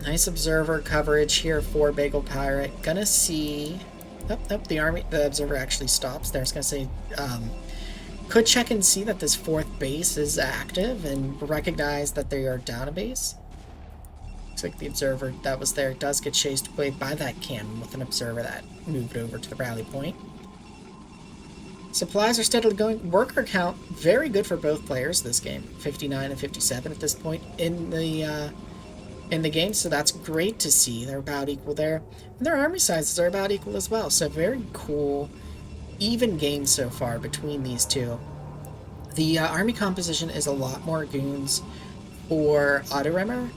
Nice observer coverage here for Bagelpirate. Gonna see... the observer actually stops there. I was gonna say, could check and see that this 4th base is active and recognize that they are down a base. Looks like the observer that was there does get chased away by that cannon with an observer that moved over to the rally point. Supplies are steadily going. Worker count, very good for both players this game. 59 and 57 at this point in the game, so that's great to see. They're about equal there. And their army sizes are about equal as well, so very cool, even game so far between these two. The army composition is a lot more goons for OttoRemmer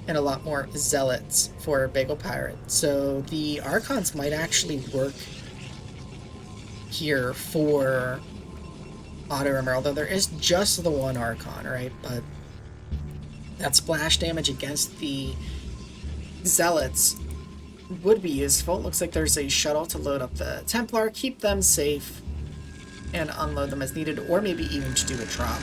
and a lot more zealots for Bagelpirate. So the Archons might actually work here for OttoRemmer, although there is just the one Archon, right? But that splash damage against the Zealots would be useful. Looks like there's a shuttle to load up the Templar, keep them safe, and unload them as needed, or maybe even to do a drop.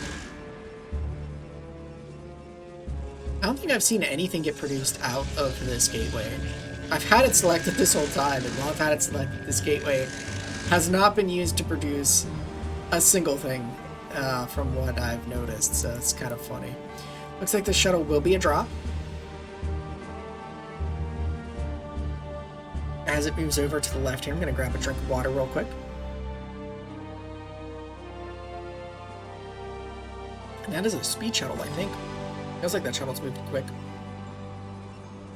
I don't think I've seen anything get produced out of this gateway. I've had it selected this whole time, and while I've had it selected, this gateway has not been used to produce a single thing from what I've noticed, so it's kind of funny. Looks like the shuttle will be a drop. As it moves over to the left here, I'm going to grab a drink of water real quick. And that is a speed shuttle, I think. Feels like that shuttle's moving quick.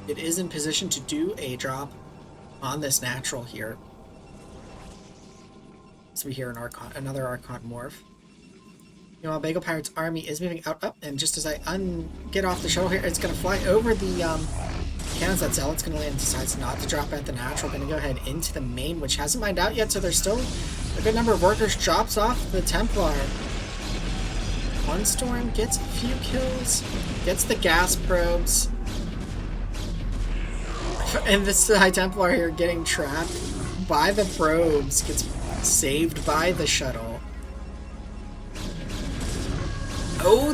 It is in position to do a drop on this natural here. So we hear an Archon, another Archon morph. Meanwhile, Bagelpirate's army is moving up, and just as I get off the shuttle here, it's going to fly over the cannons. That Zealot's going to land, decides not to drop at the natural. Going to go ahead into the main, which hasn't mined out yet, so there's still a good number of workers. Drops off the Templar. One Storm gets a few kills, gets the gas probes, and this High Templar here getting trapped by the probes, gets saved by the shuttle. Oh,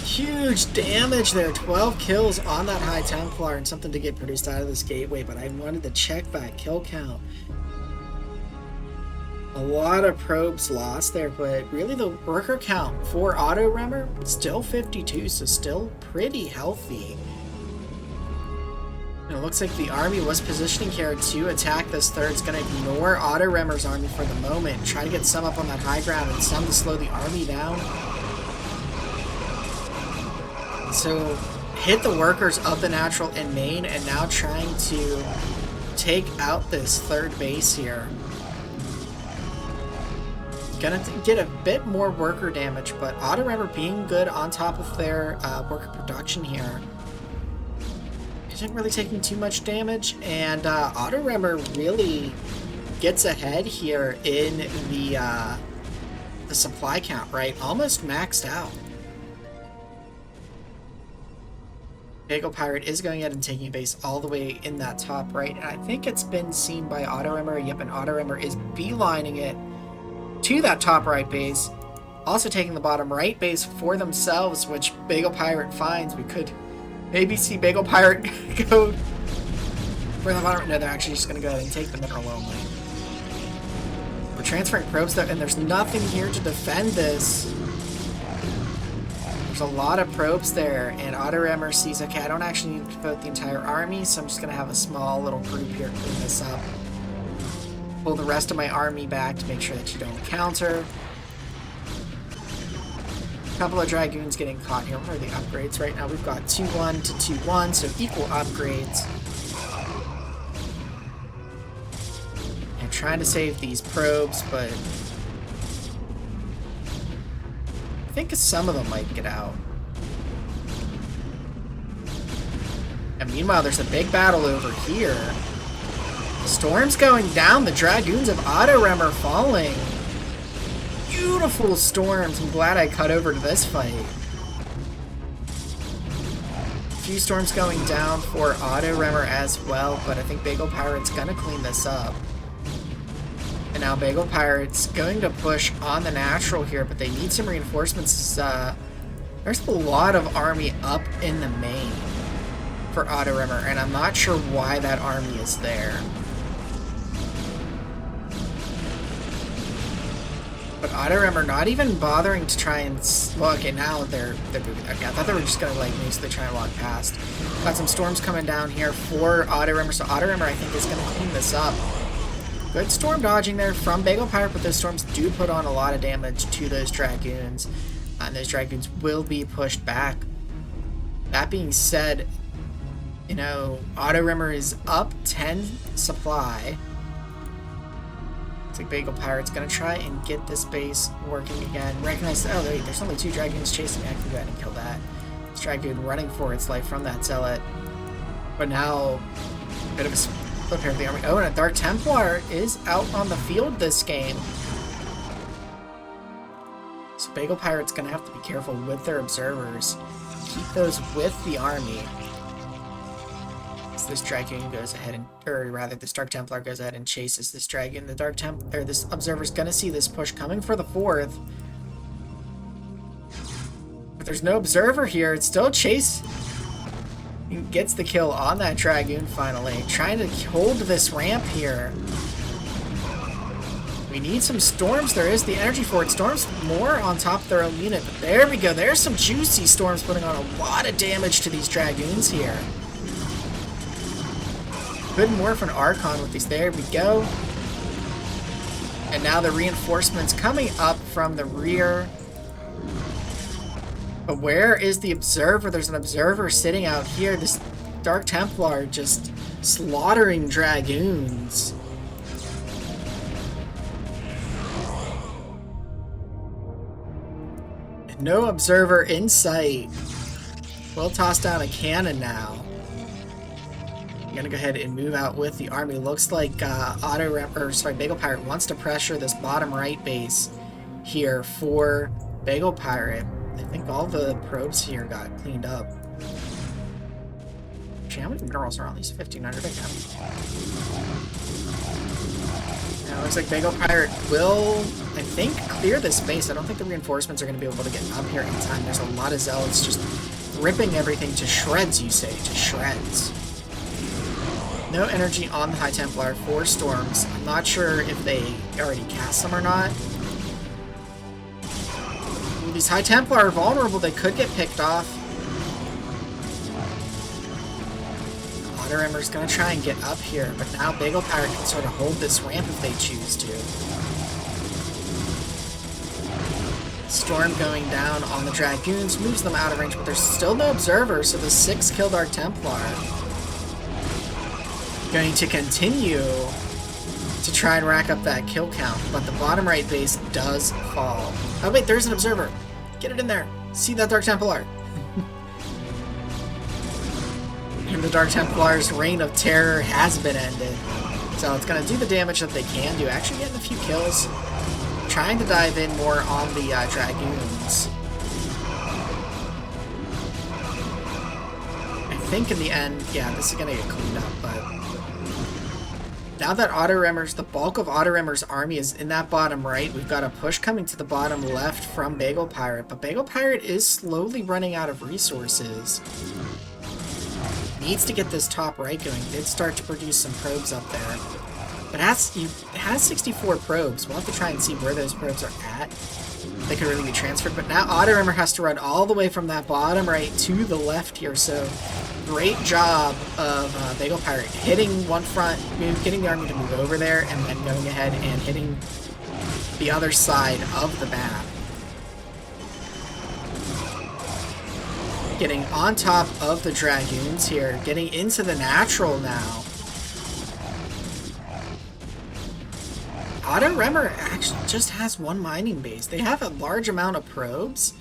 huge damage there. 12 kills on that High Templar, and something to get produced out of this gateway, but I wanted to check that kill count. A lot of probes lost there, but really the worker count for OttoRemmer, still 52, so still pretty healthy. And it looks like the army was positioning here to attack this third. It's going to ignore OttoRemmer's army for the moment, try to get some up on that high ground and some to slow the army down. So hit the workers of the natural and main, and now trying to take out this third base here. Gonna get a bit more worker damage, but OttoRemmer being good on top of their worker production here. Isn't really taking too much damage, and OttoRemmer really gets ahead here in the supply count, right? Almost maxed out. Bagelpirate is going ahead and taking base all the way in that top right, and I think it's been seen by OttoRemmer. Yep, and OttoRemmer is beelining it to that top right base, also taking the bottom right base for themselves, which Bagelpirate finds. We could maybe see Bagelpirate go for the bottom. No, they're actually just going to go ahead and take the mineral only. We're transferring probes there, and there's nothing here to defend this. There's a lot of probes there, and OttoRemmer sees, okay, I don't actually need to vote the entire army, so I'm just going to have a small little group here clean this up. Pull the rest of my army back to make sure that you don't counter. A couple of Dragoons getting caught here. What are the upgrades right now? We've got 2-1 to 2-1, so equal upgrades. And trying to save these probes, but I think some of them might get out. And meanwhile, there's a big battle over here. Storm's going down. The Dragoons of OttoRemmer falling. Beautiful storms. I'm glad I cut over to this fight. A few storms going down for OttoRemmer as well, but I think Bagelpirate's gonna clean this up. And now Bagelpirate's going to push on the natural here, but they need some reinforcements. There's a lot of army up in the main for OttoRemmer, and I'm not sure why that army is there. But OttoRemmer not even bothering to try and... Well, okay, now they're moving. Okay, I thought they were just going to, like, basically try and walk past. Got some storms coming down here for OttoRemmer, so OttoRemmer, I think, is going to clean this up. Good storm dodging there from Bagelpirate, but those storms do put on a lot of damage to those Dragoons. And those Dragoons will be pushed back. That being said, you know, OttoRemmer is up 10 supply. Looks like Bagelpirate's going to try and get this base working again. Recognize, oh wait, there's only 2 Dragoons chasing me. I can go ahead and kill that. This Dragoon running for its life from that Zealot. But now, a bit of a flip here of the army. Oh, and a Dark Templar is out on the field this game. So Bagelpirate's going to have to be careful with their observers. Keep those with the army. So this Dragoon goes ahead and, or rather, this Dark Templar goes ahead and chases this Dragoon. The Dark Templar, or this observer's going to see this push coming for the 4th. But there's no observer here. It's still chase. He gets the kill on that Dragoon finally. Trying to hold this ramp here. We need some storms. There is the energy for it. Storms more on top of their own unit. But there we go. There's some juicy storms putting on a lot of damage to these Dragoons here. Good morph an Archon with these. There we go. And now the reinforcements coming up from the rear. But where is the observer? There's an observer sitting out here. This Dark Templar just slaughtering Dragoons. No observer in sight. We'll toss down a cannon now. I'm gonna go ahead and move out with the army. Looks like Bagelpirate wants to pressure this bottom right base here for Bagelpirate. I think all the probes here got cleaned up. Actually, how many minerals are on these? 1,500. Now it looks like Bagelpirate will, I think, clear this base. I don't think the reinforcements are going to be able to get up here in time. There's a lot of zealots just ripping everything to shreds, you say, to shreds. No energy on the High Templar for storms. I'm not sure if they already cast them or not. Ooh, these High Templar are vulnerable. They could get picked off. OttoRemmer's going to try and get up here, but now Bagelpirate can sort of hold this ramp if they choose to. Storm going down on the Dragoons moves them out of range, but there's still no observer, so the 6-kill Dark Templar going to continue to try and rack up that kill count, but the bottom right base does fall. Oh wait, there's an observer. Get it in there. See that Dark Templar. And the Dark Templar's reign of terror has been ended. So it's going to do the damage that they can do. Actually getting a few kills. Trying to dive in more on the Dragoons. I think in the end, yeah, this is going to get cleaned up, but now that OttoRemmer's, the bulk of OttoRemmer's army is in that bottom right, we've got a push coming to the bottom left from Bagelpirate, but Bagelpirate is slowly running out of resources. Needs to get this top right going. Did start to produce some probes up there. But it has 64 probes. We'll have to try and see where those probes are at. They could really be transferred, but now OttoRemmer has to run all the way from that bottom right to the left here, so great job of Bagelpirate hitting one front, getting the army to move over there, and then going ahead and hitting the other side of the map. Getting on top of the Dragoons here, getting into the natural now. OttoRemmer actually just has one mining base. They have a large amount of probes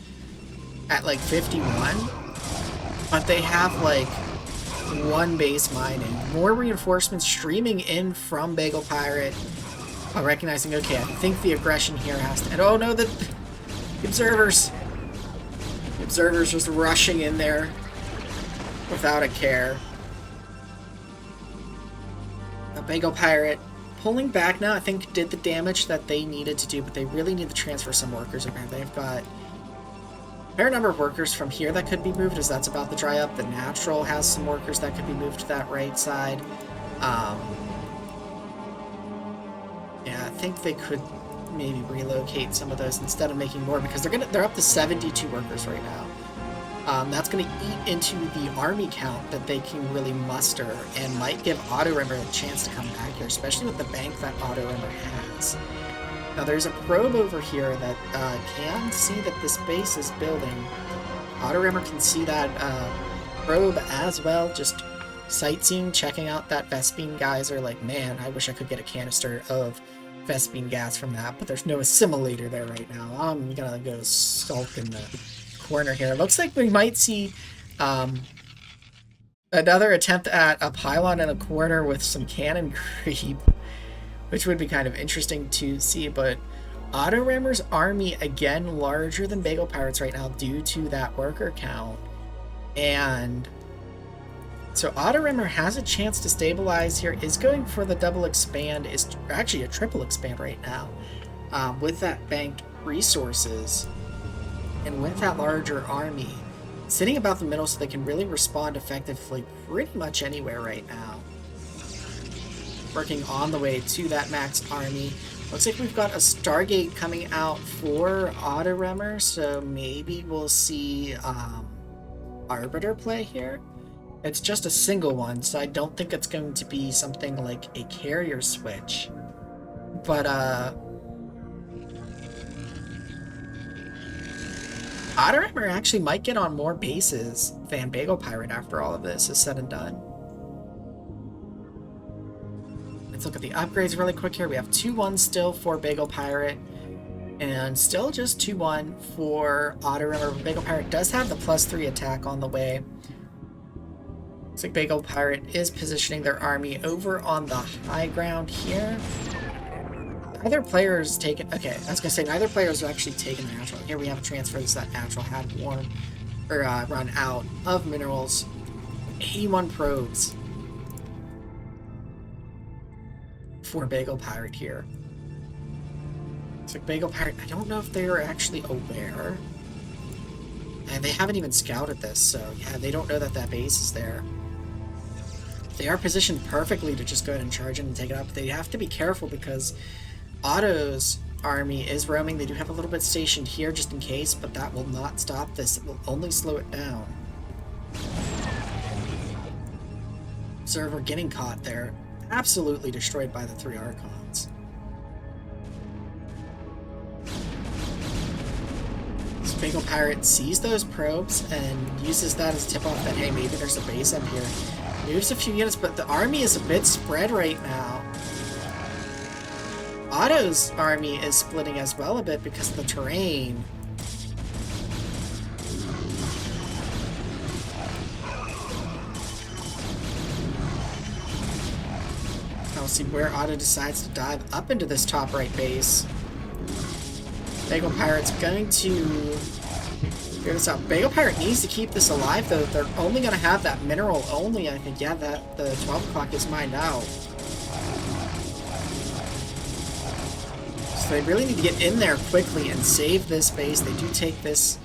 at like 51, but they have like one base mining. More reinforcements streaming in from Bagelpirate. Recognizing, okay, I think the aggression here has to... And oh no, the observers! The observers just rushing in there without a care. The Bagelpirate pulling back now, I think, did the damage that they needed to do, but they really need to transfer some workers around. They've got a fair number of workers from here that could be moved, as that's about to dry up. The natural has some workers that could be moved to that right side. Yeah, I think they could maybe relocate some of those instead of making more, because they're up to 72 workers right now. That's going to eat into the army count that they can really muster, and might give OttoRemmer a chance to come back here, especially with the bank that OttoRemmer has. Now there's a probe over here that can see that this base is building. OttoRemmer can see that probe as well, just sightseeing, checking out that Vespene geyser, like, man, I wish I could get a canister of Vespene gas from that, but there's no assimilator there right now. I'm gonna go skulk in the corner here. Looks like we might see another attempt at a pylon in a corner with some cannon creep, which would be kind of interesting to see, but OttoRemmer's army, again, larger than Bagelpirate's right now due to that worker count. And so OttoRemmer has a chance to stabilize here, is going for the double expand, is actually a triple expand right now, with that banked resources. And with that larger army, sitting about the middle so they can really respond effectively pretty much anywhere right now. Working on the way to that max army. Looks like we've got a Stargate coming out for OttoRemmer, so maybe we'll see Arbiter play here. It's just a single one, so I don't think it's going to be something like a carrier switch. But OttoRemmer actually might get on more bases than Bagelpirate after all of this is said and done. Let's look at the upgrades really quick here. We have 2-1 still for Bagelpirate, and still just 2-1 for OttoRemmer. Bagelpirate does have the +3 attack on the way. Looks like Bagelpirate is positioning their army over on the high ground here. Neither player is taken. Okay, I was gonna say neither player is actually taken the natural. Here we have a transfer so that natural had run out of minerals. 81 probes for Bagelpirate here. So Bagelpirate, I don't know if they are actually aware, and they haven't even scouted this. So yeah, they don't know that that base is there. They are positioned perfectly to just go ahead and charge in and take it up. They have to be careful because Otto's army is roaming. They do have a little bit stationed here just in case, but that will not stop this. It will only slow it down. Observer getting caught there. Absolutely destroyed by the 3 Archons. So Bagelpirate sees those probes and uses that as a tip-off that, hey, maybe there's a base up here. Moves a few units, but the army is a bit spread right now. Otto's army is splitting as well a bit because of the terrain. I'll see where Otto decides to dive up into this top right base. Bagelpirate's going to figure this out. Bagelpirate needs to keep this alive, though. They're only going to have that mineral only, I think. Yeah, that the 12 o'clock is mined out. So they really need to get in there quickly and save this base. They do take this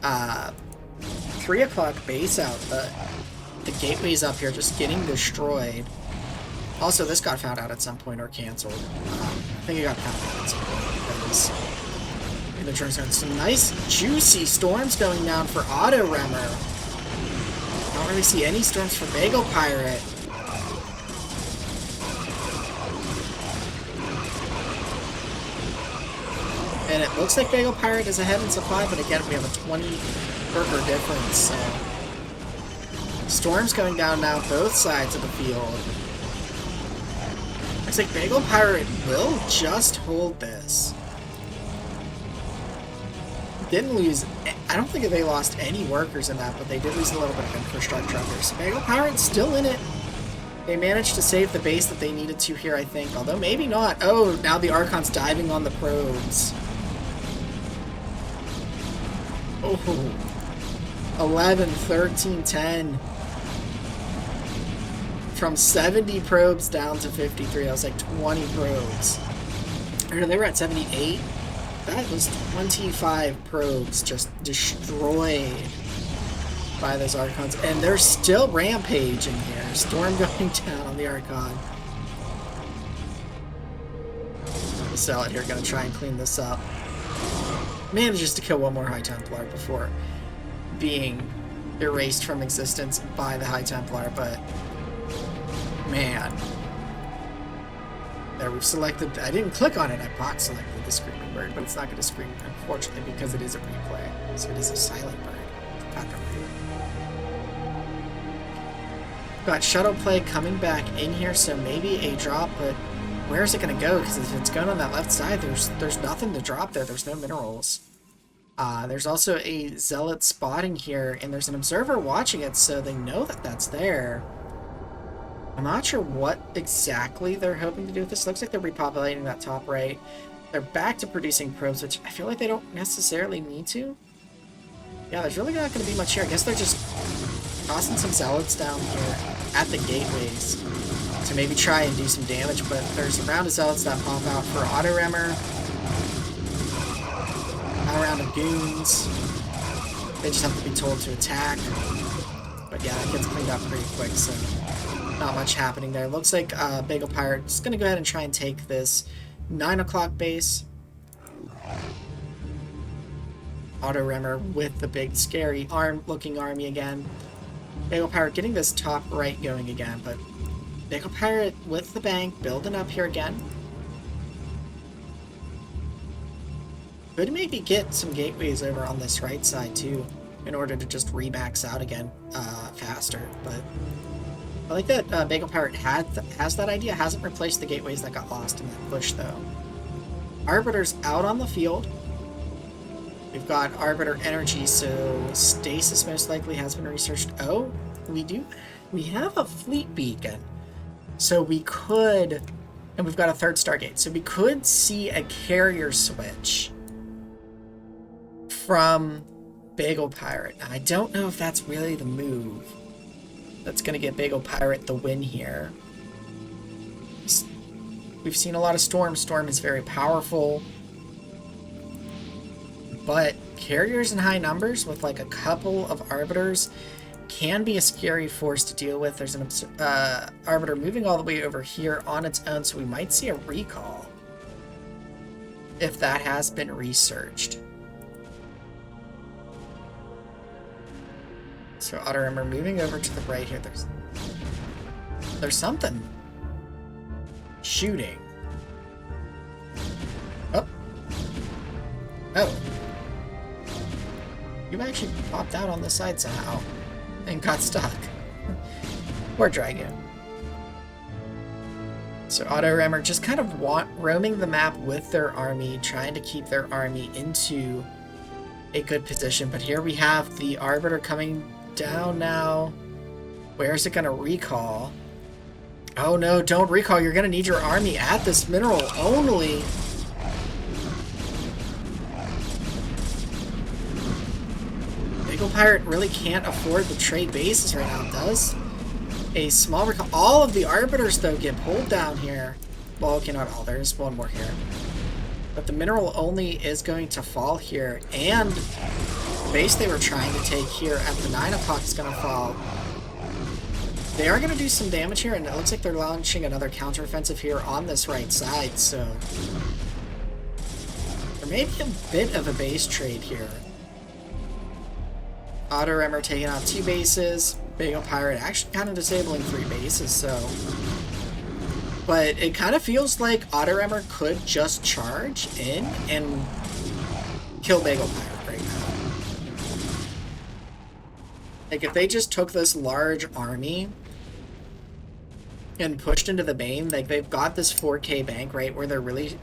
3 o'clock base out. The gateway's up here just getting destroyed. Also, this got found out at some point or canceled. I think it got found out at some point because the turns out some nice juicy storms going down for OttoRemmer. I don't really see any storms for Bagelpirate. And it looks like Bagelpirate is ahead in supply, but again, we have a 20 worker difference, so storms going down now both sides of the field. Looks like Bagelpirate will just hold this. Didn't lose, I don't think they lost any workers in that, but they did lose a little bit of infrastructure up there. So Bagelpirate's still in it. They managed to save the base that they needed to here, I think, although maybe not. Oh, now the Archon's diving on the probes. Oh, 11, 13, 10. From 70 probes down to 53. That was like 20 probes. Or they were at 78. That was 25 probes just destroyed by those Archons. And they're still rampaging here. Storm going down on the Archon. The Zealot here going to try and clean this up. Manages to kill one more High Templar before being erased from existence by the High Templar, but man. There, we've selected, I didn't click on it, I box selected the Screaming Bird, but it's not going to scream, unfortunately, because it is a replay. So it is a silent bird. Background bird. Got Shuttle Play coming back in here, so maybe a drop, but where is it going to go? Because if it's going on that left side, there's nothing to drop there. There's no minerals. There's also a Zealot spotting here, and there's an observer watching it, so they know that that's there. I'm not sure what exactly they're hoping to do with this. Looks like they're repopulating that top right. They're back to producing probes, which I feel like they don't necessarily need to. Yeah, there's really not going to be much here. I guess they're just tossing some Zealots down here at the gateways to maybe try and do some damage, but there's a round of Zealots that pop out for OttoRemmer. A round of goons. They just have to be told to attack. But yeah, it gets cleaned up pretty quick, so not much happening there. Looks like Bagelpirate is going to go ahead and try and take this 9 o'clock base. OttoRemmer with the big scary looking army again. Bagelpirate getting this top right going again, but Bagelpirate with the bank building up here again. Could maybe get some gateways over on this right side too, in order to just remax out again faster, but I like that Bagelpirate has that idea. Hasn't replaced the gateways that got lost in that push, though. Arbiter's out on the field. We've got Arbiter energy, so Stasis most likely has been researched. Oh, we do. We have a fleet beacon. So we could, and we've got a third Stargate, so we could see a carrier switch from Bagelpirate. Now, I don't know if that's really the move that's going to get Bagelpirate the win here. We've seen a lot of Storm. Storm is very powerful. But carriers in high numbers with like a couple of Arbiters can be a scary force to deal with. There's an Arbiter moving all the way over here on its own, so we might see a recall if that has been researched. So OttoRemmer moving over to the right here. There's something shooting. Oh. You actually popped out on the side somehow and got stuck. Poor Dragoon. So OttoRemmer just kind of roaming the map with their army, trying to keep their army into a good position. But here we have the Arbiter coming down now. Where's it going to recall? Oh no, don't recall. You're going to need your army at this mineral only. Bagelpirate really can't afford the trade bases right now, does? A small recall. All of the Arbiters, though, get pulled down here. Well, okay, not all. There's one more here. But the mineral only is going to fall here. And the base they were trying to take here at the 9 o'clock is going to fall. They are going to do some damage here, and it looks like they're launching another counteroffensive here on this right side, so there may be a bit of a base trade here. OttoRemmer taking out 2 bases. Bagelpirate actually kind of disabling 3 bases, so... But it kind of feels like OttoRemmer could just charge in and kill Bagelpirate right now. Like, if they just took this large army and pushed into the main, like, they've got this 4K bank, right, where they're really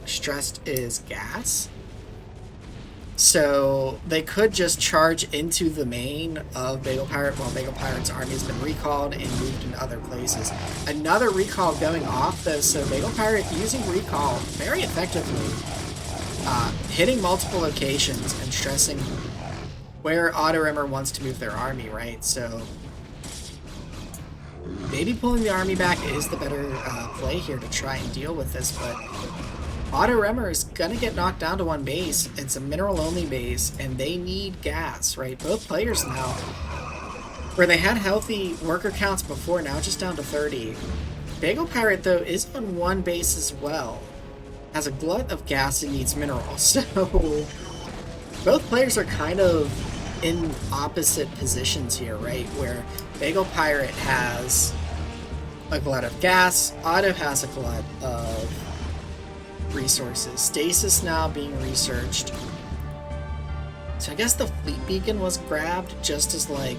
stressed is gas. So they could just charge into the main of Bagelpirate while Bagelpirate's army has been recalled and moved into other places. Another recall going off, though, so Bagelpirate using recall very effectively, hitting multiple locations and stressing where OttoRemmer wants to move their army, right? So maybe pulling the army back is the better play here to try and deal with this, but OttoRemmer is going to get knocked down to 1 base. It's a mineral-only base, and they need gas, right? Both players now, where they had healthy worker counts before, now just down to 30. Bagelpirate, though, is on 1 base as well. Has a glut of gas and needs minerals, so both players are kind of in opposite positions here, right? Where Bagelpirate has a glut of gas, Otto has a glut of resources. Stasis now being researched. So I guess the fleet beacon was grabbed just as like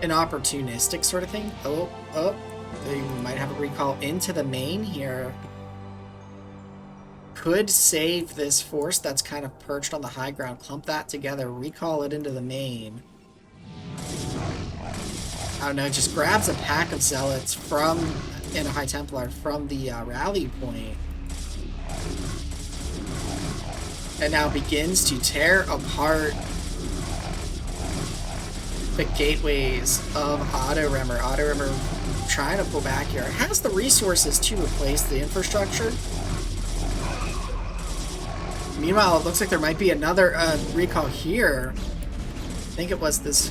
an opportunistic sort of thing. Oh, they might have a recall into the main here. Could save this force that's kind of perched on the high ground. Clump that together, recall it into the main. Oh no, just grabs a pack of zealots from and a High Templar from the rally point. And now begins to tear apart the gateways of OttoRemmer. OttoRemmer trying to pull back here. It has the resources to replace the infrastructure. Meanwhile, it looks like there might be another recall here. I think it was this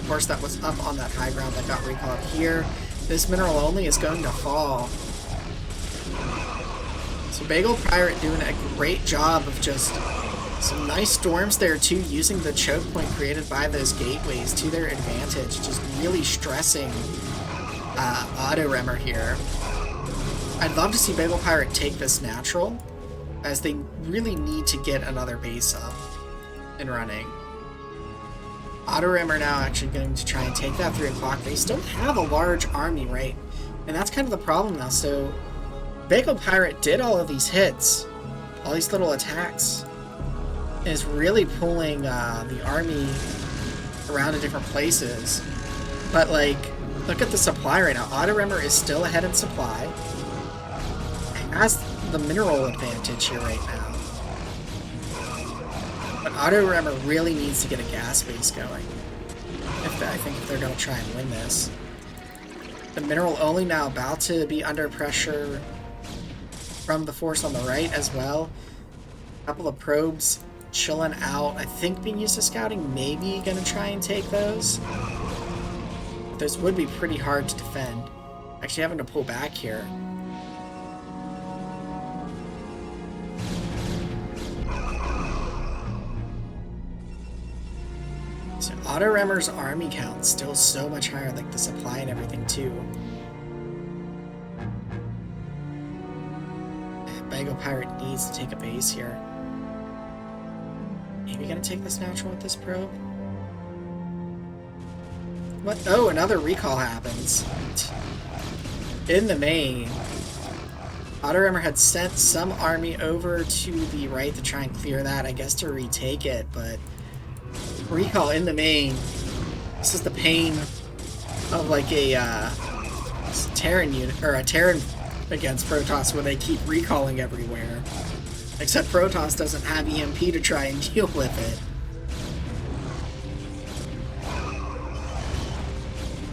force that was up on that high ground that got recalled here. This mineral only is going to fall. So Bagelpirate doing a great job of just some nice storms there too, using the choke point created by those gateways to their advantage, just really stressing OttoRemmer here. I'd love to see Bagelpirate take this natural, as they really need to get another base up and running. OttoRemmer now actually going to try and take that 3 o'clock. They still have a large army, right? And that's kind of the problem now. So Bagelpirate did all of these hits, all these little attacks, and is really pulling the army around to different places. But like, look at the supply right now. OttoRemmer is still ahead in supply. Has the mineral advantage here right now. But OttoRemmer really needs to get a gas base going. I think if they're going to try and win this. The mineral only now about to be under pressure from the force on the right as well. A couple of probes chilling out. I think being used to scouting, maybe going to try and take those. But those would be pretty hard to defend. Actually having to pull back here. So OttoRemmer's army count's still so much higher, like the supply and everything too. Bagelpirate needs to take a base here. Maybe gonna take this natural with this probe? What? Oh, another recall happens. In the main, OttoRemmer had sent some army over to the right to try and clear that, I guess to retake it, but recall in the main. This is the pain of like a Terran unit, or a Terran against Protoss where they keep recalling everywhere. Except Protoss doesn't have EMP to try and deal with it.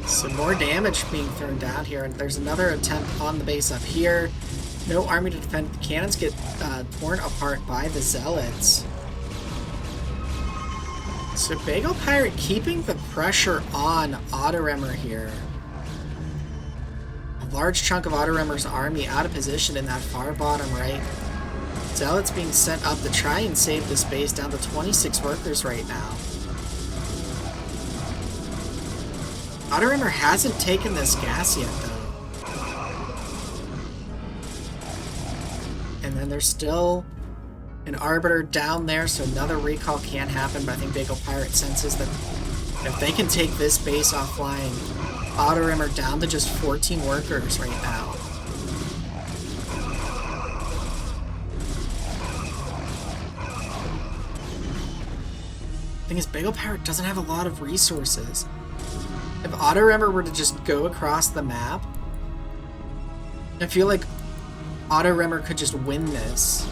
Some more damage being thrown down here, and there's another attempt on the base up here. No army to defend. The cannons get torn apart by the Zealots. So Bagelpirate keeping the pressure on OttoRemmer here. A large chunk of OttoRemmer's army out of position in that far bottom right. Zealots being sent up to try and save this base down to 26 workers right now. OttoRemmer hasn't taken this gas yet, though. And then there's still an Arbiter down there, so another recall can happen, but I think Bagelpirate senses that if they can take this base offline, OttoRemmer down to just 14 workers right now. The thing is, Bagelpirate doesn't have a lot of resources. If OttoRemmer were to just go across the map, I feel like OttoRemmer could just win this.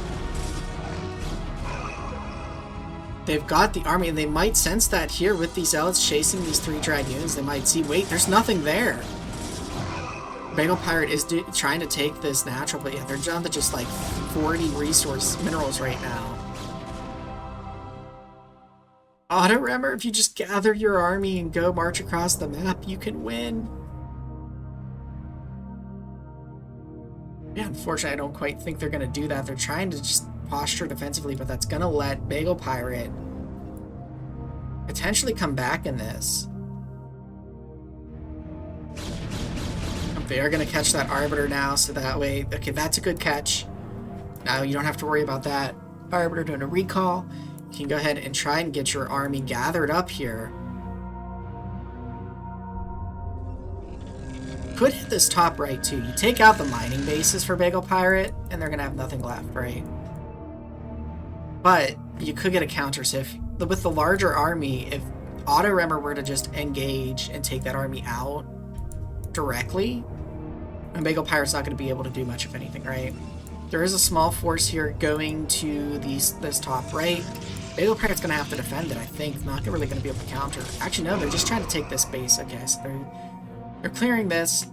They've got the army, and they might sense that here with these Zealots chasing these 3 Dragoons. They might see, wait, there's nothing there. Bagelpirate is trying to take this natural, but yeah, they're down to just like 40 resource minerals right now. OttoRemmer, if you just gather your army and go march across the map, you can win. Yeah, unfortunately, I don't quite think they're going to do that. They're trying to just posture defensively, but that's going to let Bagelpirate potentially come back in this. They are going to catch that Arbiter now, so that way... Okay, that's a good catch. Now you don't have to worry about that Arbiter doing a recall. You can go ahead and try and get your army gathered up here. Could hit this top right, too. You take out the mining bases for Bagelpirate, and they're going to have nothing left, right? But you could get a counter, so if, with the larger army, if OttoRemmer were to just engage and take that army out directly, and Bagelpirate's not going to be able to do much of anything, right? There is a small force here going to this top right. Bagelpirate's going to have to defend it, I think. Not really going to be able to counter. Actually, no, they're just trying to take this base, okay? So they're clearing this.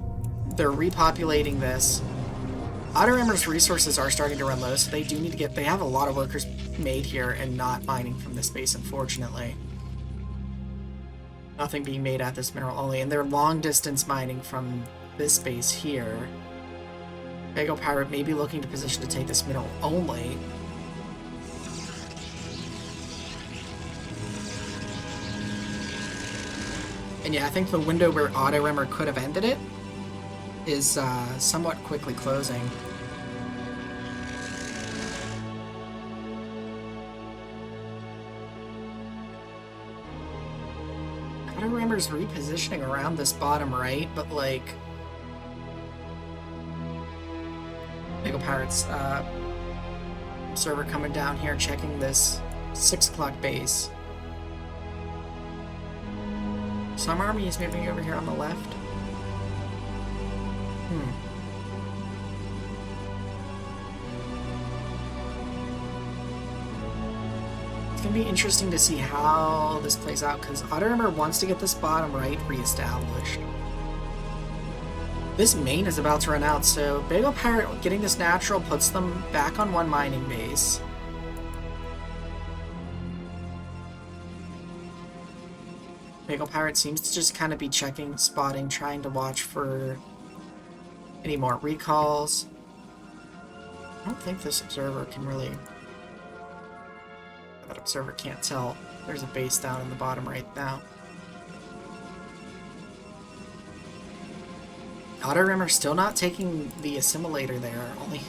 They're repopulating this. OttoRemmer's resources are starting to run low, so they do need to get... They have a lot of workers made here and not mining from this base, unfortunately. Nothing being made at this mineral only, and they're long-distance mining from this base here. Bagelpirate may be looking to position to take this mineral only. And yeah, I think the window where OttoRemmer could have ended it is somewhat quickly closing. OttoRemmer's repositioning around this bottom right, but like... Bagelpirate's observer coming down here, checking this 6 o'clock base. Some army is moving over here on the left. It's going to be interesting to see how this plays out, because OttoRemmer wants to get this bottom right reestablished. This main is about to run out, so Bagelpirate getting this natural puts them back on 1 mining base. Bagelpirate seems to just kind of be checking, spotting, trying to watch for any more recalls. I don't think this observer can really... That observer can't tell. There's a base down in the bottom right now. OttoRemmer still not taking the assimilator there. Only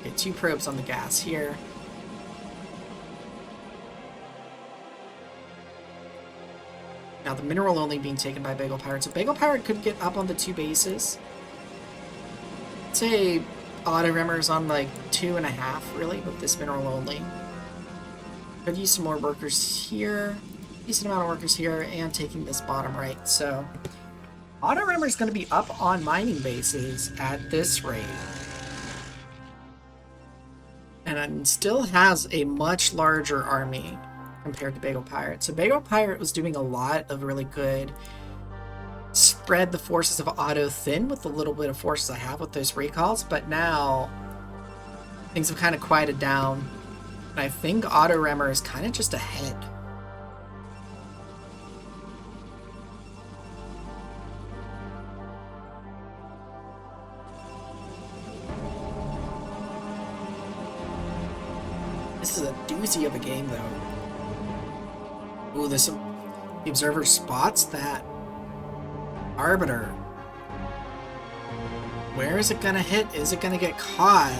get 2 probes on the gas here. Now the mineral only being taken by Bagelpirate. So Bagelpirate could get up on the 2 bases. I'd say OttoRemmer's on like 2.5 really with this mineral only. Could use some more workers here. Decent amount of workers here and taking this bottom right. So OttoRemmer's going to be up on mining bases at this rate. And still has a much larger army compared to Bagelpirate. So Bagelpirate was doing a lot of really good spread the forces of Otto thin with the little bit of forces I have with those recalls, but now things have kind of quieted down, and I think OttoRemmer is kind of just ahead. This is a doozy of a game, though. Ooh, the observer spots that Arbiter. Where is it gonna hit? Is it gonna get caught?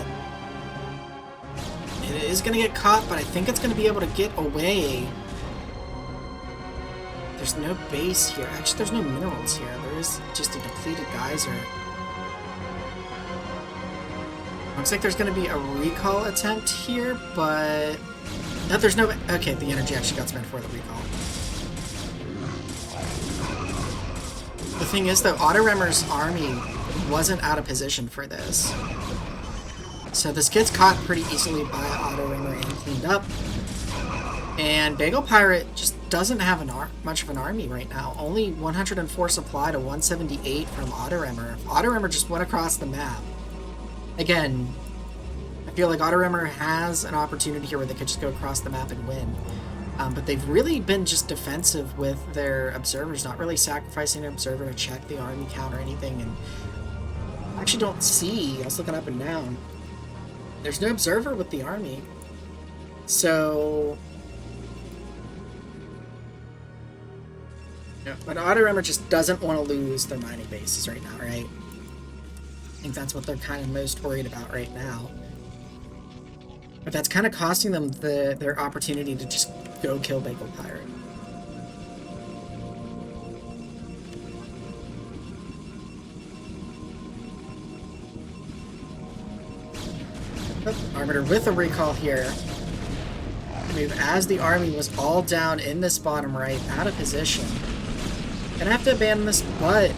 It is gonna get caught, but I think it's gonna be able to get away. There's no base here. Actually, there's no minerals here. There is just a depleted geyser. Looks like there's gonna be a recall attempt here, but... No, there's no... Okay, the energy actually got spent for the recall. The thing is, though, OttoRemmer's army wasn't out of position for this. So this gets caught pretty easily by OttoRemmer and cleaned up. And Bagelpirate just doesn't have much of an army right now. Only 104 supply to 178 from OttoRemmer. If OttoRemmer just went across the map... Again, I feel like OttoRemmer has an opportunity here where they could just go across the map and win. But they've really been just defensive with their observers, not really sacrificing an observer to check the army count or anything. And I actually don't see, I was looking up and down, there's no observer with the army. So... Yeah, but OttoRemmer just doesn't want to lose their mining bases right now, right? I think that's what they're kind of most worried about right now. But that's kind of costing them their opportunity to just go kill Bagelpirate. Arbiter with a recall here. Move as the army was all down in this bottom right, out of position. Gonna have to abandon this, but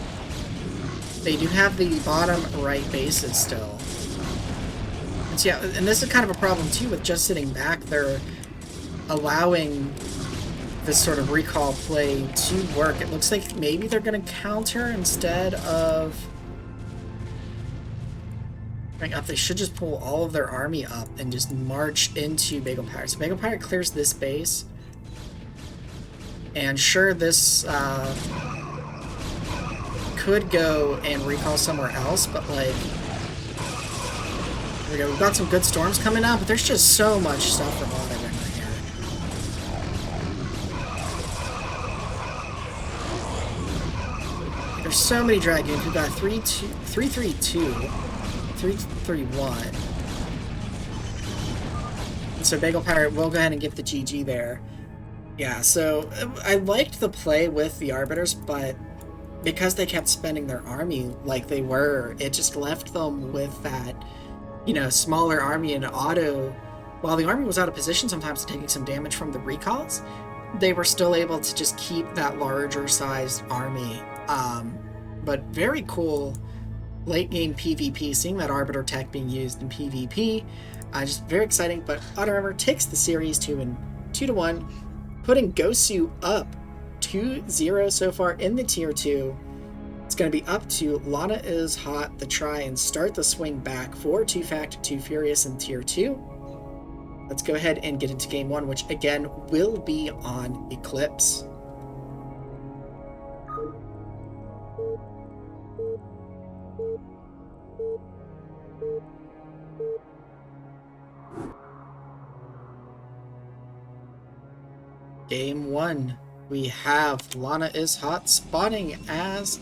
they do have the bottom right bases still. And so, yeah, and this is kind of a problem too with just sitting back. They're allowing this sort of recall play to work. It looks like maybe they're going to counter instead of going up. They should just pull all of their army up and just march into Bagelpirate. So Bagelpirate clears this base. And sure, this could go and recall somewhere else, but like, there we go. We've got some good storms coming out, but there's just so much stuff from OttoRemmer here. There's so many Dragoons. We've got 332, 331. And so Bagelpirate will go ahead and get the GG there. Yeah, so I liked the play with the Arbiters, but because they kept spending their army like they were, it just left them with that, you know, smaller army. And Otto, while the army was out of position sometimes taking some damage from the recalls, they were still able to just keep that larger sized army. But very cool late game PvP, seeing that Arbiter tech being used in PvP, just very exciting. But OttoRemmer takes the series 2-1, putting GOSU up 2-0 so far in the Tier 2. It's going to be up to lanaishot to try and start the swing back for 2Fact 2 Furious in Tier 2. Let's go ahead and get into Game 1, which again will be on Eclipse. Game 1, we have lanaishot spawning as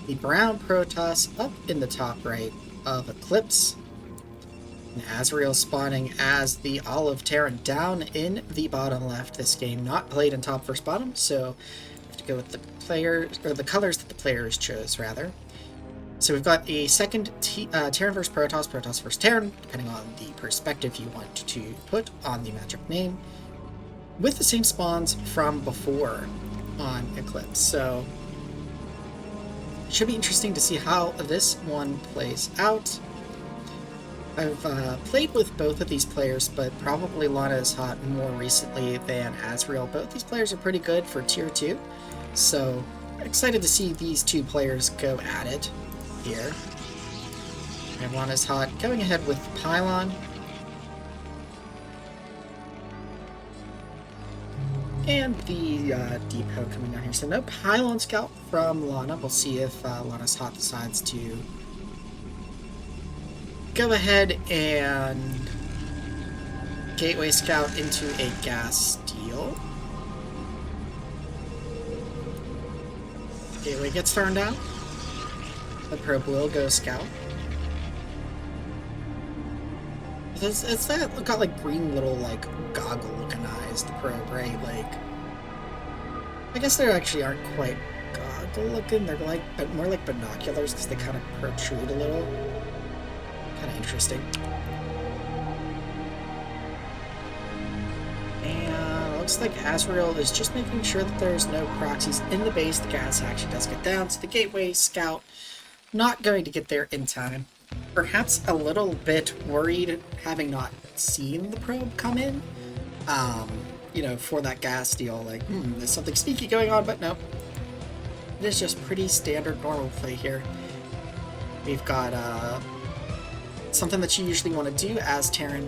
the brown Protoss up in the top right of Eclipse, and Aszriel spawning as the Olive Terran down in the bottom left. This game not played in top versus bottom, so go with the players, or the colors that the players chose, rather. So we've got a second Terran versus Protoss, Protoss versus Terran, depending on the perspective you want to put on the magic name, with the same spawns from before on Eclipse. So it should be interesting to see how this one plays out. I've played with both of these players, but probably lanaishot more recently than Aszriel. Both these players are pretty good for Tier 2, so excited to see these two players go at it here. And lanaishot going ahead with Pylon. And the depot coming down here. So no Pylon Scout from Lana. We'll see if lanaishot decides to go ahead and Gateway Scout into a gas steal. Gateway gets thrown down. The probe will go scout. It's that got like green little like goggle looking eyes, the probe, right? Like, I guess they actually aren't quite goggle looking. They're like more like binoculars because they kind of protrude a little. Kind of interesting. And looks like Aszriel is just making sure that there's no proxies in the base. The gas actually does get down, so the Gateway Scout not going to get there in time. Perhaps a little bit worried, having not seen the probe come in, you know, for that gas steal. Like, there's something sneaky going on, but no. It is just pretty standard normal play here. We've got, something that you usually want to do as Terran.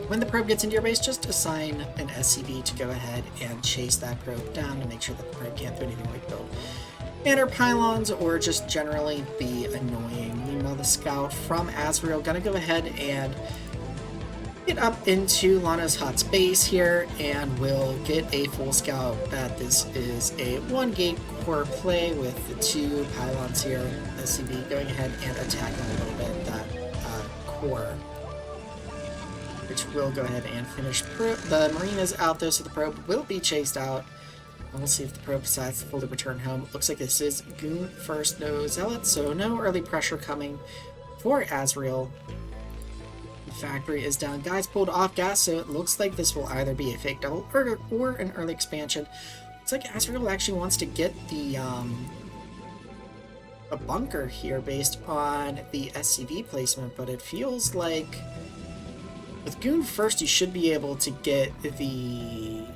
When the probe gets into your base, just assign an SCV to go ahead and chase that probe down to make sure that the probe can't do anything like build banner pylons or just generally be annoying. Meanwhile, the scout from Aszriel gonna go ahead and get up into lanaishot's base here, and we'll get a full scout that this is a 1-gate core play with the 2 pylons here. SCV going ahead and attacking a little bit that core, which will go ahead and finish. The Marine is out though, so the probe will be chased out. And we'll see if the probe decides to fully return home. It looks like this is Goon first, no Zealot, so no early pressure coming for Aszriel. The factory is down. Guys pulled off gas, so it looks like this will either be a fake double or an early expansion. It's like Aszriel actually wants to get the a bunker here based on the SCV placement, but it feels like with Goon first, you should be able to get the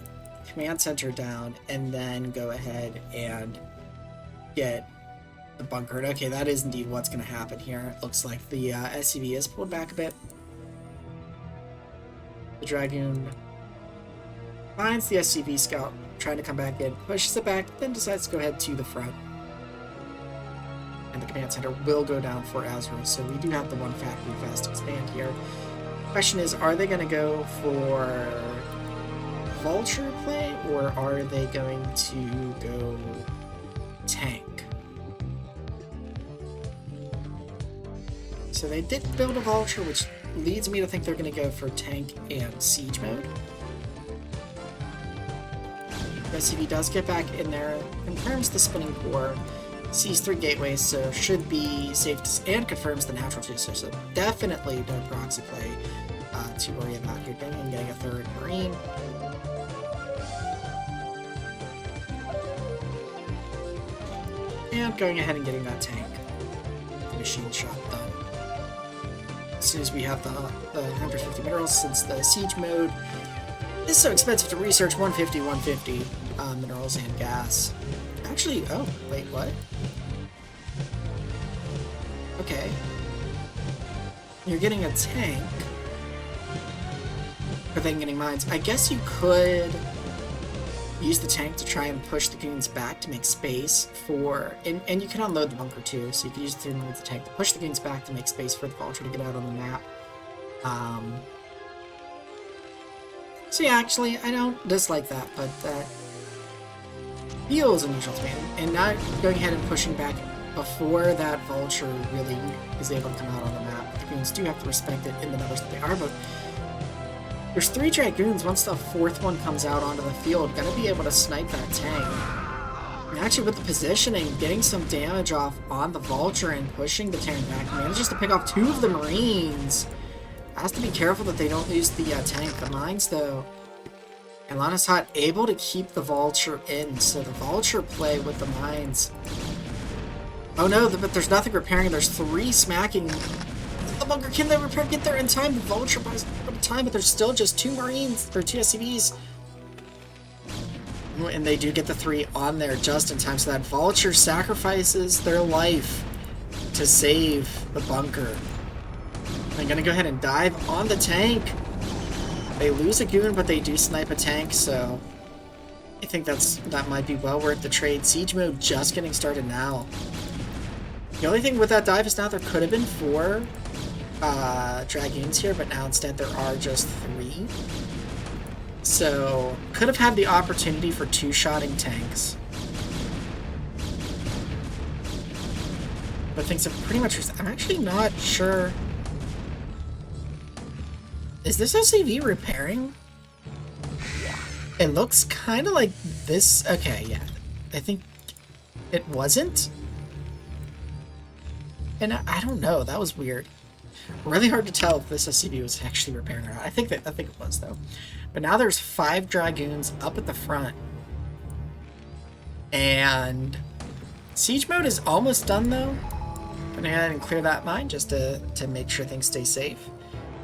command center down and then go ahead and get the bunker. Okay, that is indeed what's going to happen here. It looks like the SCV is pulled back a bit. The Dragoon finds the SCV scout trying to come back in, pushes it back, then decides to go ahead to the front. And the command center will go down for Aszriel, so we do have the one factory fast expand here. Question is, are they going to go for Vulture play, or are they going to go tank? So they did build a Vulture, which leads me to think they're going to go for tank and siege mode. SCV does get back in there, confirms the spinning core, sees 3 gateways, so should be safe and confirms the natural juicer. So definitely no proxy play to worry about here. And getting a 3rd Marine. And going ahead and getting that tank. The machine shot done. As soon as we have the 150 minerals, since the siege mode is so expensive to research, 150 minerals and gas. Actually, oh, wait, what? Okay. You're getting a tank, but then getting mines. I guess you could use the tank to try and push the goons back to make space for... And you can unload the bunker too, so you can use the tank to push the goons back to make space for the vulture to get out on the map. So yeah, actually, I don't dislike that, but that feels unusual to me. And not going ahead and pushing back before that vulture really is able to come out on the map. The goons do have to respect it in the numbers that they are, but there's 3 dragoons. Once the 4th one comes out onto the field, gonna be able to snipe that tank And actually, with the positioning, getting some damage off on the Vulture and pushing the Terran back, manages to pick off 2 of the Marines. Has to be careful that they don't lose the tank. The mines, though. And lanaishot able to keep the Vulture in, so the Vulture play with the mines. Oh no, but there's nothing repairing. There's 3 smacking. The bunker, can they repair? Get there in time. The Vulture buys a bit of time, but there's still just 2 Marines, or 2 SCVs. And they do get the 3 on there just in time, so that Vulture sacrifices their life to save the bunker. They're gonna go ahead and dive on the tank. They lose a goon, but they do snipe a tank, so I think that might be well worth the trade. Siege mode just getting started now. The only thing with that dive is now there could have been 4 Dragoons here, but now instead there are just 3. So, could have had the opportunity for 2-shotting tanks. But things have pretty much... I'm actually not sure... Is this SCV repairing? It looks kind of like this... Okay, yeah. I think it wasn't? And I don't know. That was weird. Really hard to tell if this SCV was actually repairing or not. I think it was, though. But now there's 5 Dragoons up at the front. And siege mode is almost done, though. I'm going to go ahead and clear that mine just to make sure things stay safe.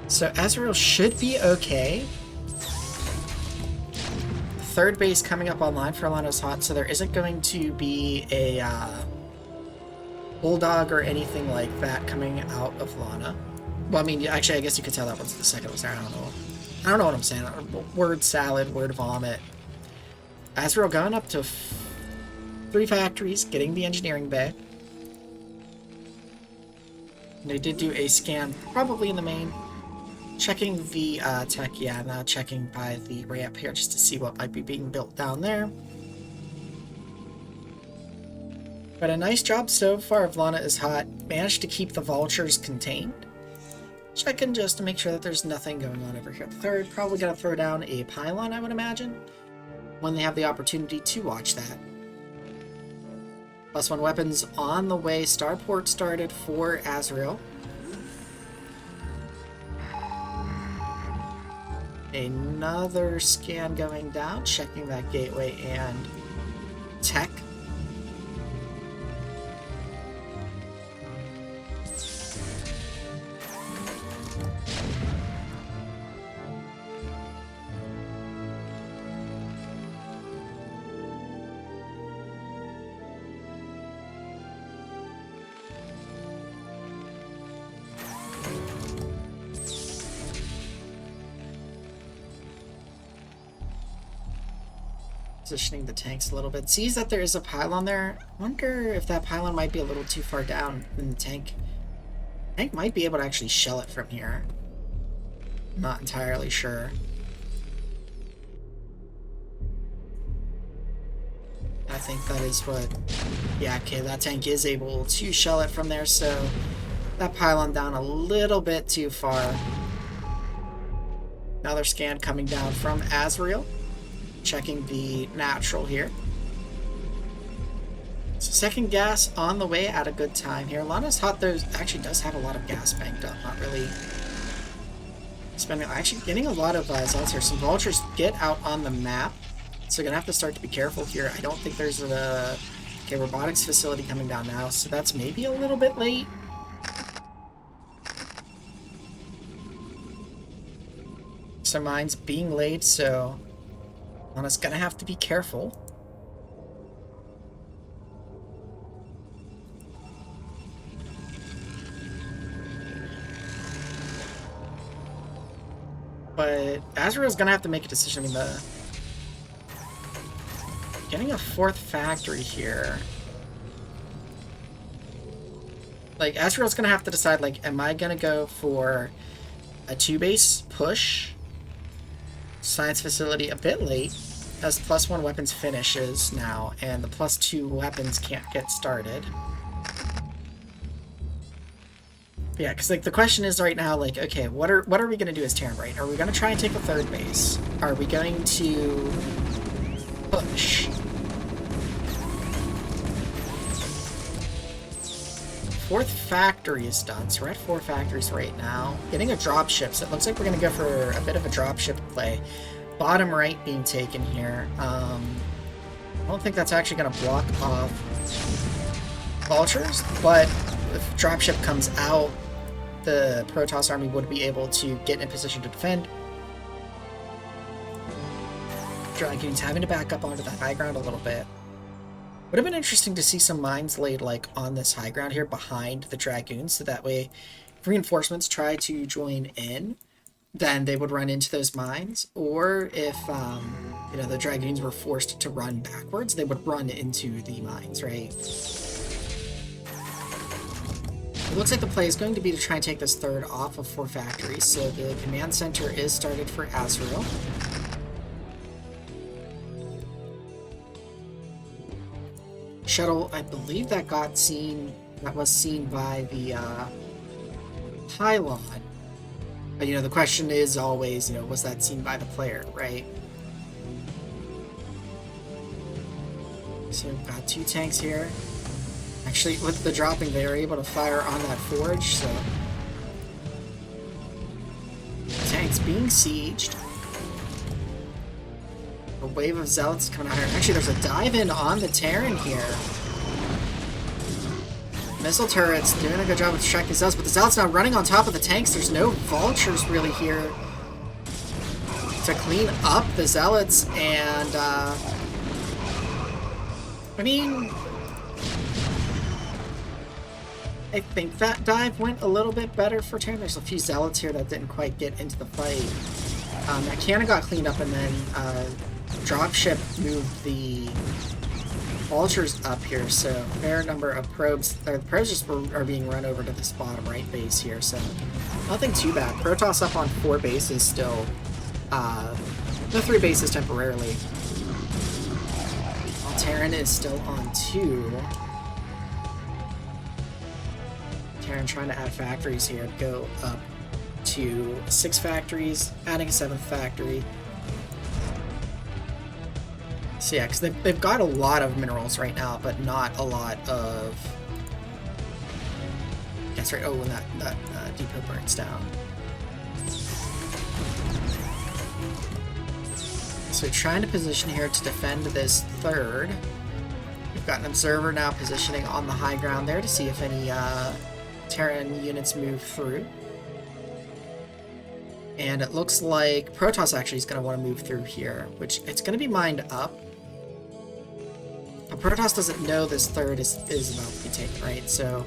So Aszriel should be okay. 3rd base coming up online for lanaishot, so there isn't going to be a Bulldog or anything like that coming out of Lana. Well, I mean, actually, I guess you could tell that once the second was there. I don't know what I'm saying. Word salad, word vomit. Aszriel going up to 3 factories, getting the engineering bay. And they did do a scan, probably in the main. Checking the tech, yeah, now checking by the ramp here just to see what might be being built down there. But a nice job so far of lanaishot. Managed to keep the Vultures contained. Checking just to make sure that there's nothing going on over here. The 3rd, probably gonna throw down a pylon, I would imagine, when they have the opportunity to watch that. +1 weapons on the way. Starport started for Aszriel. Another scan going down, checking that gateway and tech. Positioning the tanks a little bit. Sees that there is a pylon there. Wonder if that pylon might be a little too far down in the tank. Tank might be able to actually shell it from here. Not entirely sure. I think that is what... Yeah, okay, that tank is able to shell it from there, so that pylon down a little bit too far. Another scan coming down from Aszriel. Checking the natural here. So 2nd gas on the way at a good time here. lanaishot, though, actually does have a lot of gas banked up. Not really spending... Actually getting a lot of zealots here. Some Vultures get out on the map. So gonna have to start to be careful here. I don't think there's a... Okay, robotics facility coming down now. So that's maybe a little bit late. Some mines being laid, so... Lana's gonna have to be careful. But Aszriel's gonna have to make a decision. I mean, getting a 4th factory here. Like, Aszriel's gonna have to decide, like, am I gonna go for a 2-base push? Science facility a bit late, as +1 weapons finishes now, and the +2 weapons can't get started. But yeah, because like the question is right now, like, okay, what are we gonna do as Terran, right? Are we gonna try and take a 3rd base? Are we going to push? fourth factory is done, so we're at 4 factories right now. Getting a dropship, so it looks like we're going to go for a bit of a dropship play. Bottom right being taken here. I don't think that's actually going to block off vultures, but if dropship comes out, the Protoss army would be able to get in position to defend. Dragoons having to back up onto the high ground a little bit. Would have been interesting to see some mines laid like on this high ground here behind the Dragoons, so that way if reinforcements try to join in, then they would run into those mines, or if you know, the Dragoons were forced to run backwards, they would run into the mines, right? It looks like the play is going to be to try and take this third off of 4 factories, so the command center is started for Aszriel. Shuttle, I believe that was seen by the pylon. But, you know, the question is always, you know, was that seen by the player, right? So we've got 2 tanks here. Actually, with the dropping, they are able to fire on that forge, so... Tanks being sieged. A wave of zealots coming out here. Actually, there's a dive-in on the Terran here. Missile turrets doing a good job of distracting the zealots, but the zealots now running on top of the tanks. There's no vultures really here to clean up the zealots, and I mean, I think that dive went a little bit better for Terran. There's a few zealots here that didn't quite get into the fight. That cannon got cleaned up, and then dropship moved the vultures up here, so a fair number of probes, or the probes just are being run over to this bottom right base here, so nothing too bad. Protoss up on 4 bases still, no 3 bases temporarily. While Terran is still on 2. Terran trying to add factories here, go up to 6 factories, adding a 7th factory. So yeah, because they've got a lot of minerals right now, but not a lot of... That's right, oh, when that depot burns down. So trying to position here to defend this 3rd. We've got an observer now positioning on the high ground there to see if any Terran units move through. And it looks like Protoss actually is going to want to move through here, which it's going to be mined up. But Protoss doesn't know this 3rd is about to be taken, right? So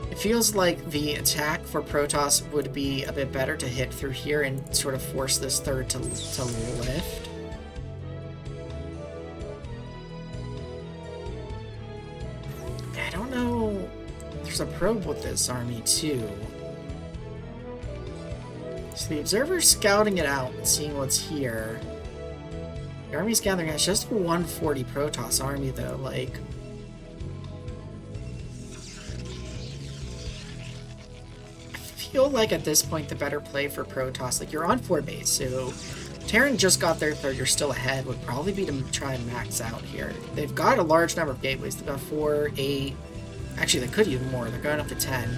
it feels like the attack for Protoss would be a bit better to hit through here and sort of force this 3rd to lift. I don't know. There's a probe with this army too. So the observer's scouting it out and seeing what's here. The army's gathering. It's just a 140 Protoss army, though. Like, I feel like at this point the better play for Protoss, like, you're on 4 base, so Terran just got their 3rd. You're still ahead. Would probably be to try and max out here. They've got a large number of gateways. They've got 4, 8. Actually, they could even more. They're going up to 10.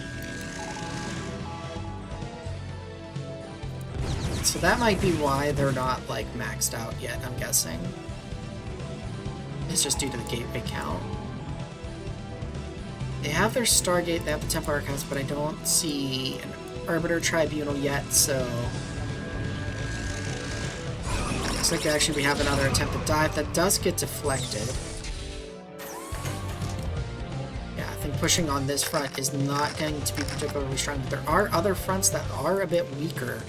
So that might be why they're not, like, maxed out yet, I'm guessing. It's just due to the gateway count. They have their Stargate, they have the Temple Archives, but I don't see an Arbiter Tribunal yet, so... Looks like actually we have another attempted dive that does get deflected. Yeah, I think pushing on this front is not going to be particularly strong, but there are other fronts that are a bit weaker.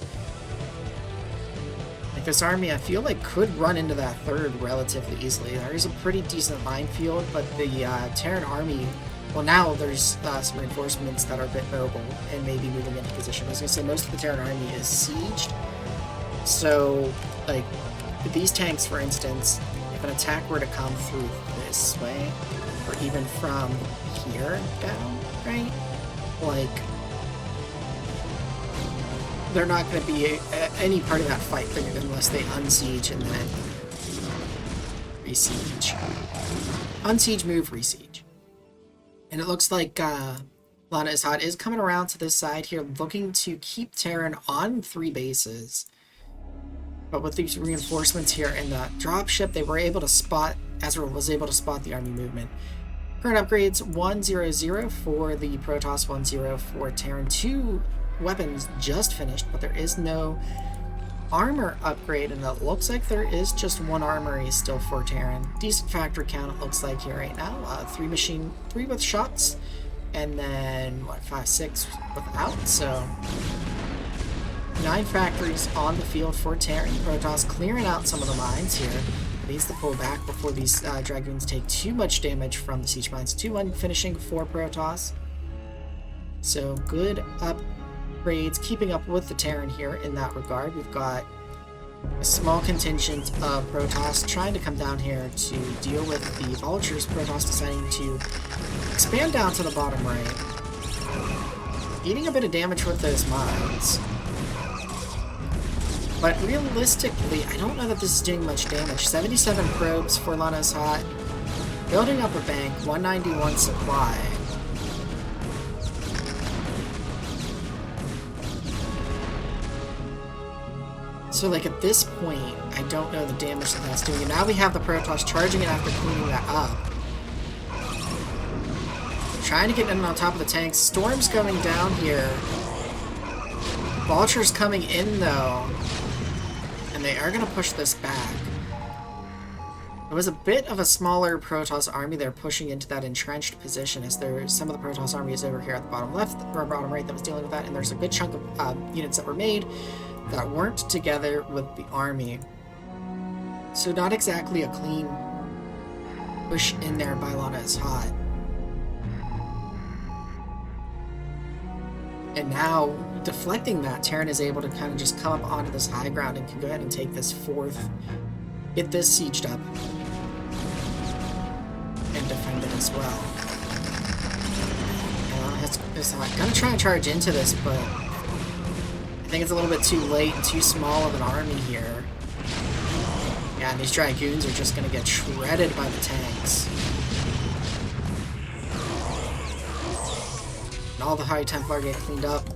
This army, I feel like, could run into that 3rd relatively easily. There is a pretty decent minefield, but the Terran army, well, now there's some reinforcements that are a bit mobile and maybe moving into position. I was going to say, most of the Terran army is sieged. So, like, these tanks, for instance, if an attack were to come through this way, or even from here down, right? Like, they're not going to be any part of that fight unless they unsiege and then resiege. Unsiege, move, resiege. And it looks like lanaishot is coming around to this side here, looking to keep Terran on 3 bases. But with these reinforcements here and the dropship, they were able to spot, Aszriel was able to spot the army movement. Current upgrades 100 for the Protoss, 10 for Terran. 2 weapons just finished, but there is no armor upgrade, and it looks like there is just 1 armory still for Terran. Decent factory count it looks like here right now. 3 with shots, and then what, 5, 6 without, so 9 factories on the field for Terran. Protoss clearing out some of the mines here. It needs to pull back before these Dragoons take too much damage from the siege mines. 2-1 finishing for Protoss. So good upgrades, keeping up with the Terran here in that regard. We've got a small contingent of Protoss trying to come down here to deal with the vultures. Protoss deciding to expand down to the bottom right. Eating a bit of damage with those mines. But realistically, I don't know that this is doing much damage. 77 probes for lanaishot. Building up a bank, 191 supply. So like at this point, I don't know the damage that that's doing. And now we have the Protoss charging it after cleaning that up. Trying to get in on top of the tanks. Storm's going down here. Vulture's coming in though. And they are going to push this back. It was a bit of a smaller Protoss army there pushing into that entrenched position, as there's some of the Protoss army is over here at the bottom left or bottom right that was dealing with that, and there's a good chunk of units that were made that weren't together with the army. So not exactly a clean push in there by lanaishot. And now, deflecting that, Terran is able to kind of just come up onto this high ground and can go ahead and take this 4th, get this sieged up, and defend it as well. It's gonna try and charge into this, but I think it's a little bit too late and too small of an army here. Yeah, and these Dragoons are just gonna get shredded by the tanks. All the High Templar get cleaned up.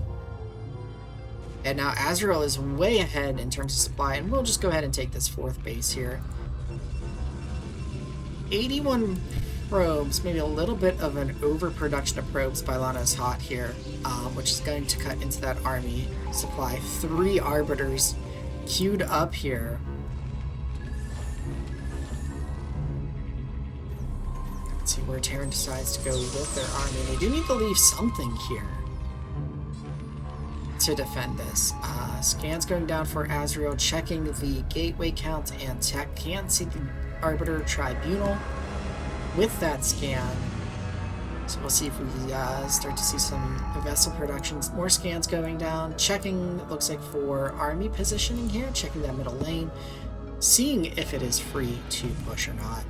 And now Aszriel is way ahead in terms of supply, and we'll just go ahead and take this 4th base here. 81 probes, maybe a little bit of an overproduction of probes by lanaishot here, which is going to cut into that army supply. 3 arbiters queued up here. See where Terran decides to go with their army. They do need to leave something here to defend this. Scans going down for Aszriel, checking the gateway count and tech. Can't see the Arbiter Tribunal with that scan. So we'll see if we start to see some vessel productions. More scans going down, checking, it looks like, for army positioning here, checking that middle lane, seeing if it is free to push or not.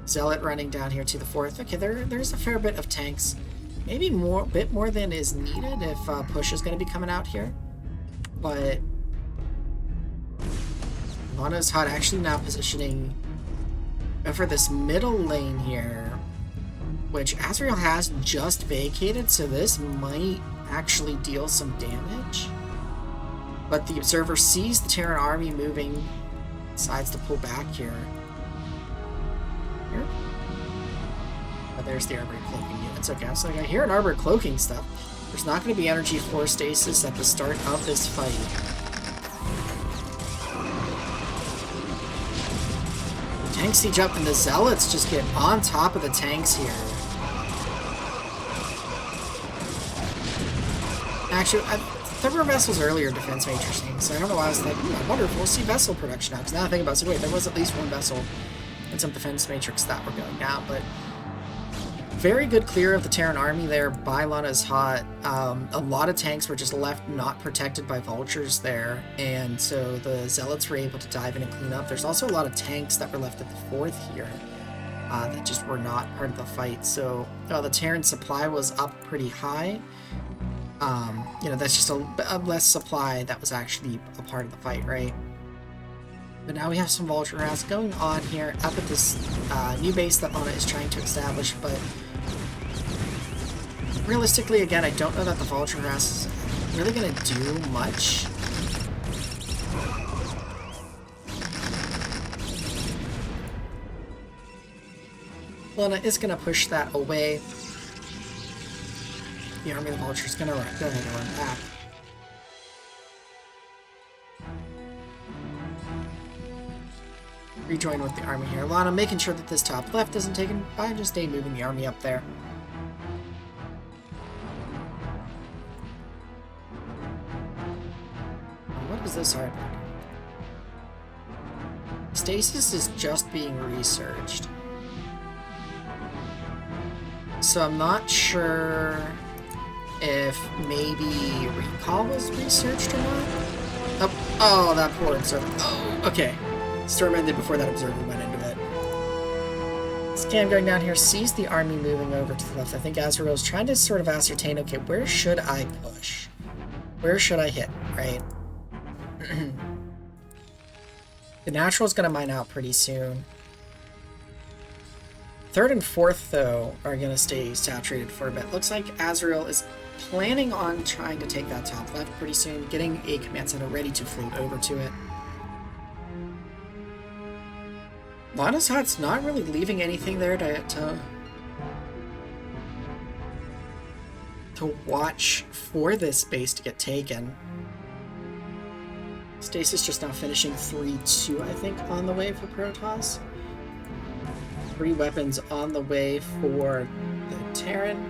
Zealot running down here to the 4th. Okay, there's a fair bit of tanks. Maybe a bit more than is needed if push is going to be coming out here. But lanaishot actually now positioning over this middle lane here, which Aszriel has just vacated, so this might actually deal some damage. But the observer sees the Terran army moving, decides to pull back here. But there's the Arbor cloaking units. Okay, so I hear an Arbor cloaking stuff. There's not going to be energy floor stasis at the start of this fight. The tanks siege up, and the Zealots just get on top of the tanks here. Actually, there were vessels earlier defense matrixing, so I don't know why I was like, I wonder if we'll see vessel production now. Because now I think about it, so wait, there was at least 1 vessel and some defense matrix that were going down, but very good clear of the Terran army there by lanaishot. A lot of tanks were just left not protected by vultures there, and so the Zealots were able to dive in and clean up. There's also a lot of tanks that were left at the 4th here that just were not part of the fight, so the Terran supply was up pretty high. You know, that's just a less supply that was actually a part of the fight, right? But now we have some vulture rounds going on here up at this new base that Lana is trying to establish, but Realistically, again, I don't know that the Vulture Harass is really going to do much. Lana is going to push that away. The Army of the Vulture is going to go ahead and run back. Rejoin with the army here. Lana making sure that this top left isn't taken by just stay moving the army up there. What is this art? Stasis is just being researched. So I'm not sure if maybe recall was researched or not. Oh, that poor observer. Oh, okay. Storm ended before that observer went into it. Scan going down here sees the army moving over to the left. I think Aszriel is trying to sort of ascertain, okay, where should I push? Where should I hit, right? The natural is going to mine out pretty soon. Third and fourth, though, are going to stay saturated for a bit. Looks like Aszriel is planning on trying to take that top left pretty soon, getting a command center ready to float over to it. lanaishot's not really leaving anything there to watch for this base to get taken. Stasis just now finishing 3-2, I think, on the way for Protoss. 3 weapons on the way for the Terran.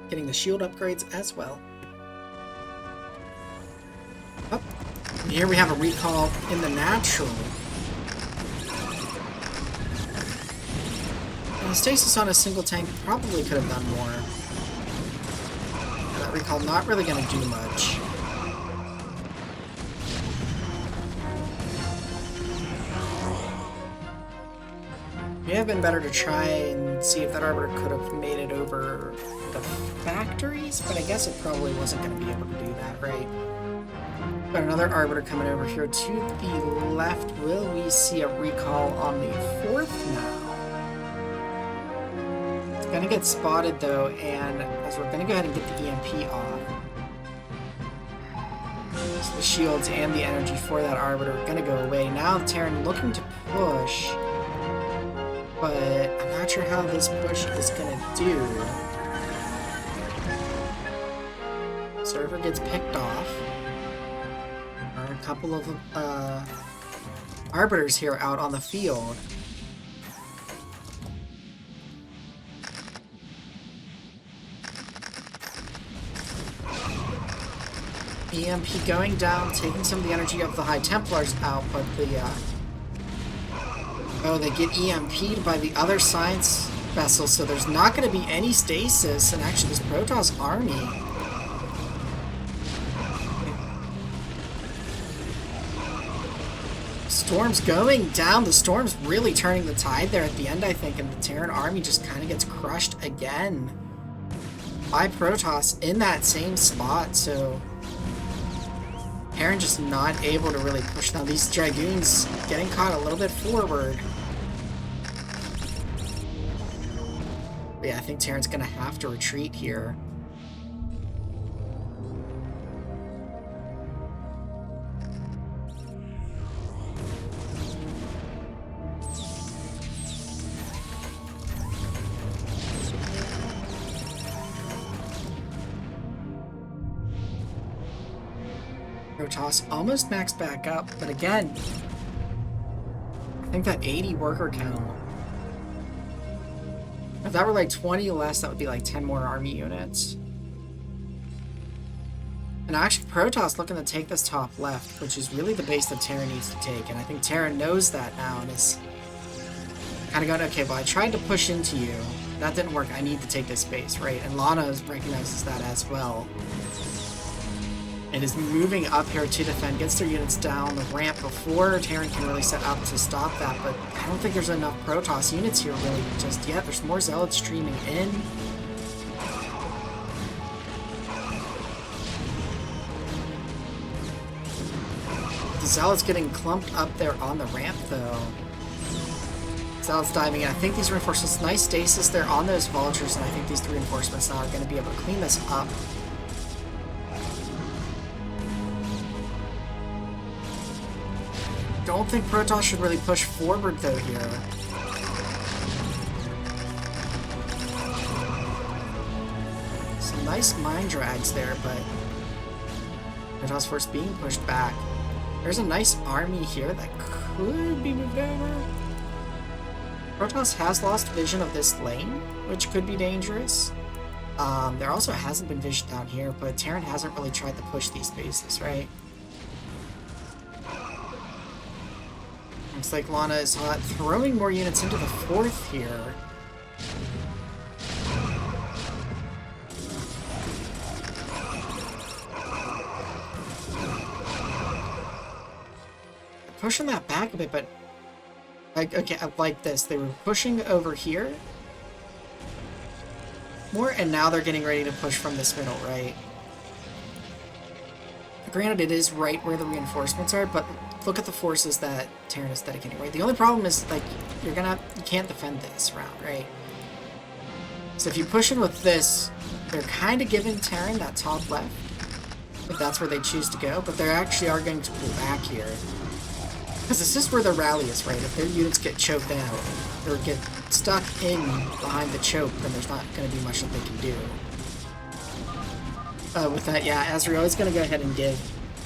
Getting the shield upgrades as well. Oh, and here we have a recall in the natural. And Stasis on a single tank probably could have done more. And that recall not really going to do much. It may have been better to try and see if that Arbiter could have made it over the factories, but I guess it probably wasn't going to be able to do that, right? Got another Arbiter coming over here to the left. Will we see a recall on the 4th now? It's going to get spotted, though, and as we're going to go ahead and get the EMP off. So the shields and the energy for that Arbiter are going to go away. Now the Terran looking to push, but I'm not sure how this push is going to do. Server gets picked off. There are a couple of Arbiters here out on the field. EMP going down, taking some of the energy of the High Templars out, but the oh, they get EMP'd by the other science vessel, so there's not going to be any stasis, and actually this Protoss army. Storm's going down. The Storm's really turning the tide there at the end, I think, and the Terran army just kind of gets crushed again by Protoss in that same spot, so Terran just not able to really push down. These Dragoons getting caught a little bit forward. But yeah, I think Terran's going to have to retreat here. Protoss almost maxed back up, but again, I think that 80 worker count. If that were like 20 less, that would be like 10 more army units. And actually, Protoss looking to take this top left, which is really the base that Terran needs to take. And I think Terran knows that now and is kind of going, okay, well, I tried to push into you. That didn't work. I need to take this base, right? And Lana recognizes that as well. And is moving up here to defend, gets their units down the ramp before Terran can really set up to stop that, but I don't think there's enough Protoss units here really just yet. There's more Zealots streaming in. The Zealots getting clumped up there on the ramp, though. Exil's diving in. I think these reinforcements, nice stasis there on those vultures, and I think these 3 reinforcements now are going to be able to clean this up. Don't think Protoss should really push forward though here. Some nice mine drags there, but Protoss force being pushed back. There's a nice army here that could be moved over. Protoss has lost vision of this lane, which could be dangerous. There also hasn't been vision down here, but Terran hasn't really tried to push these bases, right? Looks like lanaishot throwing more units into the 4th here. Pushing that back a bit, but like this. They were pushing over here more, and now they're getting ready to push from this middle, right? Granted, it is right where the reinforcements are, but look at the forces that Terran is dedicating, right? The only problem is, like, you can't defend this round, right? So if you push in with this, they're kind of giving Terran that top left, if that's where they choose to go, but they actually are going to pull back here. Because it's just where the rally is, right? If their units get choked out, or get stuck in behind the choke, then there's not going to be much that they can do. With that, yeah, Aszriel is going to go ahead and give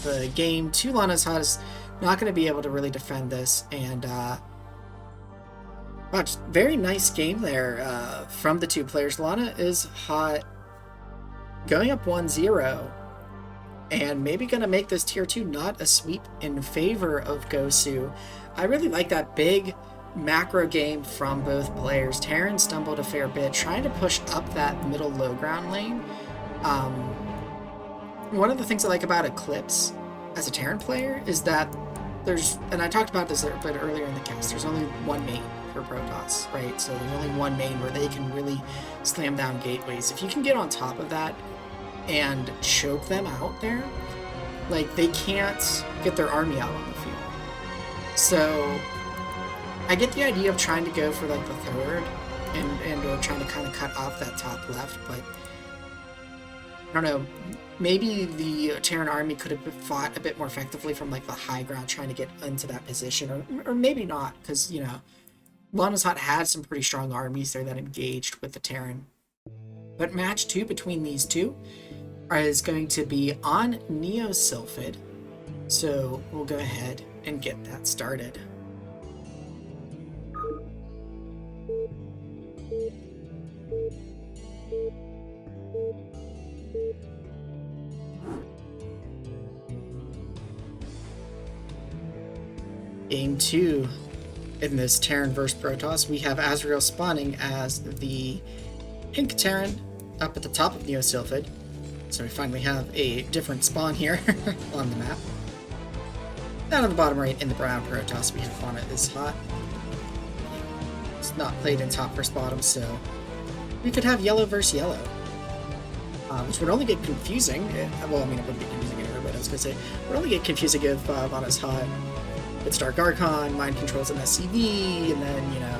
the game to lanaishot. Is not going to be able to really defend this, and wow, just very nice game there from the 2 players. lanaishot going up 1-0, and maybe going to make this tier 2 not a sweep in favor of GOSU. I really like that big macro game from both players. Terran stumbled a fair bit, trying to push up that middle low ground lane. One of the things I like about Eclipse as a Terran player is that there's, and I talked about this a bit earlier in the cast, there's only one main for Protoss, right? So there's only one main where they can really slam down gateways. If you can get on top of that and choke them out there, like, they can't get their army out on the field. So I get the idea of trying to go for, like, the 3rd and or trying to kind of cut off that top left, but I don't know, maybe the Terran army could have fought a bit more effectively from, like, the high ground, trying to get into that position, or maybe not, because, you know, lanaishot had some pretty strong armies there that engaged with the Terran. But match 2 between these 2 is going to be on Neo-Sylphid, so we'll go ahead and get that started. Game 2 in this Terran vs. Protoss, we have Aszriel spawning as the pink Terran up at the top of Neo-Sylphid. So we finally have a different spawn here on the map. Down on the bottom right in the brown Protoss, we have lanaishot. It's not played in top versus bottom, so we could have yellow versus yellow. Which would only get confusing. Well, I mean, it wouldn't be confusing anyway, but I was going to say, it would only get confusing if lanaishot with Dark Archon, mind controls an SCV, and then, you know,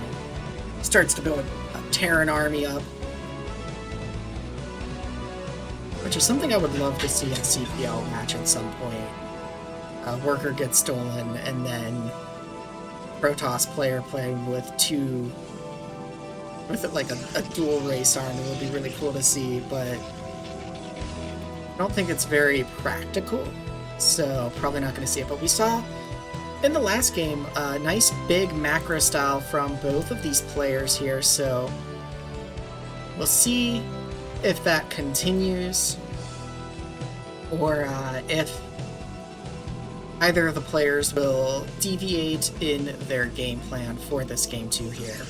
starts to build a Terran army up. Which is something I would love to see in a CPL match at some point. A worker gets stolen, and then Protoss player playing with like a dual race army would be really cool to see, but I don't think it's very practical, so probably not going to see it. But we saw in the last game a nice big macro style from both of these players here, so we'll see if that continues, or if either of the players will deviate in their game plan for this game 2 here.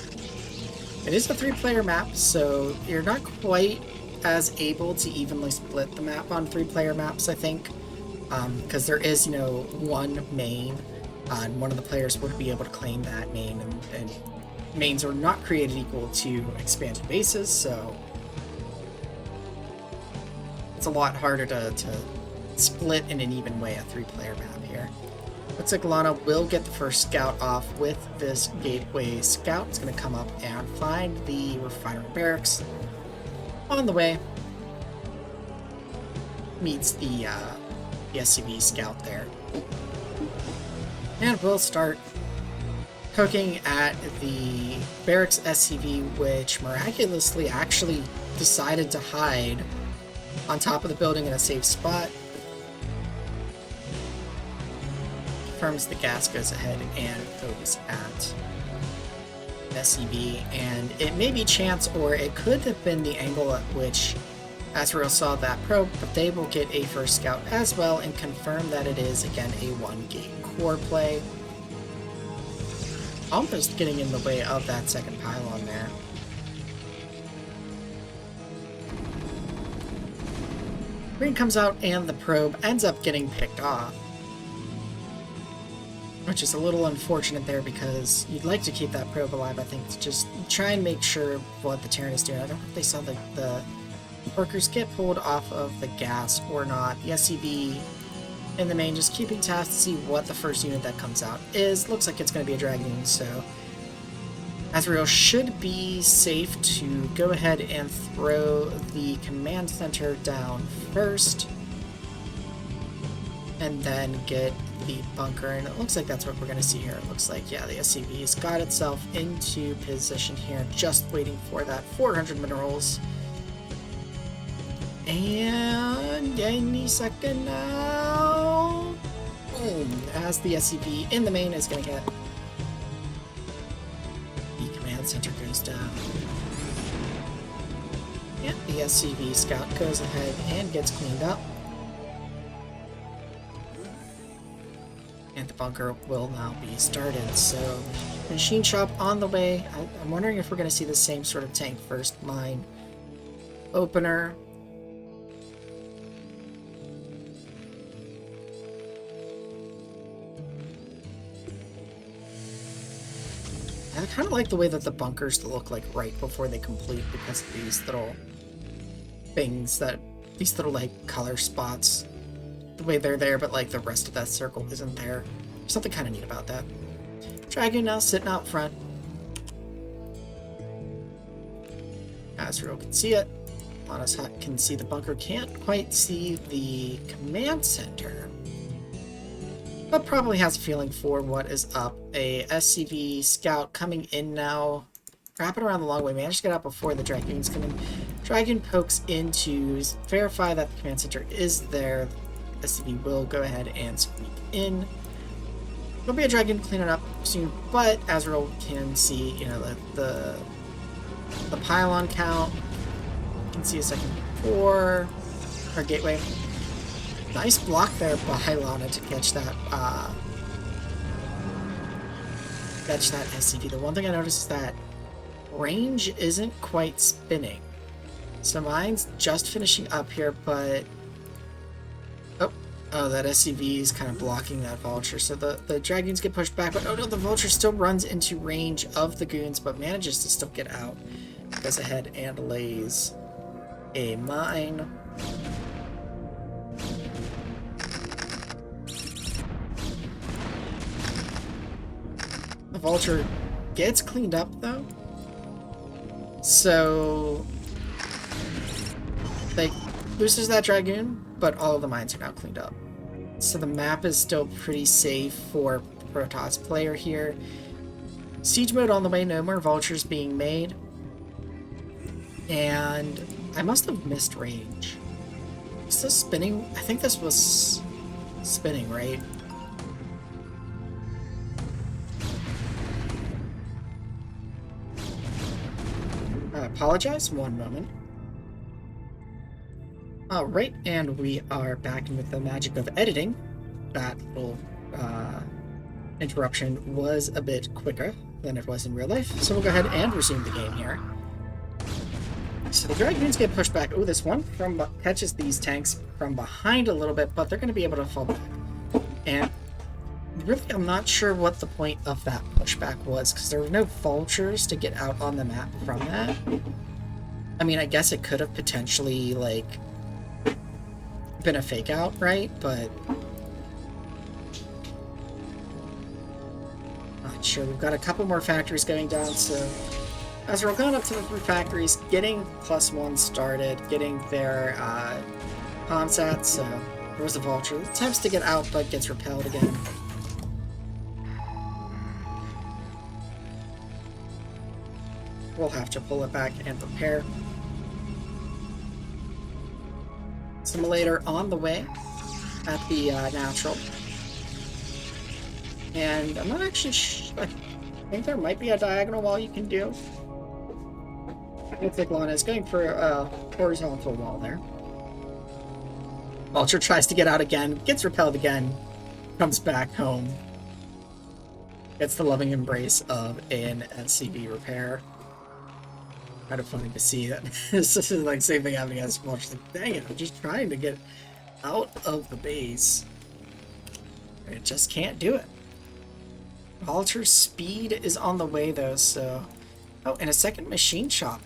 It is a 3-player map, so you're not quite as able to evenly split the map on 3-player maps, I think, because there is, you know, one main, and one of the players would be able to claim that main, and mains are not created equal to expanded bases, so it's a lot harder to split in an even way a 3-player map here. Looks like Lana will get the first scout off with this gateway scout. It's going to come up and find the refinery barracks. On the way, meets the SCV scout there. And we'll start poking at the barracks SCV, which miraculously actually decided to hide on top of the building in a safe spot. Confirms the gas, goes ahead and goes at SCV, and it may be chance, or it could have been the angle at which Aszriel saw that probe, but they will get a first scout as well and confirm that it is, again, a one-gate core play. Almost getting in the way of that second pylon there. Green comes out and the probe ends up getting picked off, which is a little unfortunate there because you'd like to keep that probe alive, I think, to just try and make sure what the Terran is doing. I don't know if they saw the workers get pulled off of the gas or not. The SCV in the main just keeping tabs to see what the first unit that comes out is. Looks like it's going to be a Dragoon, so Aszriel should be safe to go ahead and throw the command center down first, and then get the bunker, and it looks like that's what we're going to see here. It looks like, yeah, the SCV's got itself into position here, just waiting for that 400 minerals. And any second now, boom, as the SCV in the main is going to get, the command center goes down. Yeah, the SCV scout goes ahead and gets cleaned up. And the bunker will now be started. So, machine shop on the way. I'm wondering if we're going to see the same sort of tank first. Mine opener. I kind of like the way that the bunkers look like right before they complete, because of these little things these little like color spots. The way they're there, but like the rest of that circle isn't there. There's something kind of neat about that. Dragoon now sitting out front. Aszriel can see it. lanaishot can see the bunker. Can't quite see the command center, but probably has a feeling for what is up. A SCV scout coming in now, wrapping around the long way. Managed to get out before the Dragoons come in. Dragoon pokes in to verify that the command center is there. SCV will go ahead and squeak in. There'll be a Dragoon cleaning up soon, but Aszriel can see, you know, the pylon count. You can see a second before our gateway. Nice block there by Lana to catch that SCV. The one thing I noticed is that range isn't quite spinning. So mine's just finishing up here, but oh, that SCV is kind of blocking that vulture. So the Dragoons get pushed back, but oh no, the vulture still runs into range of the goons, but manages to still get out. Goes ahead and lays a mine. The vulture gets cleaned up though. So like loses that Dragoon, but all of the mines are now cleaned up. So the map is still pretty safe for Protoss player here. Siege mode on the way, no more vultures being made. And I must have missed range. Is this spinning? I think this was spinning, right? I apologize, one moment. Alright, and we are back with the magic of editing. That little interruption was a bit quicker than it was in real life, so we'll go ahead and resume the game here. So the Dragoons get pushed back. Oh, this one catches these tanks from behind a little bit, but they're going to be able to fall back. And really, I'm not sure what the point of that pushback was, because there were no vultures to get out on the map from that. I mean, I guess it could have potentially, like, been a fake out, right? But sure. We've got a couple more factories going down, so as we're going up to the 3 factories, getting +1 started, getting their comsats, so there's a vulture. Attempts to get out, but gets repelled again. We'll have to pull it back and prepare. Simulator on the way at the natural. And I'm not actually I think there might be a diagonal wall you can do. Looks like Lana is going for a horizontal wall there. Vulture tries to get out again, gets repelled again, comes back home. Gets the loving embrace of an SCV repair. Kind of funny to see that. This is like same thing happening as Vulture. Like, dang it, I'm just trying to get out of the base. It just can't do it. Vulture's speed is on the way though, so... Oh, and a second machine shop.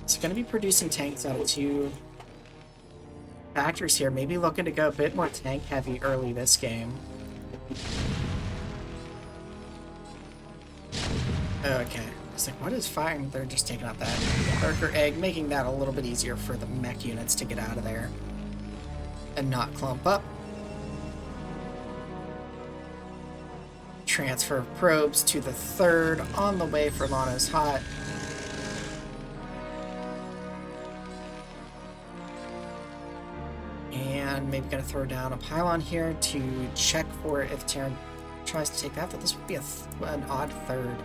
It's going to be producing tanks out of 2 factories here. Maybe looking to go a bit more tank heavy early this game. Okay. It's like, what is firing? They're just taking out that Lurker egg, making that a little bit easier for the mech units to get out of there and not clump up. Transfer of probes to the 3rd on the way for lanaishot. And maybe gonna throw down a pylon here to check for if Terran tries to take that, but this would be an odd 3rd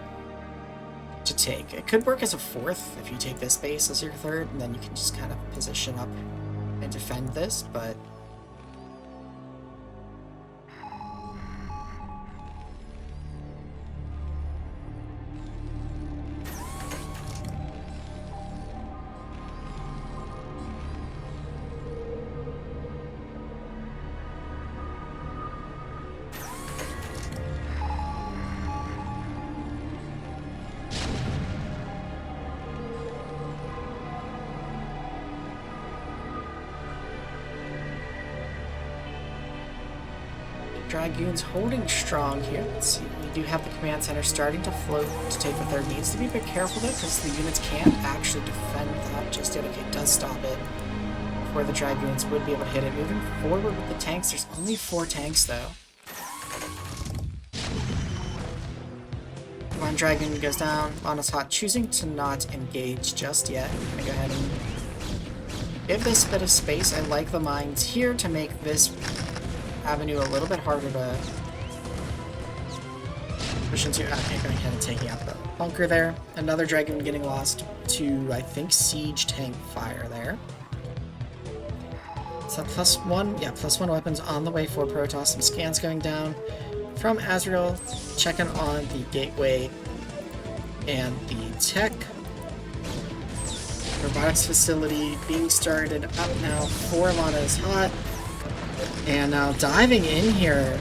to take. It could work as a 4th if you take this base as your 3rd, and then you can just kind of position up and defend this, but Dragoons holding strong here. Let's see. We do have the command center starting to float to take the 3rd. Needs to be a bit careful though, because the units can't actually defend that just yet. Okay, it does stop it before the Dragoons would be able to hit it. Moving forward with the tanks. There's only 4 tanks though. One Dragoon goes down. lanaishot choosing to not engage just yet. I'm gonna go ahead and give this a bit of space. I like the mines here to make this avenue a little bit harder to push into. Okay, going ahead and taking out the bunker there. Another Dragoon getting lost to, I think, siege tank fire there. So +1, yeah, +1 weapons on the way for Protoss. Some scans going down from Aszriel, checking on the gateway and the tech. Robotics facility being started up now for lanaishot. And now diving in here,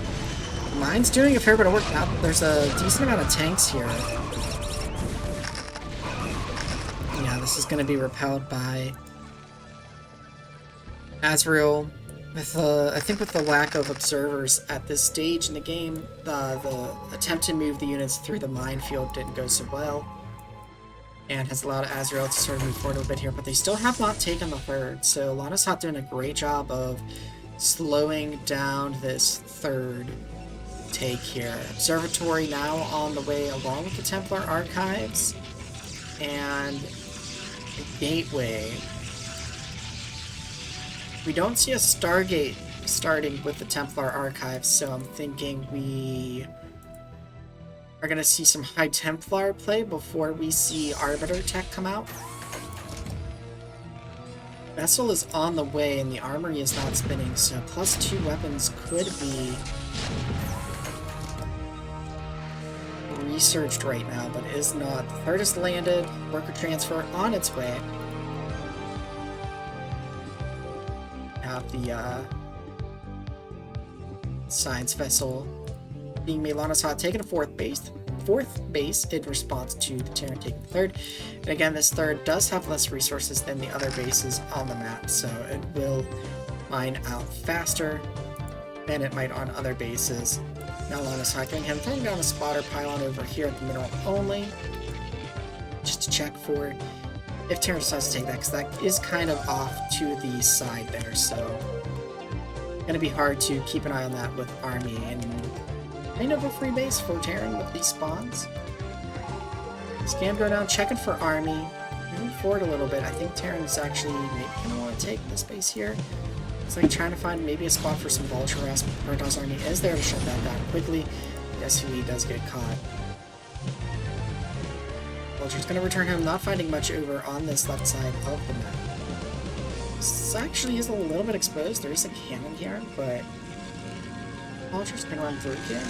mine's doing a fair bit of work now. There's a decent amount of tanks here. Yeah, this is going to be repelled by Aszriel. With I think with the lack of observers at this stage in the game, the attempt to move the units through the minefield didn't go so well, and has allowed Aszriel to sort of move forward a bit here. But they still have not taken the 3rd, so lanaishot doing a great job of slowing down this 3rd take here. Observatory now on the way along with the Templar Archives and the gateway. We don't see a Stargate starting with the Templar Archives, so I'm thinking we are going to see some High Templar play before we see Arbiter tech come out. Vessel is on the way and the armory is not spinning, so +2 weapons could be researched right now, but is not. The 3rd is landed, worker transfer on its way. Have the science vessel being made. lanaishot taking a 4th base in response to the Terran taking 3rd. And again, this 3rd does have less resources than the other bases on the map, so it will mine out faster than it might on other bases. Now lanaishot getting him, throwing down a spotter pylon over here at the mineral only. Just to check for if Terran decides to take that, because that is kind of off to the side there, so gonna be hard to keep an eye on that with army, and kind of a free base for Terran with these spawns. Scam go down, checking for army. Moving forward a little bit, I think Terran's actually maybe gonna want to take this base here. It's like trying to find maybe a spot for some vulture harassment. Protoss army is there to shut that down quickly. Yes, he does get caught. Vulture's gonna return home, not finding much over on this left side of the map. This actually is a little bit exposed. There is a cannon here, but Vulture's gonna run through here.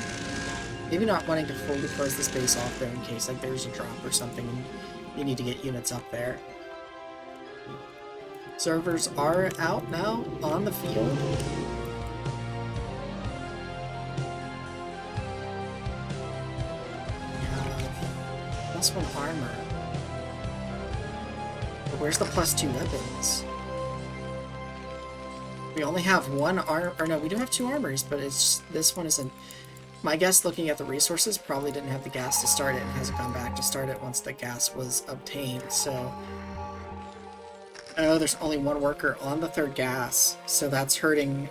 Maybe not wanting to fully close this base off though, in case like there's a drop or something and you need to get units up there. Servers are out now on the field. We have +1 armor. But where's the +2 weapons? We only have one armor, or no, we do have 2 armors, but it's this one isn't. My guess, looking at the resources, probably didn't have the gas to start it and hasn't gone back to start it once the gas was obtained, so... Oh, there's only 1 worker on the 3rd gas, so that's hurting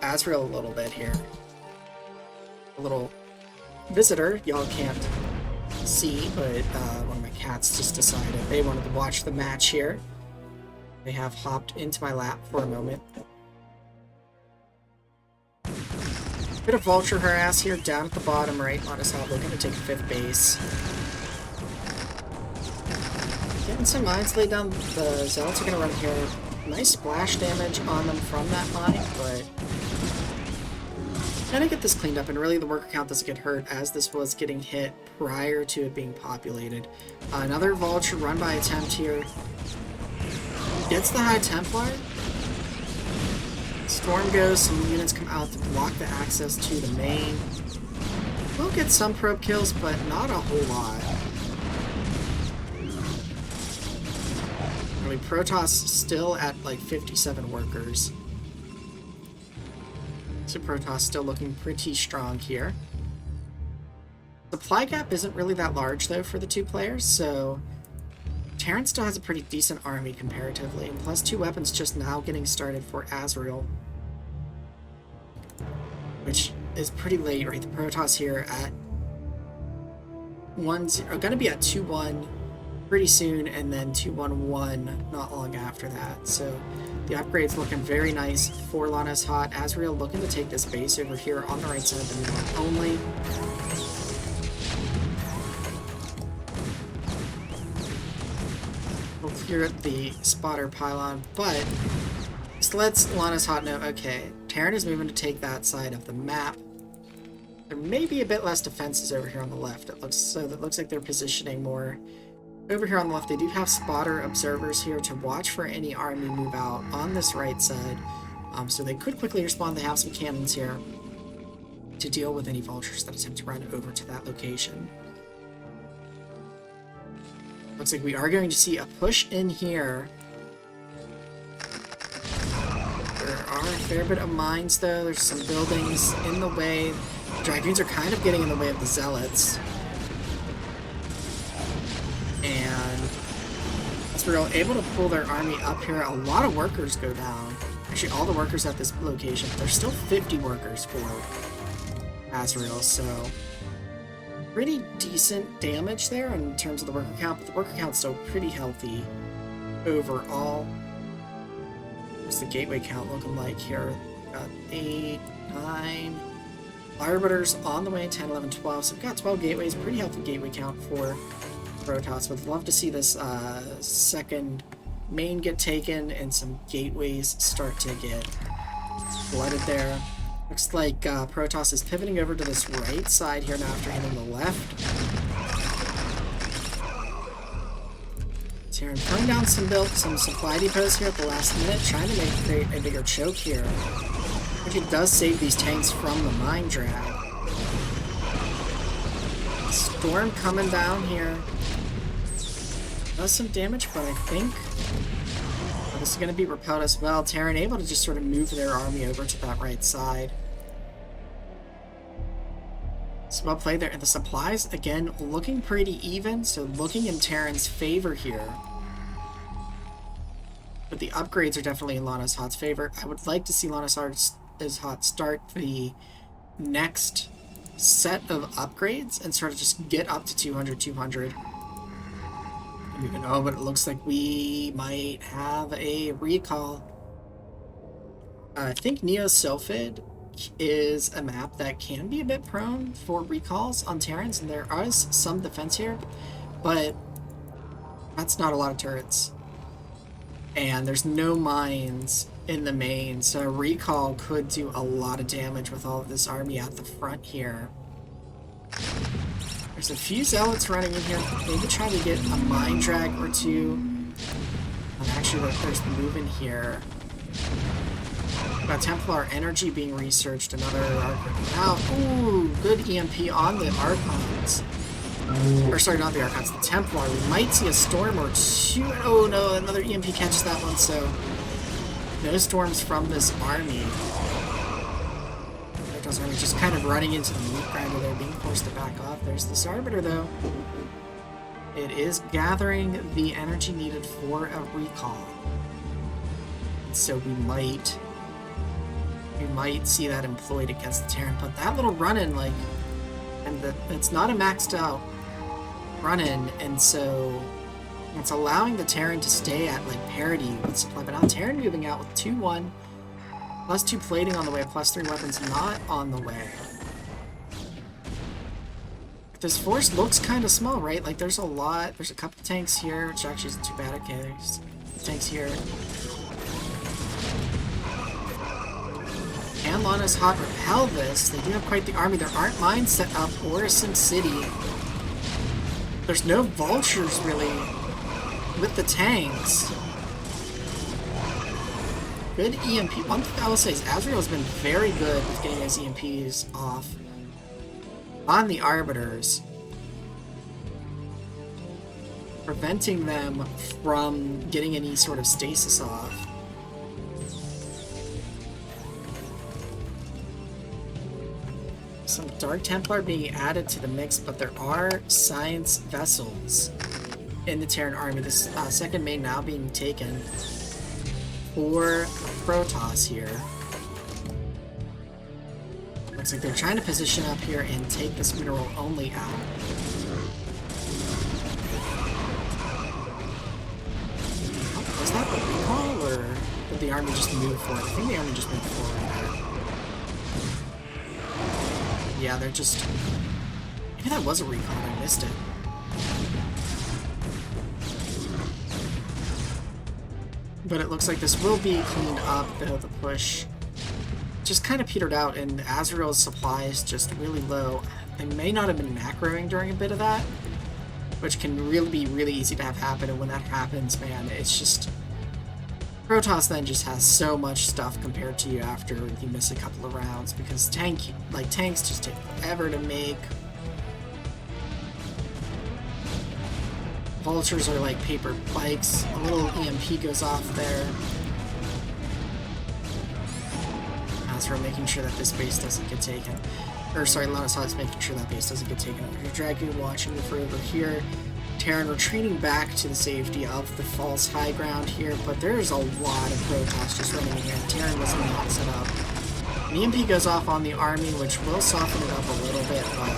Aszriel a little bit here. A little visitor, y'all can't see, but one of my cats just decided they wanted to watch the match here. They have hopped into my lap for a moment. Bit of vulture harass here down at the bottom right. lanaishot looking to take 5th base. Getting some mines laid down. The zealots are going to run here. Nice splash damage on them from that mine, but trying to get this cleaned up, and really the worker count doesn't get hurt as this was getting hit prior to it being populated. Another vulture run by attempt here. Gets the High Templar. Storm goes, some units come out to block the access to the main. We'll get some probe kills, but not a whole lot. I mean, Protoss still at like 57 workers. So Protoss still looking pretty strong here. Supply gap isn't really that large though for the 2 players, so Terran still has a pretty decent army comparatively, and +2 weapons just now getting started for Aszriel, which is pretty late, right? The Protoss here at 1-0 are going to be at 2-1 pretty soon, and then 2-1-1 not long after that. So the upgrade's looking very nice for lanaishot. Aszriel looking to take this base over here on the right side of the map only. We'll clear the spotter pylon, but this lets lanaishot know, okay, Terran is moving to take that side of the map. There may be a bit less defenses over here on the left. It looks like they're positioning more over here on the left. They do have spotter observers here to watch for any army move out on this right side. So they could quickly respond. They have some cannons here to deal with any vultures that attempt to run over to that location. Looks like we are going to see a push in here. There are a fair bit of mines though. There's some buildings in the way. Dragoons are kind of getting in the way of the zealots. And as we're able to pull their army up here, a lot of workers go down. Actually, all the workers at this location. There's still 50 workers for Aszriel, so pretty decent damage there in terms of the worker count, but the worker count's still pretty healthy overall. What's the gateway count looking like here? Got 8, 9 arbiters on the way, 10, 11, 12. So we've got 12 gateways, pretty healthy gateway count for Protoss. Would love to see this second main get taken and some gateways start to get flooded there. Looks like Protoss is pivoting over to this right side here now after hitting the left. Terran throwing down some supply depots here at the last minute, trying to create a bigger choke here. Which it does save these tanks from the mine drag. Storm coming down here. Does some damage, but I think this is going to be repelled as well. Terran able to just sort of move their army over to that right side. So well played there. And the supplies, again, looking pretty even. So looking in Terran's favor here. But the upgrades are definitely in lanaishot's favor. I would like to see lanaishot start the next set of upgrades and sort of just get up to 200. I don't even know, but it looks like we might have a recall. I think Neo Sylphid is a map that can be a bit prone for recalls on Terrans, and there is some defense here, but that's not a lot of turrets. And there's no mines in the main, so a recall could do a lot of damage with all of this army at the front here. There's a few zealots running in here. Maybe try to get a mine drag or two. And actually, there's the move in here. Got Templar energy being researched. Another Archon out. Ooh, good EMP on the Archons. Or sorry, not the Archons, the Templar. We might see a storm or two. Oh no, another EMP catches that one, so no storms from this army. Those army just kind of running into the meat grinder there, being forced to back off. There's this Arbiter though. It is gathering the energy needed for a recall. And so we might see that employed against the Terran, but that little run-in, like, and it's not a maxed out run-in, and so it's allowing the Terran to stay at like parity with supply, but now Terran moving out with 2-1, +2 plating on the way, +3 weapons not on the way. This force looks kind of small, right? Like there's a couple tanks here, which actually isn't too bad. Okay, there's tanks here. And lanaishot repel this. They do have quite the army. There aren't mines set up or a Sim City. There's no vultures really with the tanks. Good EMP. One thing I will say is Aszriel has been very good with getting his EMPs off on the Arbiters, preventing them from getting any sort of stasis off. Some Dark Templar being added to the mix, but there are science vessels in the Terran army. This second main now being taken for Protoss here. Looks like they're trying to position up here and take this mineral only out. Was that the recall, or did the army just move forward? I think the army just moved forward there. Yeah, they're just... Maybe that was a recall and I missed it. But it looks like this will be cleaned up, though the push just kind of petered out, and Aszriel's supply is just really low. They may not have been macroing during a bit of that, which can really be really easy to have happen, and when that happens, man, it's just... Protoss then just has so much stuff compared to you after you miss a couple of rounds, because tanks just take forever to make. Vultures are like paper bikes. A little EMP goes off there. As we're making sure that this base doesn't get taken. Or sorry, lanaishot's making sure that base doesn't get taken over here. Dragoon watching the over here. Terran retreating back to the safety of the false high ground here, but there's a lot of Protoss just running in here. Terran was not set up. An EMP goes off on the army, which will soften it up a little bit, but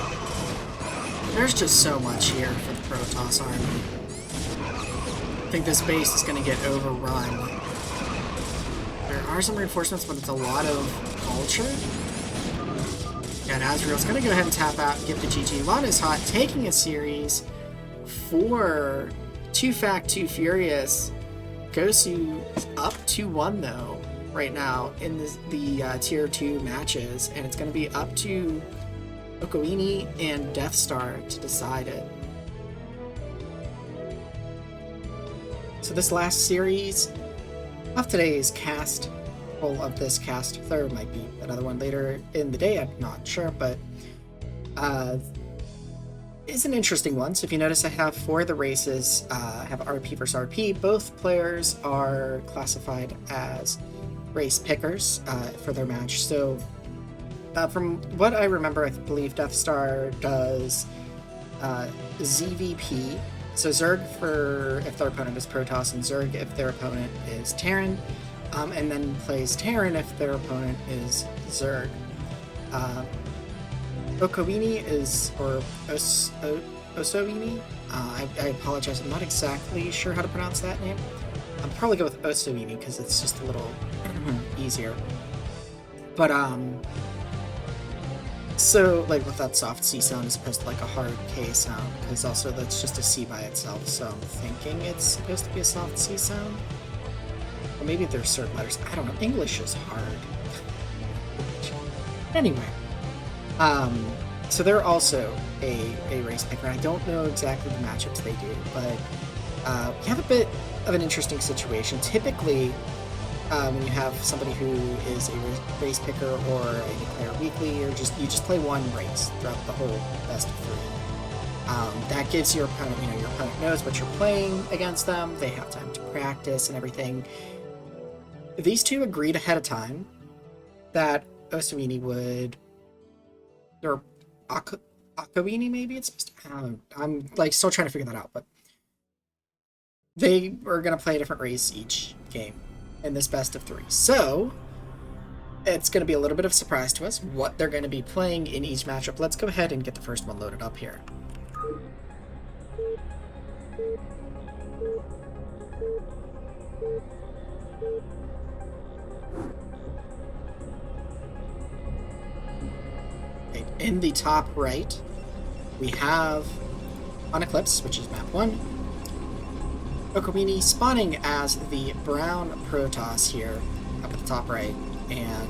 there's just so much here for the Protoss army. I think this base is going to get overrun. There are some reinforcements, but it's a lot of Vulture. And Aszriel's going to go ahead and tap out and get the GG. lanaishot taking a series for 2 Fact 2 Furious. GOSU up 2-1 though right now in the tier 2 matches, and it's going to be up to Ocoini and Deathstar to decide it. So this last series of today's cast, well, of this cast, there might be another one later in the day, I'm not sure, but is an interesting one. So if you notice, I have 4 of the races have RP versus RP. Both players are classified as race pickers for their match. So From what I remember, I believe Deathstar does ZVP. So Zerg for if their opponent is Protoss, and Zerg if their opponent is Terran, and then plays Terran if their opponent is Zerg. Okoini is, or Osoini? I apologize, I'm not exactly sure how to pronounce that name. I'll probably go with Osoini because it's just a little easier. But, so, like, with that soft C sound as opposed to, like, a hard K sound, because also that's just a C by itself, so I'm thinking it's supposed to be a soft C sound. Or maybe there's certain letters. I don't know. English is hard. Anyway. So they're also a race picker. I don't know exactly the matchups they do, but we have a bit of an interesting situation. Typically, when you have somebody who is a race picker or a declare weekly, or you just play one race throughout the whole best of 3. That gives your opponent, your opponent knows what you're playing against them. They have time to practice and everything. These two agreed ahead of time that Osoini would, or Ocoini maybe it's supposed to, I'm like still trying to figure that out, but they are going to play a different race each game in this best of 3. So it's going to be a little bit of a surprise to us what they're going to be playing in each matchup. Let's go ahead and get the first one loaded up here. In the top right, we have on Eclipse, which is map 1, Okoini spawning as the brown Protoss here up at the top right, and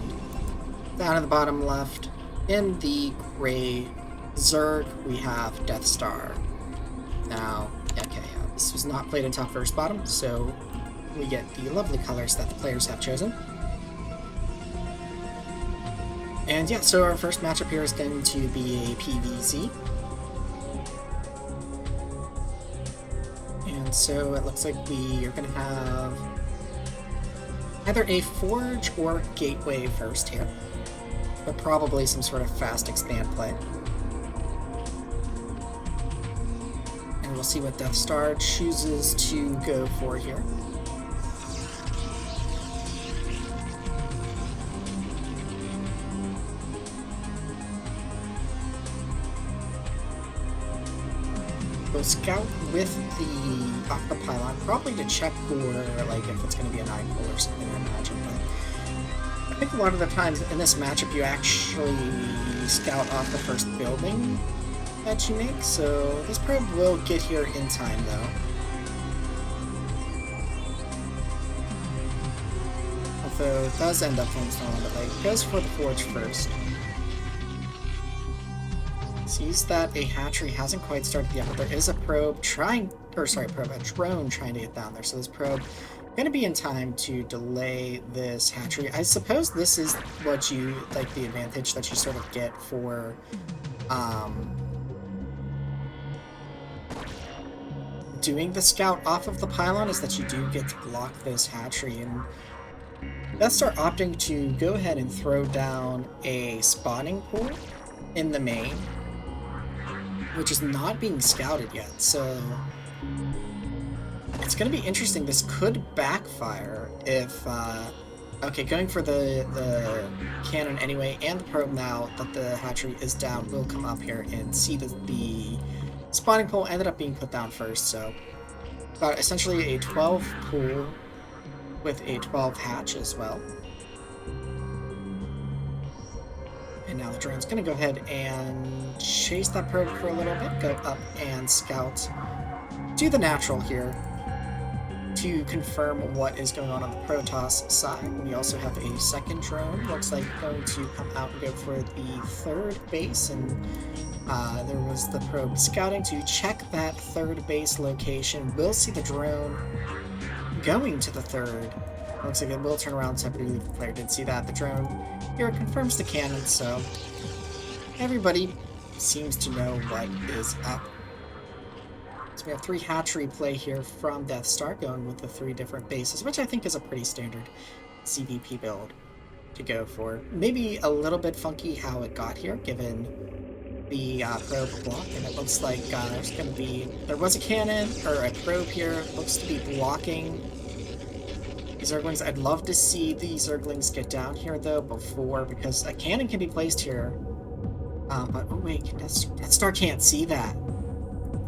down at the bottom left, in the gray Zerg, we have Deathstar. Now, okay, this was not played in top versus bottom, so we get the lovely colors that the players have chosen. And yeah, so our first matchup here is going to be a PvZ. And so it looks like we are going to have either a Forge or Gateway first here, but probably some sort of fast expand play. And we'll see what Deathstar chooses to go for here. We'll scout with the off the pylon, probably to check for like if it's going to be a 9-pull or something, I imagine. But I think a lot of the times in this matchup you actually scout off the first building that you make, so this probe will get here in time though. Although it does end up focusing on it, like goes for the Forge first. Sees that a hatchery hasn't quite started yet, but there is a probe trying, or sorry, a drone trying to get down there. So this probe going to be in time to delay this hatchery. I suppose this is what you, like the advantage that you sort of get for, doing the scout off of the pylon is that you do get to block this hatchery, and Deathstar opting to go ahead and throw down a spawning pool in the main, which is not being scouted yet, so it's going to be interesting. This could backfire if, okay, going for the cannon anyway, and the probe now that the hatchery is down will come up here and see the spawning pole ended up being put down first, so essentially a 12 pool with a 12 hatch as well. And now the drone's going to go ahead and chase that probe for a little bit, go up and scout, do the natural here to confirm what is going on the Protoss side. We also have a second drone, looks like going to come out and go for the third base, and there was the probe scouting to check that third base location. We'll see the drone going to the third. Looks like it will turn around, so I believe the player did see that. The drone here confirms the cannon, so everybody seems to know what is up. So we have 3 hatchery play here from Deathstar, going with the 3 different bases, which I think is a pretty standard CVP build. to go for. Maybe a little bit funky how it got here, given the probe block, and it looks like there was a cannon, or a probe here, looks to be blocking these Zerglings. I'd love to see the Zerglings get down here, though, because a cannon can be placed here. But, oh wait, Deathstar can't see that.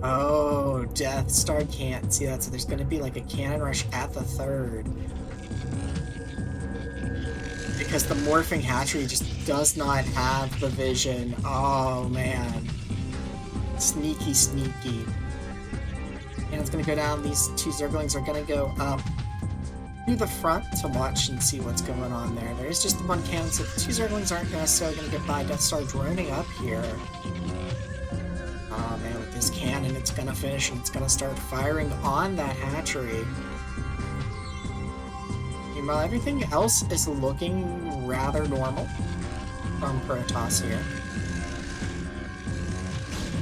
Oh, Deathstar can't see that, so there's going to be like a cannon rush at the third. Because the morphing hatchery just does not have the vision. Oh, man. Sneaky, sneaky. And it's going to go down. These two Zerglings are going to go up to the front to watch and see what's going on there. There's just one cannon, so the two Zerglings aren't necessarily going to get by. Deathstar droning up here. Oh, man, with this cannon, it's going to finish, and it's going to start firing on that hatchery. Meanwhile, everything else is looking rather normal from Protoss here.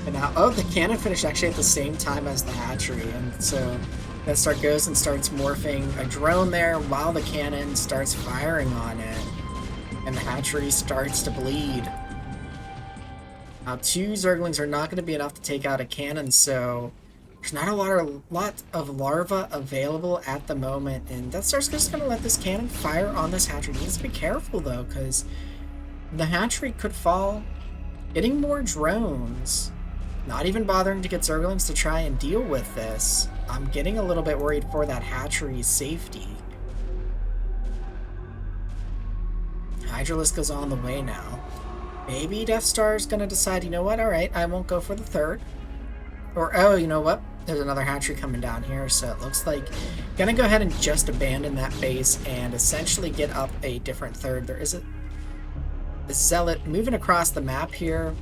And now, oh, the cannon finished actually at the same time as the hatchery, and so Deathstar goes and starts morphing a drone there while the cannon starts firing on it, and the hatchery starts to bleed. Now, two Zerglings are not going to be enough to take out a cannon, so there's not a lot of larvae available at the moment, and Deathstar's just going to let this cannon fire on this hatchery. He needs to be careful, though, because the hatchery could fall. Getting more drones, not even bothering to get Zerglings to try and deal with this. I'm getting a little bit worried for that hatchery's safety. Hydralisk is on the way now. Maybe Deathstar's going to decide, you know what, alright, I won't go for the third. Or, oh, you know what? There's another hatchery coming down here, so it looks like gonna go ahead and just abandon that base and essentially get up a different third. There is a Zealot moving across the map here.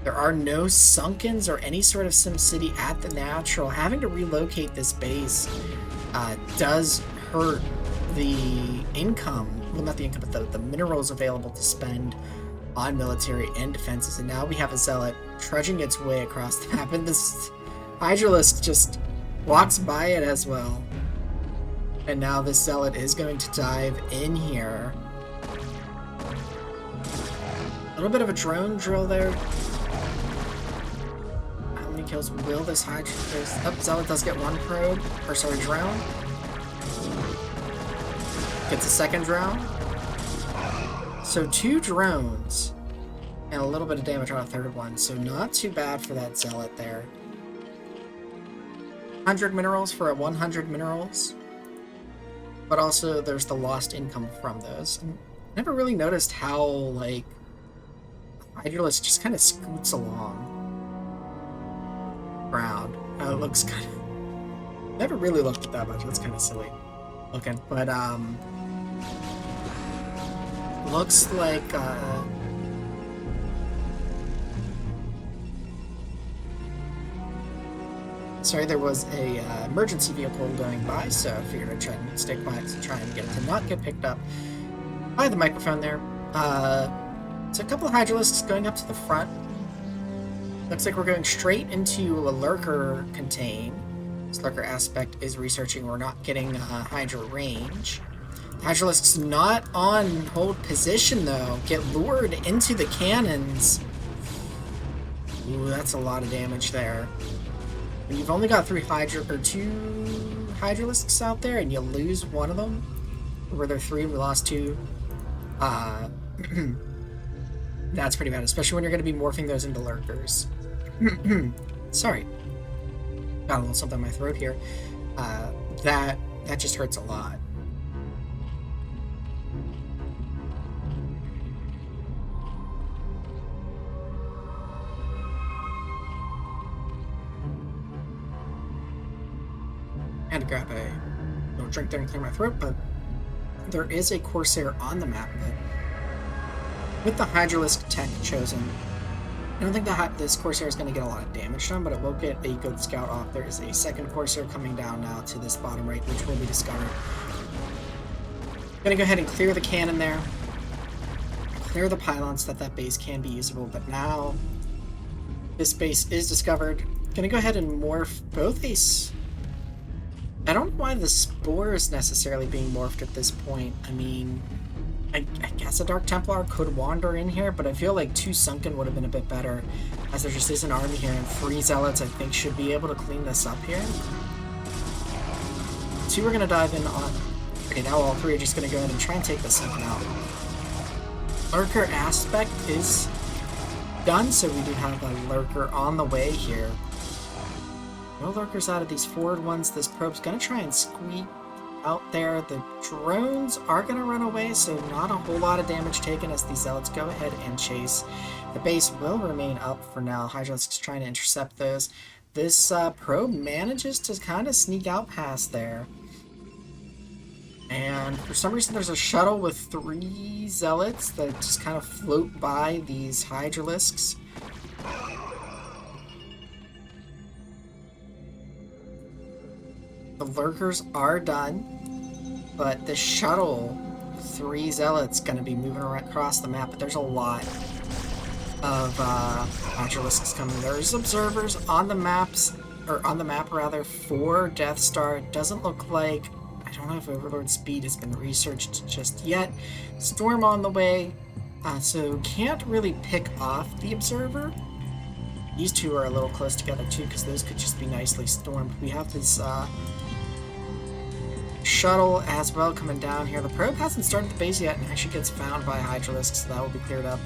There are no Sunkens or any sort of SimCity at the natural. Having to relocate this base does hurt the income. Well, not the income, but the minerals available to spend on military and defenses. And now we have a Zealot trudging its way across the map, and this Hydralisk just walks by it as well. And now this Zealot is going to dive in here. A little bit of a drone drill there. How many kills will this Hydralisk... Oh, Zealot does get one probe. Or sorry, drone. Gets a second drone. So 2 drones. And a little bit of damage on a third one. So not too bad for that Zealot there. 100 minerals for a 100 minerals. But also there's the lost income from those. And I never really noticed how, like, Hydralisk just kind of scoots along. Ground. It looks kind of... Never really looked at that much. That's kind of silly looking. But, looks like, sorry, there was a emergency vehicle going by, so I figured I'd try and stay quiet to try and get it to not get picked up by the microphone there. So a couple of Hydralisks going up to the front. Looks like we're going straight into a Lurker contain. This Lurker aspect is researching. We're not getting Hydra range. Hydralisk's not on hold position, though. Get lured into the cannons. Ooh, that's a lot of damage there. When you've only got 2 Hydralisks out there, and you lose one of them, or were there 3? We lost 2. That's pretty bad, especially when you're going to be morphing those into Lurkers. Sorry. Got a little something in my throat here. That just hurts a lot. I had to grab a little drink there and clear my throat, but there is a Corsair on the map. But with the Hydralisk tech chosen, I don't think this Corsair is going to get a lot of damage done, but it will get a good scout off. There is a second Corsair coming down now to this bottom right, which will be discovered. Going to go ahead and clear the cannon there. Clear the pylons so that base can be usable, but now this base is discovered. Going to go ahead and morph both these. I don't know why the Spore is necessarily being morphed at this point. I mean, I guess a Dark Templar could wander in here, but I feel like 2 Sunken would have been a bit better, as there just is an army here, and 3 Zealots I think should be able to clean this up here. 2 are going to dive in on... Okay, now all 3 are just going to go ahead and try and take the Sunken out. Lurker aspect is done, so we do have a Lurker on the way here. No Lurkers out of these forward ones. This probe's going to try and squeak out there. The drones are going to run away, so not a whole lot of damage taken as these Zealots go ahead and chase. The base will remain up for now. Hydralisk's trying to intercept those. This probe manages to kind of sneak out past there. And for some reason there's a shuttle with 3 Zealots that just kind of float by these Hydralisks. The Lurkers are done, but the shuttle, 3 Zealots, going to be moving across the map, but there's a lot of Hydralisks coming. There's observers on the maps, or on the map rather, for Deathstar. It doesn't look like, I don't know if Overlord speed has been researched just yet. Storm on the way, so can't really pick off the observer. These 2 are a little close together too, because those could just be nicely stormed. We have this shuttle as well coming down here. The probe hasn't started the base yet and actually gets found by Hydralisk, so that will be cleared up.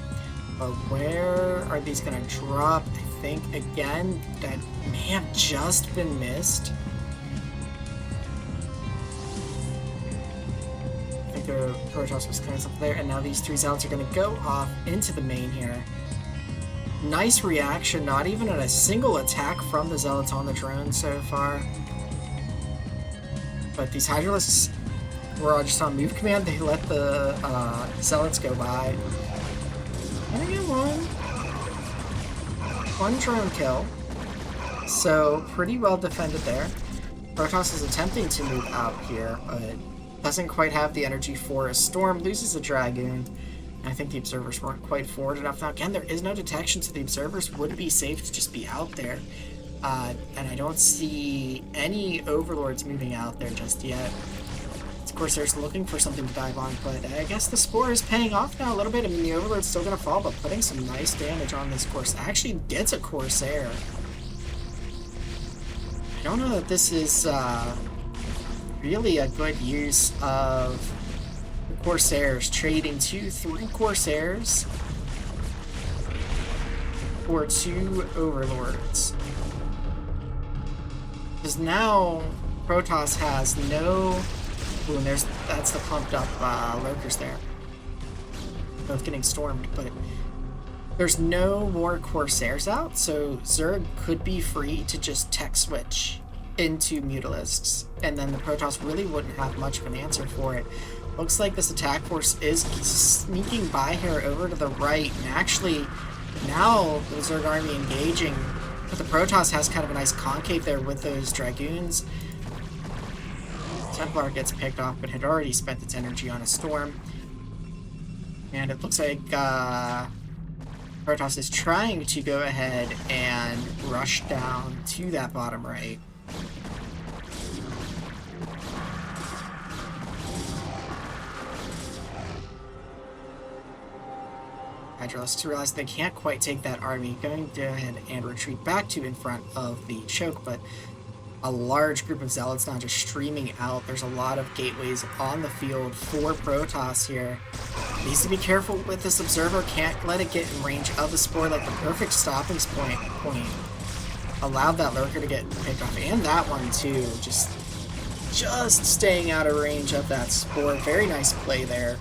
But where are these going to drop? I think, again, that may have just been missed. I think their Protoss was clearing up there, and now these 3 Zealots are going to go off into the main here. Nice reaction, not even a single attack from the Zealots on the drone so far. But these Hydralisks were all just on move command. They let the Zealots go by. And I get one drone kill. So pretty well defended there. Protoss is attempting to move out here, but doesn't quite have the energy for a storm. Loses a Dragoon. And I think the observers weren't quite forward enough. Now again, there is no detection, so the observers would be safe to just be out there. And I don't see any Overlords moving out there just yet. Of course, there's looking for something to dive on, but I guess the Spore is paying off now a little bit. I mean, the Overlord's still going to fall, but putting some nice damage on this Corsair. Actually gets a Corsair. I don't know that this is really a good use of the Corsairs. Trading 3 Corsairs for 2 Overlords. Because now Protoss has no... Ooh, and that's the pumped up Lurkers there. Both getting stormed, but there's no more Corsairs out, so Zerg could be free to just tech switch into Mutalisks, and then the Protoss really wouldn't have much of an answer for it. Looks like this attack force is sneaking by here over to the right, and actually now the Zerg army engaging. But the Protoss has kind of a nice concave there with those Dragoons. Templar gets picked off, but had already spent its energy on a storm. And it looks like Protoss is trying to go ahead and rush down to that bottom right. Hydralisks realize they can't quite take that army, going to go ahead and retreat back to in front of the choke, but a large group of Zealots now just streaming out. There's a lot of gateways on the field for Protoss here. Needs to be careful with this Observer, can't let it get in range of the Spore, like the perfect stopping point. Allowed that Lurker to get picked off, and that one too, just staying out of range of that Spore. Very nice play there.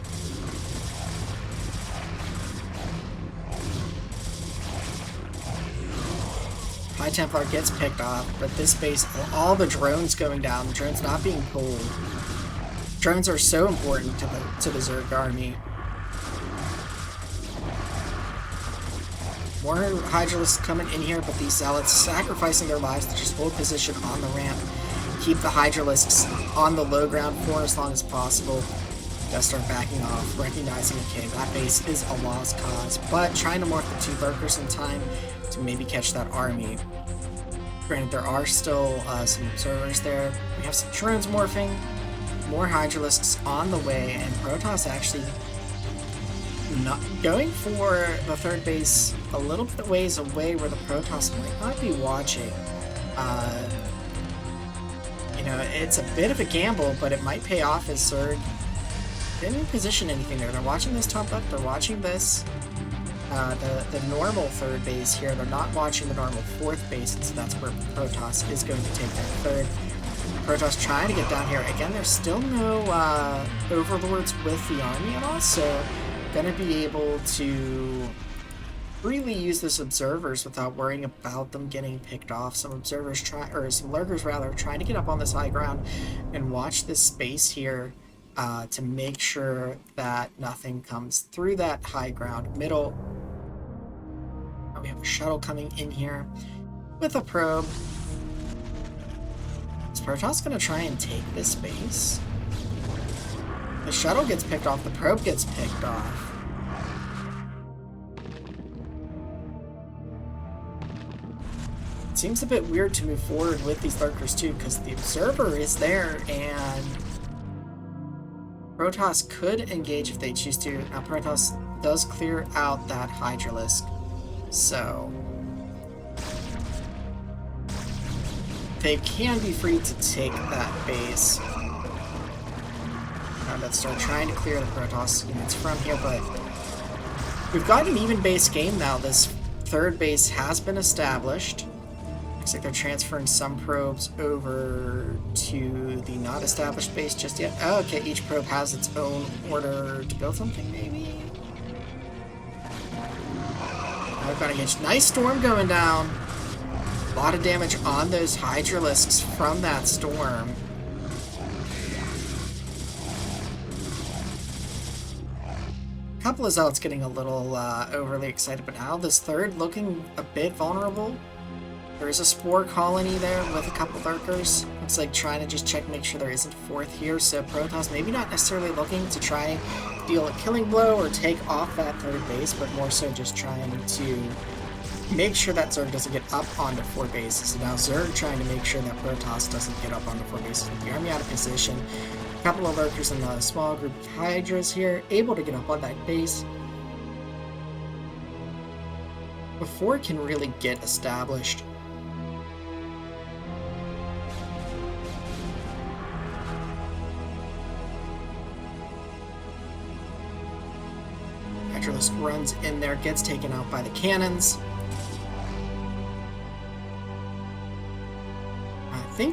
High Templar gets picked off, but this base, all the drones going down, the drones not being pulled. Drones are so important to the Zerg army. More Hydralisks coming in here, but these Zealots sacrificing their lives to just hold position on the ramp. Keep the Hydralisks on the low ground for as long as possible. Deathstar backing off, recognizing, okay, that base is a lost cause, but trying to morph the 2 Lurkers in time to maybe catch that army. Granted, there are still some observers there. We have some drones morphing, more Hydralisks on the way, and Protoss actually not going for the third base a little bit ways away where the Protoss might not be watching. You know, it's a bit of a gamble, but it might pay off as Zerg didn't position anything there. They're watching this top left, they're watching this, the normal third base here. They're not watching the normal fourth base, and so that's where Protoss is going to take that third. Protoss trying to get down here. Again, there's still no overlords with the army at all, so gonna be able to really use this observers without worrying about them getting picked off. Some observers some lurkers rather, trying to get up on this high ground and watch this space here to make sure that nothing comes through that high ground middle. We have a shuttle coming in here with a probe. Is Protoss gonna try and take this space? The shuttle gets picked off, the probe gets picked off. It seems a bit weird to move forward with these lurkers too, because the observer is there and Protoss could engage if they choose to. Now Protoss does clear out that Hydralisk, so they can be free to take that base. Now Deathstar trying to clear the Protoss units from here, but we've got an even base game now. This third base has been established. Looks like they're transferring some probes over to the not established base just yet. Oh, okay, each probe has its own order to build something, maybe? I've got a nice storm going down. A lot of damage on those Hydralisks from that storm. A couple of Zealots getting a little overly excited, but now this third looking a bit vulnerable. There is a spore colony there with a couple lurkers. Looks like trying to just check, make sure there isn't a fourth here. So Protoss maybe not necessarily looking to try and deal a killing blow or take off that third base, but more so just trying to make sure that Zerg doesn't get up onto four bases. So now Zerg trying to make sure that Protoss doesn't get up onto four bases with the army out of position. A couple of lurkers and a small group of Hydras here, able to get up on that base before it can really get established. Hydralisk runs in there, gets taken out by the cannons. I'm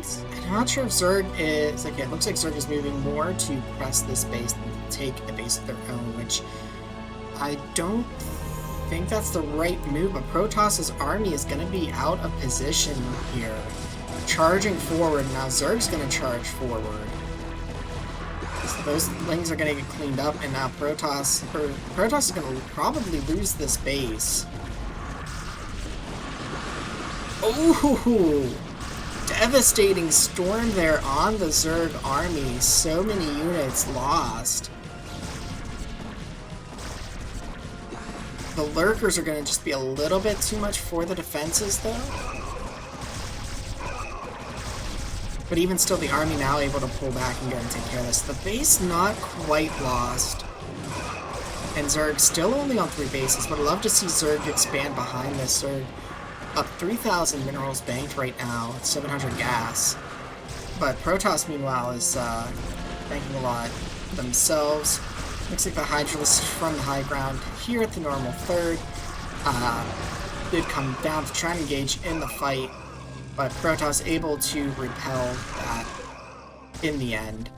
not sure if Zerg is... Okay, it looks like Zerg is moving more to press this base than take a base of their own, which I don't think that's the right move, but Protoss's army is going to be out of position here. Charging forward, now Zerg's going to charge forward. So those lings are going to get cleaned up, and now Protoss is going to probably lose this base. Oh! Devastating storm there on the Zerg army. So many units lost. The lurkers are going to just be a little bit too much for the defenses, though. But even still, the army now able to pull back and go and take care of this. The base not quite lost. And Zerg still only on 3 bases, but I'd love to see Zerg expand behind this. Zerg up 3,000 minerals banked right now, 700 gas. But Protoss, meanwhile, is banking a lot themselves. Looks like the Hydralisk from the high ground here at the normal third did come down to try and engage in the fight, but Protoss able to repel that in the end.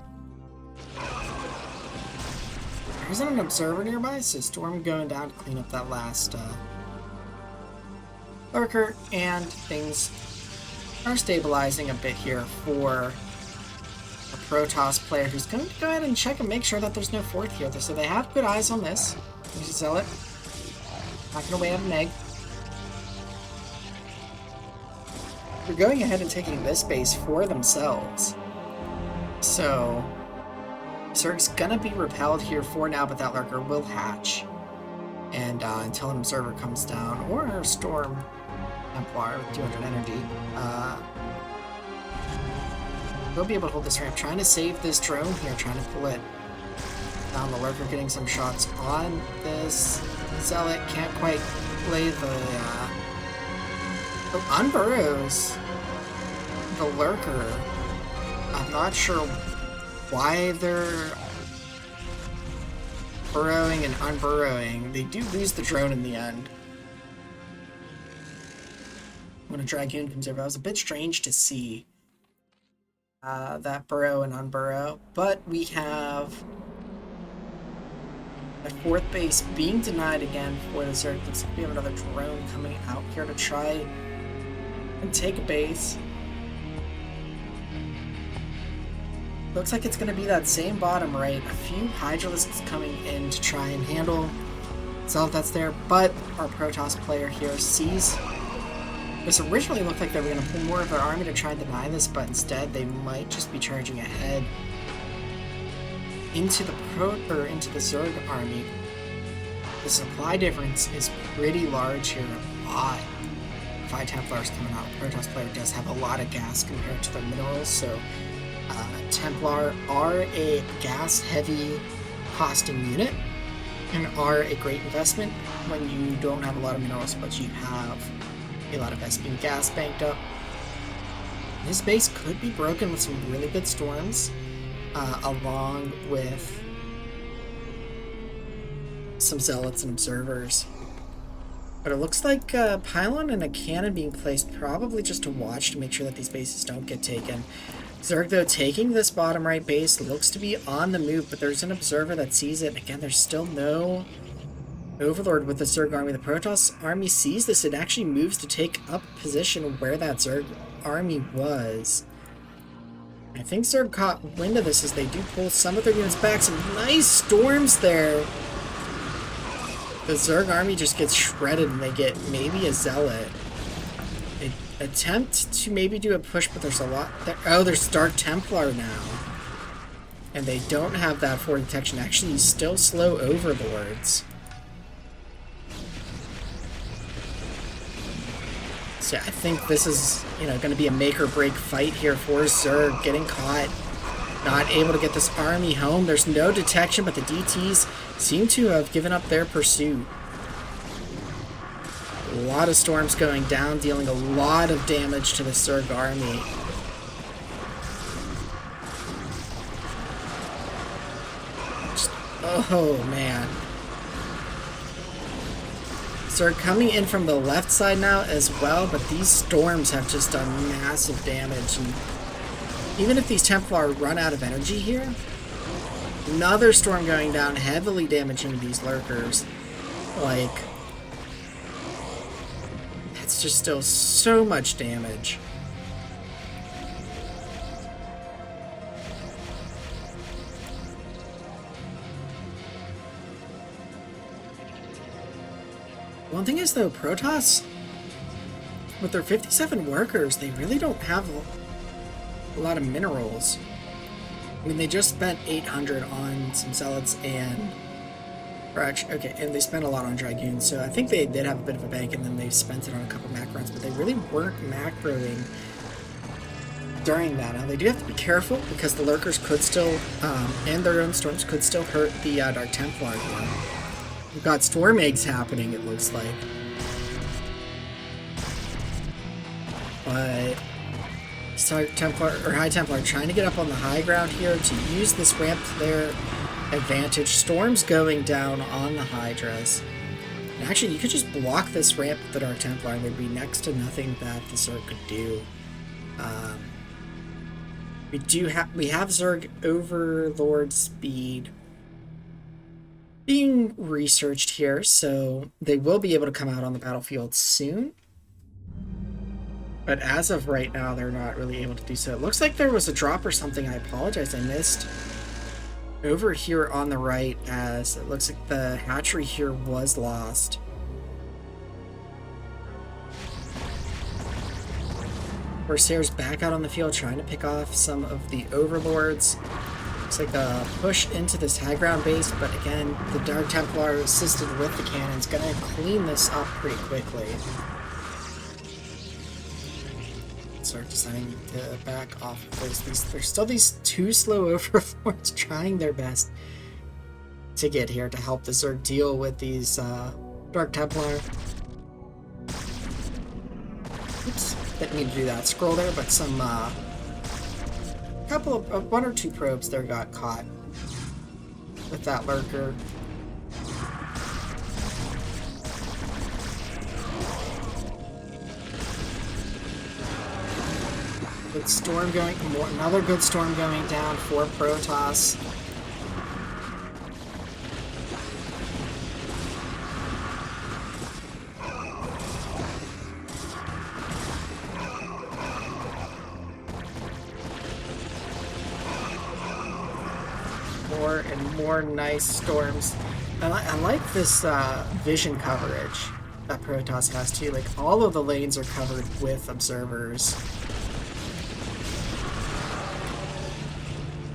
There isn't an observer nearby, so Storm going down to clean up that last lurker, and things are stabilizing a bit here for a Protoss player who's going to go ahead and check and make sure that there's no fourth here. So they have good eyes on this. There's a Zealot knocking away at an egg. They're going ahead and taking this base for themselves. So Zerg's gonna be repelled here for now, but that lurker will hatch. And until an observer comes down, or a Storm Templar with 200 energy, we'll be able to hold this ramp. Trying to save this drone here, trying to pull it Down the lurker getting some shots on this zealot. Can't quite lay the unburrows the lurker. I'm not sure why they're burrowing and unburrowing. They do lose the drone in the end when a dragoon comes over. That was a bit strange to see that burrow and unburrow, but we have a fourth base being denied again for the Zerg. Looks like we have another drone coming out here to try and take a base. Looks like it's going to be that same bottom right. A few Hydralisks coming in to try and handle Zealot that's there, but our Protoss player here sees this. Originally looked like they were going to pull more of their army to try and deny this, but instead they might just be charging ahead into the Zerg army. The supply difference is pretty large here. A lot of High Templars coming out. Protoss player does have a lot of gas compared to their minerals, so Templar are a gas-heavy costing unit and are a great investment when you don't have a lot of minerals, but you have a lot of SP and gas banked up. This base could be broken with some really good storms, along with some zealots and observers. But it looks like a pylon and a cannon being placed probably just to watch to make sure that these bases don't get taken. Zerg, though, taking this bottom right base, looks to be on the move, but there's an observer that sees it. Again, there's still no Overlord with the Zerg army. The Protoss army sees this. It actually moves to take up position where that Zerg army was. I think Zerg caught wind of this as they do pull some of their units back. Some nice storms there. The Zerg army just gets shredded and they get maybe a Zealot. They attempt to maybe do a push, but there's a lot there. Oh, there's Dark Templar now. And they don't have that for detection. Actually, still slow Overlords. So I think this is, going to be a make or break fight here for Zerg. Getting caught, not able to get this army home. There's no detection, but the DTs seem to have given up their pursuit. A lot of storms going down, dealing a lot of damage to the Zerg army. Oh man. Zerg coming in from the left side now as well, but these storms have just done massive damage. And even if these Templar run out of energy here, another storm going down, heavily damaging these lurkers. Like, that's just still so much damage. One thing is, though, Protoss, with their 57 workers, they really don't have a lot of minerals. I mean, they just spent 800 on some zealots and... and they spent a lot on dragoons, so I think they did have a bit of a bank, and then they spent it on a couple mac runs, but they really weren't macroing during that. Now, they do have to be careful, because the lurkers could still, and their own storms could still hurt the Dark Templar here. We've got storm eggs happening, it looks like. But High Templar trying to get up on the high ground here to use this ramp to their advantage. Storms going down on the Hydras. And actually, you could just block this ramp with the Dark Templar and there'd be next to nothing that the Zerg could do. We have Zerg Overlord speed being researched here, so they will be able to come out on the battlefield soon. But as of right now, they're not really able to do so. It looks like there was a drop or something. I apologize, I missed. Over here on the right, as it looks like the hatchery here was lost. Corsairs back out on the field trying to pick off some of the Overlords. Looks like a push into this high ground base, but again, the Dark Templar assisted with the cannons, gonna clean this up pretty quickly. Start deciding to back off of this. There's still these two slow Overlords trying their best to get here to help the Zerg deal with these Dark Templar. Oops, didn't mean to do that scroll there, but some couple of one or two probes there got caught with that lurker. Good storm going, another good storm going down for Protoss. More and more nice storms. I like this vision coverage that Protoss has too. Like, all of the lanes are covered with observers.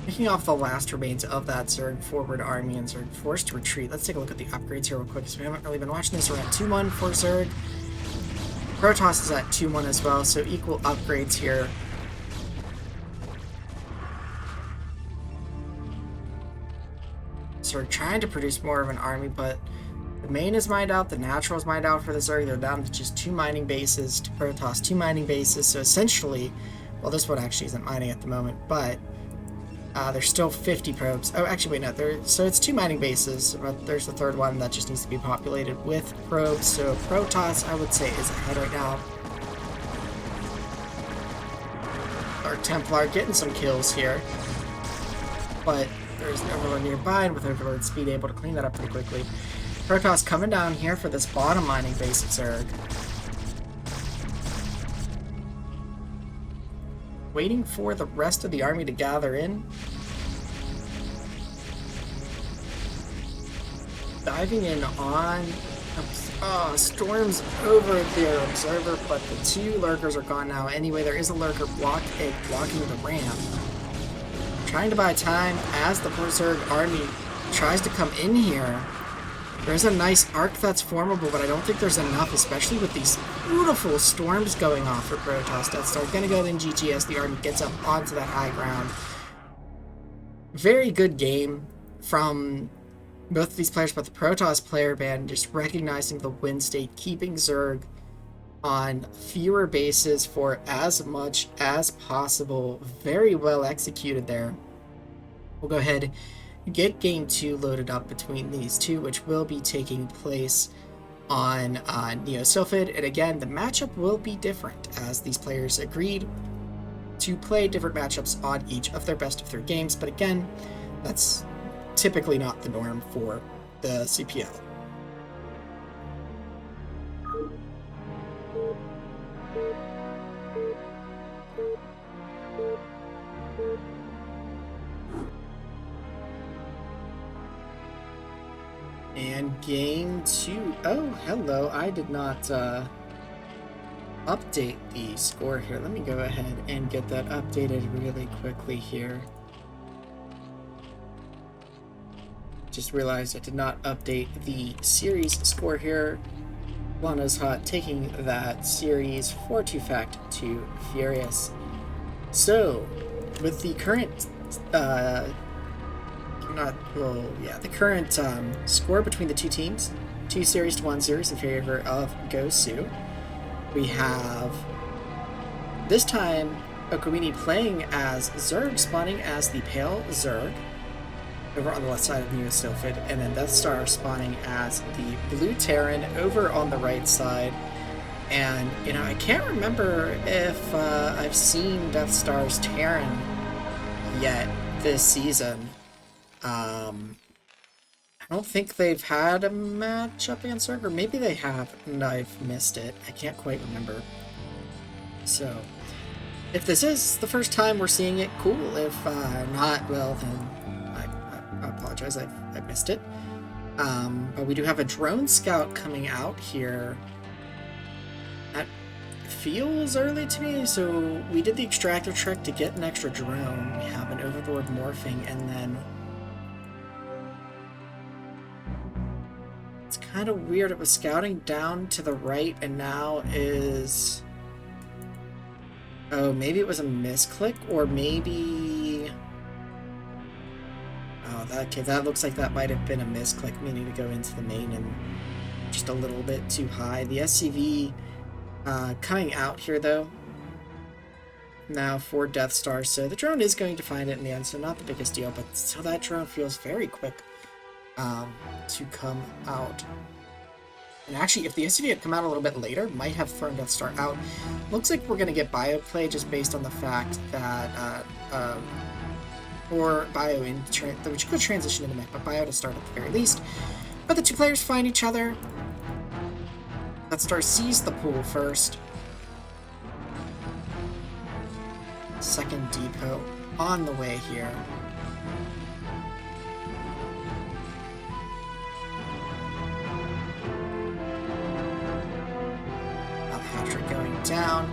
Picking off the last remains of that Zerg forward army and Zerg forced to retreat. Let's take a look at the upgrades here real quick, because we haven't really been watching this. We're at 2-1 for Zerg. Protoss is at 2-1 as well, so equal upgrades here. Zerg trying to produce more of an army, but the main is mined out, the natural is mined out for the Zerg. They're down to just 2 mining bases, to Protoss 2 mining bases, so essentially, well, this one actually isn't mining at the moment, but there's still 50 probes. Oh, actually, wait, no. So it's 2 mining bases, but there's the third one that just needs to be populated with probes. So Protoss, I would say, is ahead right now. Our Templar getting some kills here, but there's an Overlord nearby, and with Overlord speed, able to clean that up pretty quickly. Protoss coming down here for this bottom mining base at Zerg. Waiting for the rest of the army to gather in. Diving in on storms over their observer, but the 2 lurkers are gone now. Anyway, there is a lurker blocking the ramp. Trying to buy time as the Zerg army tries to come in here. There's a nice arc that's formable, but I don't think there's enough, especially with these beautiful storms going off for Protoss. Deathstar gonna go in GGS. The army gets up onto that high ground. Very good game from both of these players, but the Protoss player band just recognizing the win state, keeping Zerg on fewer bases for as much as possible. Very well executed there. We'll go ahead get game 2 loaded up between these two, which will be taking place on Neo Sylphid. And again, the matchup will be different, as these players agreed to play different matchups on each of their best of 3 games. But again, that's typically not the norm for the CPL. And game 2. Oh, hello. I did not update the score here. Let me go ahead and get that updated really quickly here. Just realized I did not update the series score here. lanaishot taking that series 4-2 to Furious. So, with the current the current score between the 2 teams, 2 series to 1 series in favor of GOSU. We have, this time, Ocoini playing as Zerg, spawning as the Pale Zerg, over on the left side of Neo Sylphid, and then Deathstar spawning as the Blue Terran over on the right side. And, you know, I can't remember if I've seen Deathstar's Terran yet this season. I don't think they've had a matchup against Zerg, or maybe they have and I've missed it. I can't quite remember. So, if this is the first time we're seeing it, cool. If not, well, then I apologize, I missed it. But we do have a drone scout coming out here. That feels early to me, so we did the extractor trick to get an extra drone. We have an Overlord morphing, and then it's kind of weird. It was scouting down to the right and now is... Oh, maybe it was a misclick, or maybe... Oh, okay, that looks like that might have been a misclick, meaning to go into the main and just a little bit too high. The SCV coming out here, though, now for Deathstar, so the drone is going to find it in the end, so not the biggest deal, but so that drone feels very quick to come out. And actually, if the SCV had come out a little bit later, might have thrown Deathstar out. Looks like we're going to get bio play just based on the fact that or bio in which could transition into mech, but bio to start at the very least. But the two players find each other. Deathstar sees the pool first. Second depot on the way here. Hatchery going down.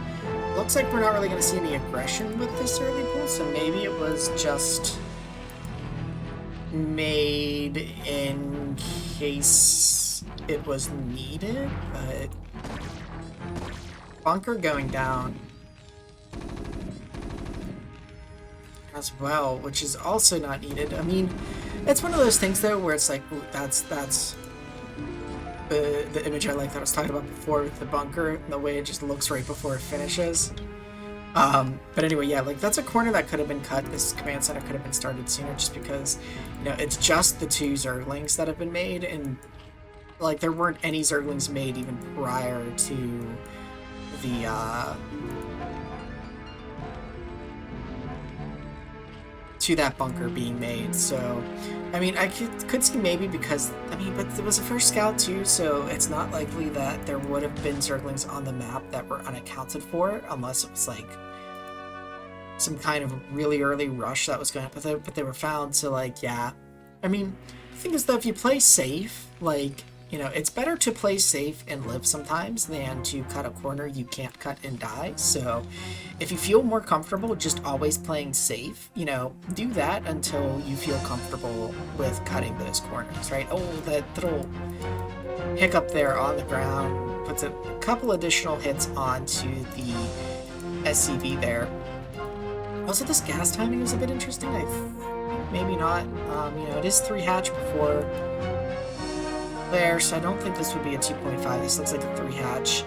Looks like we're not really going to see any aggression with this early pull, so maybe it was just made in case it was needed, but bunker going down as well, which is also not needed. I mean, it's one of those things though where it's like, ooh, that's the image I like that I was talking about before with the bunker and the way it just looks right before it finishes. But anyway, yeah, like that's a corner that could have been cut. This command center could have been started sooner just because, you know, it's just the two ZerGlings that have been made, and like there weren't any ZerGlings made even prior to the to that bunker being made. So I mean, I could see maybe because, I mean, but it was a first scout too, so it's not likely that there would have been ZerGlings on the map that were unaccounted for, unless it was like some kind of really early rush that was going on, but they were found. So like, yeah, I mean, the thing is though, if you play safe, like, you know, it's better to play safe and live sometimes than to cut a corner you can't cut and die. So if you feel more comfortable just always playing safe, you know, do that until you feel comfortable with cutting those corners, right? Oh, that little hiccup there on the ground puts a couple additional hits onto the SCV there. Also, this gas timing is a bit interesting. I think maybe not. You know, it is 3 hatch before there, so I don't think this would be a 2.5. This looks like a 3 hatch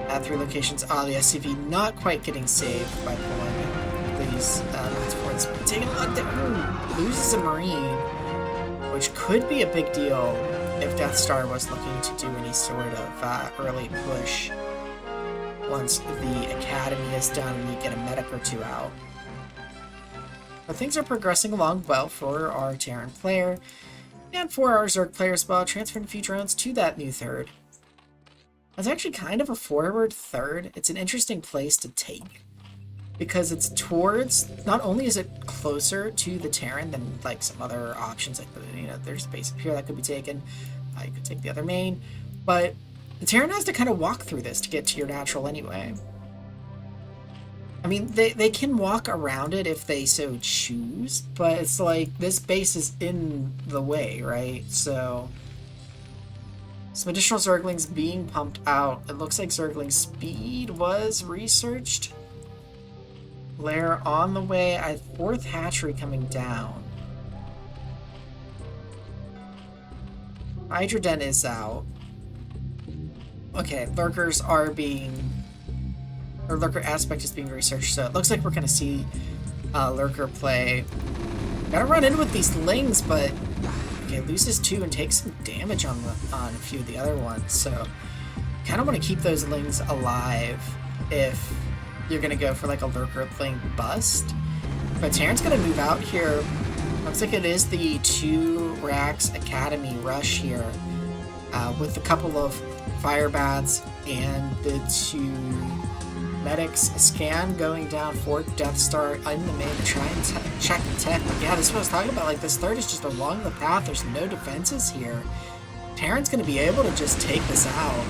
at 3 locations. Ah, the SCV not quite getting saved by pulling these towards taking a look down. Loses a Marine, which could be a big deal if Deathstar was looking to do any sort of early push once the academy is done and you get a medic or 2 out. But things are progressing along well for our Terran player. And for our Zerg player as well, transferring a few drones to that new third. It's actually kind of a forward third. It's an interesting place to take, because it's towards, not only is it closer to the Terran than like some other options, like, you know, there's a base up here that could be taken. You could take the other main, but the Terran has to kind of walk through this to get to your natural anyway. I mean, they can walk around it if they so choose, but it's like, this base is in the way, right? So, some additional ZerGlings being pumped out. It looks like ZerGling speed was researched. Lair on the way. 4th hatchery coming down. Hydra Den is out. Okay, lurkers are being... or lurker aspect is being researched, so it looks like we're going to see lurker play. Gotta run in with these lings, but okay, loses 2 and takes some damage on a few of the other ones, so kind of want to keep those lings alive if you're going to go for like a lurker ling bust. But Terran's going to move out here. Looks like it is the 2 racks academy rush here with a couple of fire bats and the 2 medics. Scan going down for Deathstar in the main to try and check the tech. But yeah, this is what I was talking about. Like, this third is just along the path. There's no defenses here. Terran's going to be able to just take this out.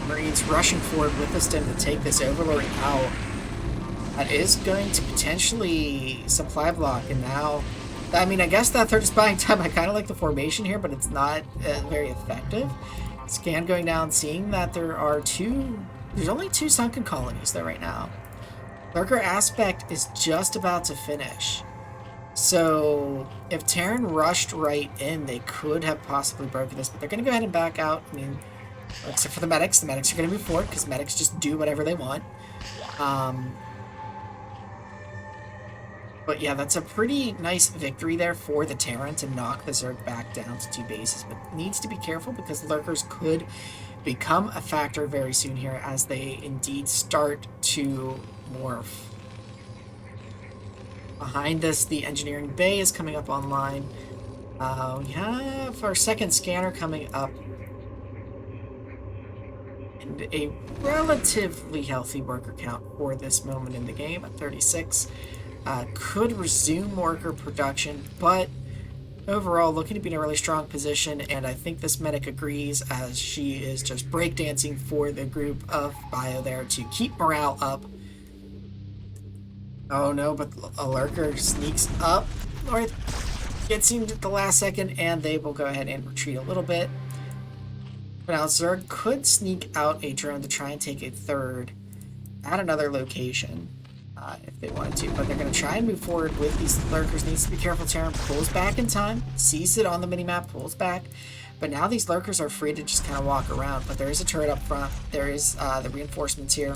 Marines rushing forward with the stem to take this Overlord out. That is going to potentially supply block, and now, I mean, I guess that third is buying time. I kind of like the formation here, but it's not very effective. Scan going down, seeing that there's only 2 sunken colonies there right now. Lurker Aspect is just about to finish. So if Terran rushed right in, they could have possibly broken this, but they're going to go ahead and back out. I mean, except for the medics. The medics are going to move forward because medics just do whatever they want. But yeah, that's a pretty nice victory there for the Terran to knock the Zerg back down to 2 bases. But needs to be careful because lurkers could become a factor very soon here as they indeed start to morph. Behind us, the engineering bay is coming up online. We have our second scanner coming up. And a relatively healthy worker count for this moment in the game at 36. Could resume worker production, but overall looking to be in a really strong position, and I think this medic agrees as she is just breakdancing for the group of bio there to keep morale up. Oh no, but a lurker sneaks up north, gets him at the last second, and they will go ahead and retreat a little bit. But now Zerg could sneak out a drone to try and take a third at another location. If they wanted to, but they're going to try and move forward with these lurkers. Needs to be careful. Terran pulls back in time, sees it on the minimap, pulls back, but now these lurkers are free to just kind of walk around. But there is a turret up front. There is the reinforcements here.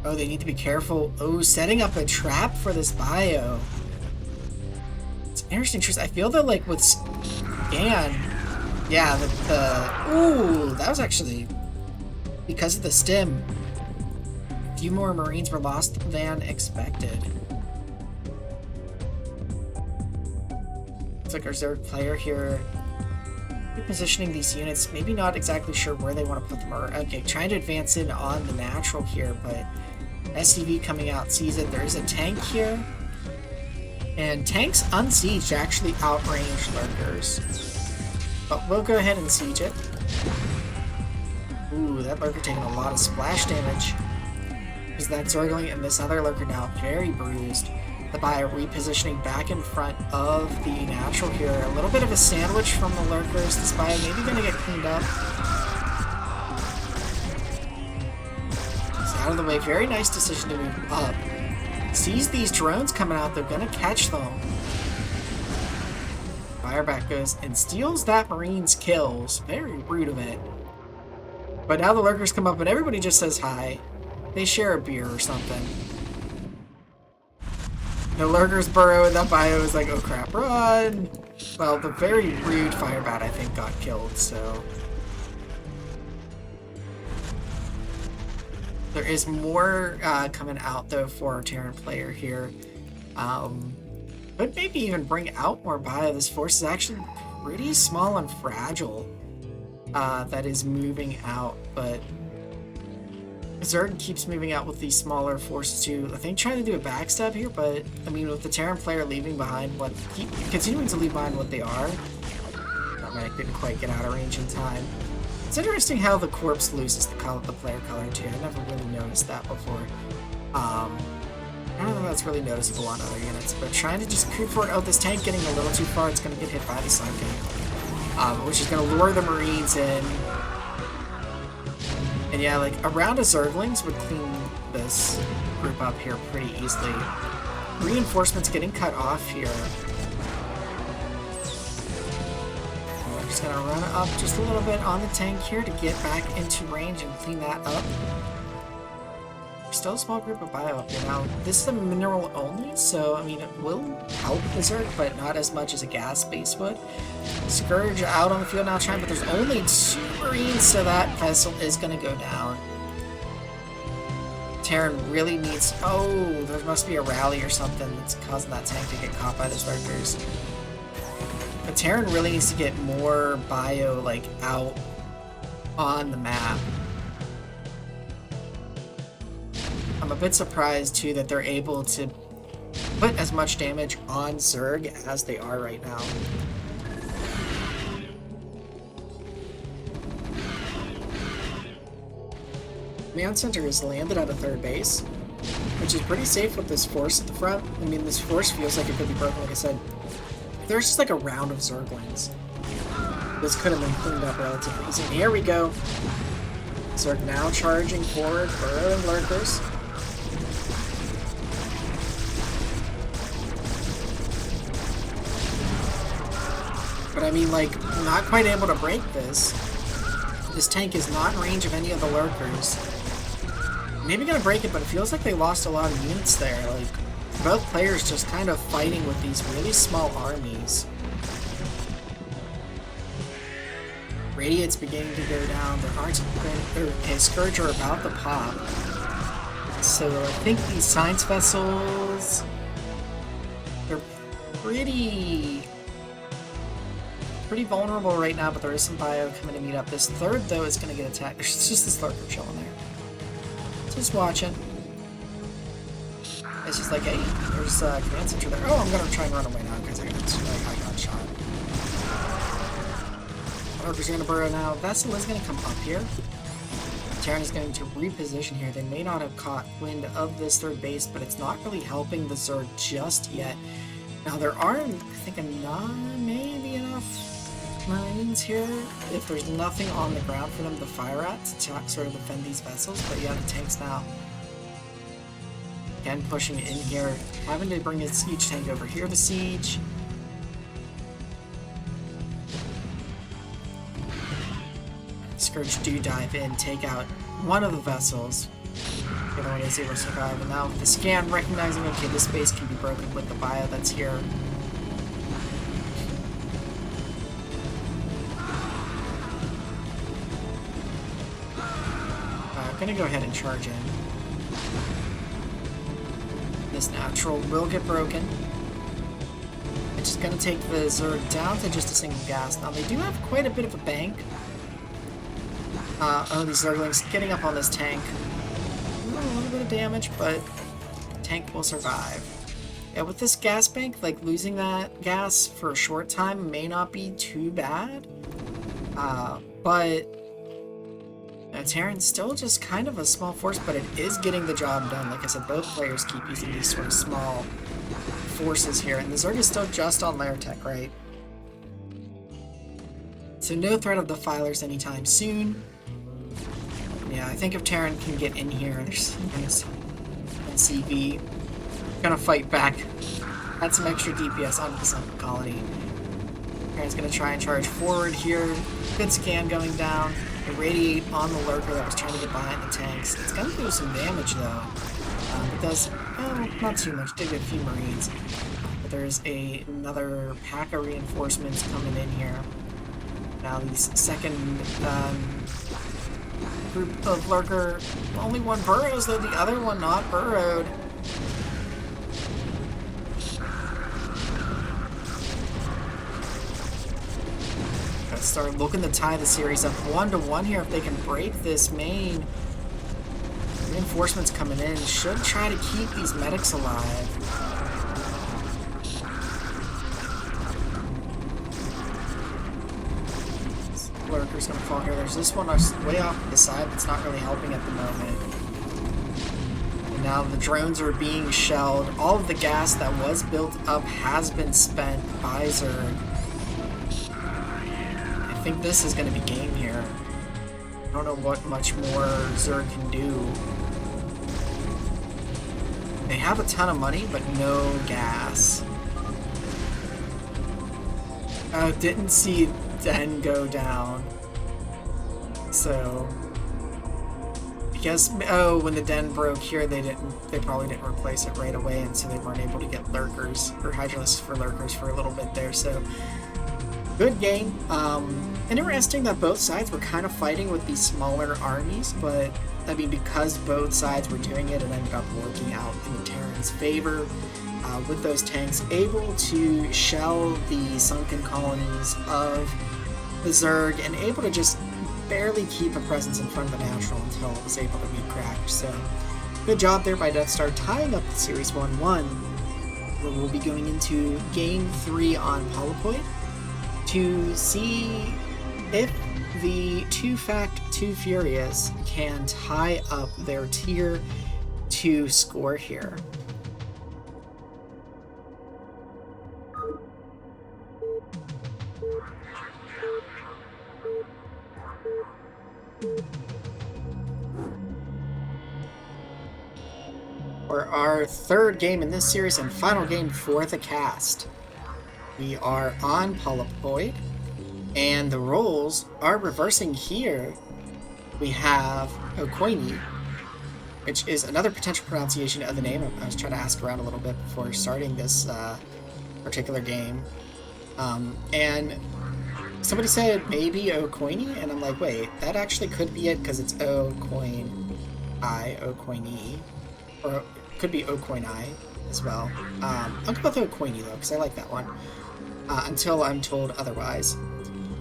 Oh, they need to be careful. Oh, setting up a trap for this bio. It's interesting. I feel that like with scan, yeah, ooh, that was actually because of the stim. Few more Marines were lost than expected. Looks like our Zerg player here repositioning these units, maybe not exactly sure where they want to put them. Okay, trying to advance in on the natural here, but SCV coming out sees it. There is a tank here, and tanks unsieged actually outrange lurkers, but we'll go ahead and siege it. Ooh, that lurker taking a lot of splash damage. Is that SirGlinG and this other lurker now very bruised. The bio repositioning back in front of the natural here. A little bit of a sandwich from the lurkers. This bio maybe going to get cleaned up. It's out of the way. Very nice decision to move up. Sees these drones coming out. They're going to catch them. Fireback goes and steals that Marine's kills. Very rude of it. But now the lurkers come up and everybody just says hi. They share a beer or something. The lurkers burrow and that bio is like, oh crap, run! Well, the very rude firebat I think got killed, so... There is more coming out though for our Terran player here. Could maybe even bring out more bio. This force is actually pretty small and fragile. That is moving out, but... Zerg keeps moving out with these smaller forces too. I think trying to do a backstab here, but I mean with the Terran player leaving behind continuing to leave behind what they are. That medic didn't quite get out of range in time. It's interesting how the corpse loses the player color too. I never really noticed that before. I don't know if that's really noticeable on other units, but trying to just creep forward. Oh, this tank getting a little too far. It's going to get hit by the sunken, which is going to lure the Marines in. And yeah, like, around a ZerGlings would clean this group up here pretty easily. Reinforcements getting cut off here. And we're just gonna run up just a little bit on the tank here to get back into range and clean that up. Still a small group of bio up here. Now, this is a mineral only, so, I mean, it will help the Zerg, but not as much as a gas base would. Scourge out on the field now trying, but there's only 2 Marines, so that vessel is going to go down. Terran really needs... Oh, there must be a rally or something that's causing that tank to get caught by the Zergers. But Terran really needs to get more bio, like, out on the map. I'm a bit surprised, too, that they're able to put as much damage on Zerg as they are right now. Command Center is landed at a 3rd base, which is pretty safe with this force at the front. I mean, this force feels like it could be broken, like I said. There's just like a round of ZerGlings. This could have been cleaned up relatively easy. And here we go. Zerg now charging forward, burrowing lurkers. But I mean, like, not quite able to break this. This tank is not in range of any of the lurkers. Maybe gonna break it, but it feels like they lost a lot of units there. Like, both players just kind of fighting with these really small armies. Radiate's beginning to go down. There aren't... Okay, Scourge are about to pop. So I think these science vessels... They're pretty vulnerable right now, but there is some bio coming to meet up. This third, though, is going to get attacked. There's just this lurker chilling there. Just watching. It's just like, hey, there's a command center there. Oh, I'm going to try and run away now because I got shot. Lurker's going to burrow now. Vessel is going to come up here. Terran is going to reposition here. They may not have caught wind of this third base, but it's not really helping the Zerg just yet. Now, there are, I think, maybe enough Marines here, if there's nothing on the ground for them to fire at to sort of defend these vessels. But yeah, the tanks now, again, pushing in here, having to bring a siege tank over here to siege. Scourge do dive in, take out one of the vessels. The other one is able to survive, and now with the scan, recognizing, okay, this base can be broken with the bio that's here. Gonna go ahead and charge in. This natural will get broken. It's just gonna take the Zerg down to just a single gas. Now they do have quite a bit of a bank. Oh, these Zerglings getting up on this tank. A little bit of damage, but the tank will survive. Yeah, with this gas bank, like losing that gas for a short time may not be too bad. But Terran's still just kind of a small force, but it is getting the job done. Like I said, both players keep using these sort of small forces here, and the Zerg is still just on lair tech, right? So no threat of the Filers anytime soon. Yeah, I think if Terran can get in here, there's CV gonna fight back. Add some extra DPS onto the Sunken Colony. Terran's gonna try and charge forward here. Good scan going down. Irradiate on the lurker that was trying to get behind the tanks. It's gonna do some damage though. It does, not too much. Did get a few Marines. But there's another pack of reinforcements coming in here. Now these second group of lurker, only one burrows though, the other one not burrowed. Start looking to tie the series up 1-1 here if they can break this main. Reinforcements coming in. Should try to keep these medics alive. This lurker's gonna fall here. There's this one way off to the side that's not really helping at the moment. And now the drones are being shelled. All of the gas that was built up has been spent by Zerg. I think this is going to be game here. I don't know what much more Zerg can do. They have a ton of money, but no gas. Didn't see Den go down. So, I guess, when the Den broke here, they probably didn't replace it right away, and so they weren't able to get lurkers, or Hydralisks for lurkers for a little bit there, so good game. Interesting that both sides were kind of fighting with these smaller armies, but I mean, because both sides were doing it, it ended up working out in the Terran's favor. With those tanks able to shell the sunken colonies of the Zerg and able to just barely keep a presence in front of the natural until it was able to be cracked. So, good job there by Deathstar tying up the series 1-1, where we'll be going into Game 3 on Polypoid to see if the Too Fact, Too Furious can tie up their Tier 2 score here. For our third game in this series and final game for the cast, we are on Polypoid, and the roles are reversing here. We have Ocoini, which is another potential pronunciation of the name. I was trying to ask around a little bit before starting this particular game. And somebody said maybe Ocoini, and I'm like, wait, that actually could be it because it's Ocoini, or it could be Ocoini as well. I'll go with Ocoini though, because I like that one, until I'm told otherwise.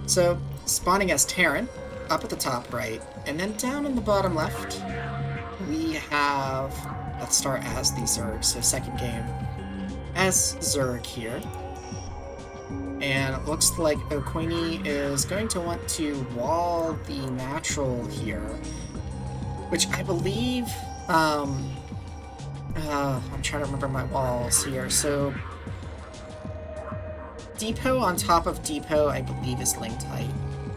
So, spawning as Terran, up at the top right, and then down in the bottom left, we have Deathstar as the Zerg, so second game as Zerg here. And it looks like Ocoini is going to want to wall the natural here, which I believe, I'm trying to remember my walls here, so Depot on top of Depot, I believe, is link tight.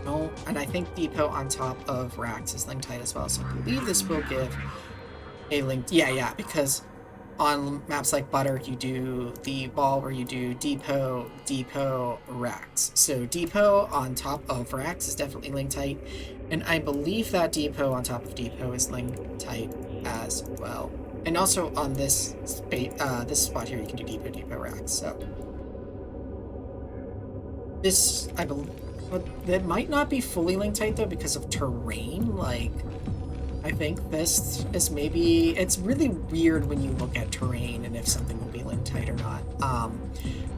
No, and I think Depot on top of Racks is link tight as well, so I believe this will give a link. Yeah, because on maps like Butter, you do the wall where you do Depot, Racks. So Depot on top of Racks is definitely link tight, and I believe that Depot on top of Depot is link tight as well. And also on this spot here, you can do Depot, Racks. So this, I believe, it might not be fully link tight though because of terrain. Like, I think this is maybe, it's really weird when you look at terrain and if something will be link tight or not.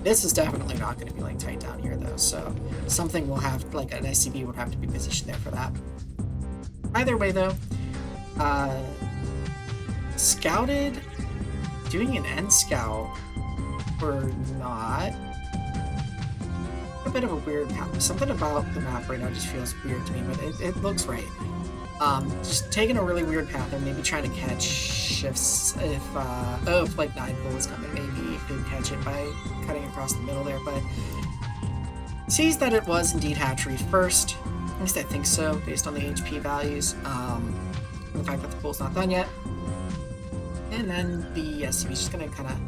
This is definitely not going to be link tight down here though, so something will have, like an SCB would have to be positioned there for that. Either way though, scouted, doing an end scout or not, a bit of a weird map. Something about the map right now just feels weird to me, but it looks right. Just taking a really weird path and maybe trying to catch shifts if like 9-pull is coming, maybe you could catch it by cutting across the middle there, but sees that it was indeed hatchery first. At least I think so, based on the HP values. The fact that the pool's not done yet. And then the SCB is just gonna kind of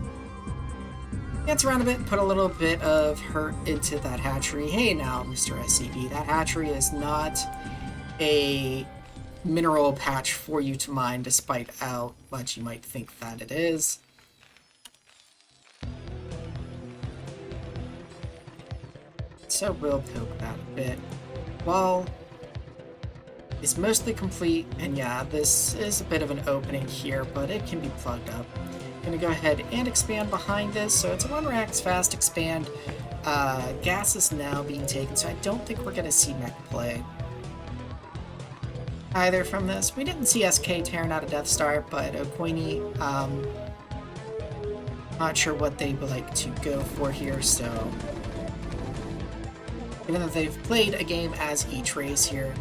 dance around a bit, put a little bit of hurt into that hatchery. Hey now, Mr. SCB, that hatchery is not a mineral patch for you to mine, despite how much you might think that it is. So we'll poke that a bit. Wall is mostly complete, and yeah, this is a bit of an opening here, but it can be plugged up. Gonna go ahead and expand behind this, so it's a 1 racks fast expand. Gas is now being taken, so I don't think we're gonna see mech play either from this. We didn't see SK tearing out a Deathstar, but Ocoini, not sure what they would like to go for here, so even though they've played a game as each race here,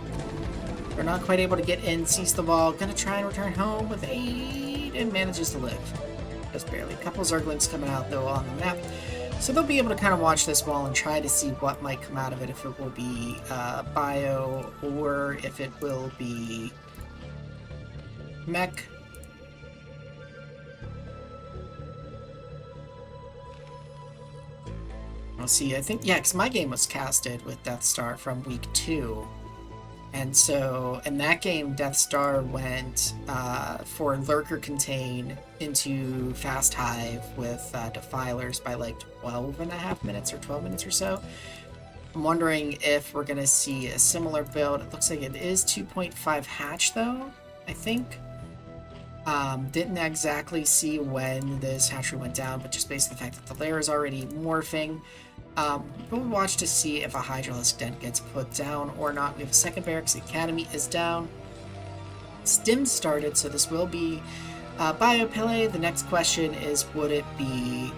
they're not quite able to get in, sees the wall, gonna try and return home with 8, and manages to live. Just barely. A couple Zerglings coming out though on the map, so they'll be able to kind of watch this wall and try to see what might come out of it, if it will be bio or if it will be mech. I'll see. I think, yeah, because my game was casted with Deathstar from week 2. And so, in that game, Deathstar went for Lurker Contain into Fast Hive with Defilers by like 12.5 minutes or 12 minutes or so. I'm wondering if we're going to see a similar build. It looks like it is 2.5 hatch though, I think. Didn't exactly see when this hatchery went down, but just based on the fact that the layer is already morphing. We'll watch to see if a Hydralisk Dent gets put down or not. We have a second barracks. The Academy is down. Stim started, so this will be Biopele. The next question is, would it be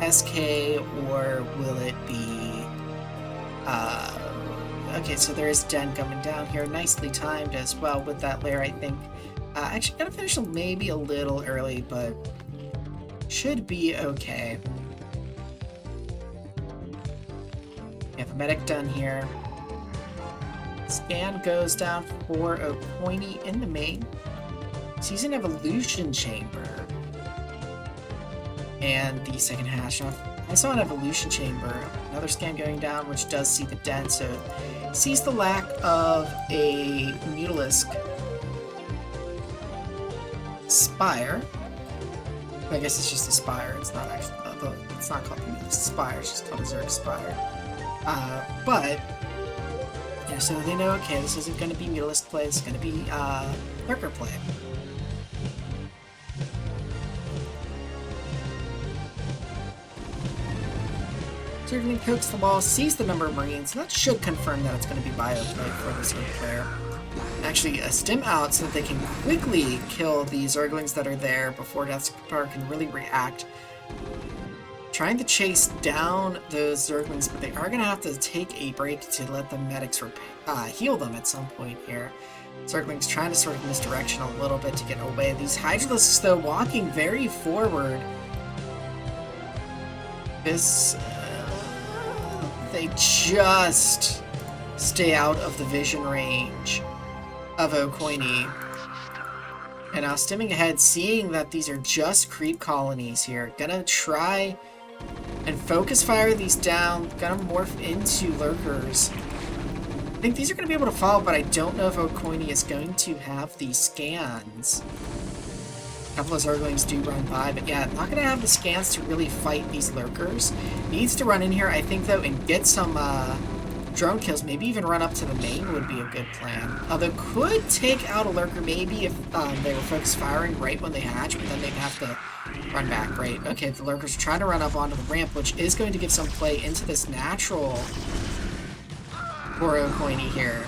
SK or will it be... okay, so there is Den coming down here. Nicely timed as well with that layer, I think. Actually, gonna finish maybe a little early, but should be okay. We have a medic done here. Scan goes down for OttoRemmer in the main. Sees an evolution chamber. And the second hash off. I saw an evolution chamber. Another scan going down, which does see the den, so sees the lack of a Mutalisk Spire. I guess it's just a Spire. It's not actually. It's not called the Mutalisk Spire. It's just called a Zerg Spire. But yeah, so they know. Okay, this isn't going to be Mutalisk play. It's going to be Lurker play. SirGlinG pokes the ball, sees the number of Marines, and that should confirm that it's going to be bio play for the Zerg player. Actually, a stim out so that they can quickly kill the Zerglings that are there before Deathstar can really react. Trying to chase down those Zerglings, but they are going to have to take a break to let the medics heal them at some point here. Zergling's trying to sort of misdirection a little bit to get away. These Hydralisks, though, walking very forward. They just stay out of the vision range of OttoRemmer. And now stimming ahead, seeing that these are just creep colonies here. Gonna try and focus fire these down. Gonna morph into lurkers. I think these are gonna be able to follow, but I don't know if OttoRemmer is going to have these scans. A couple of Zerglings do run by, but yeah, not going to have the scans to really fight these lurkers. Needs to run in here, I think, though, and get some drone kills. Maybe even run up to the main would be a good plan. Although could take out a lurker maybe if they were focused firing right when they hatch, but then they'd have to run back, right? Okay, the lurkers are trying to run up onto the ramp, which is going to give some play into this natural for OttoRemmer here.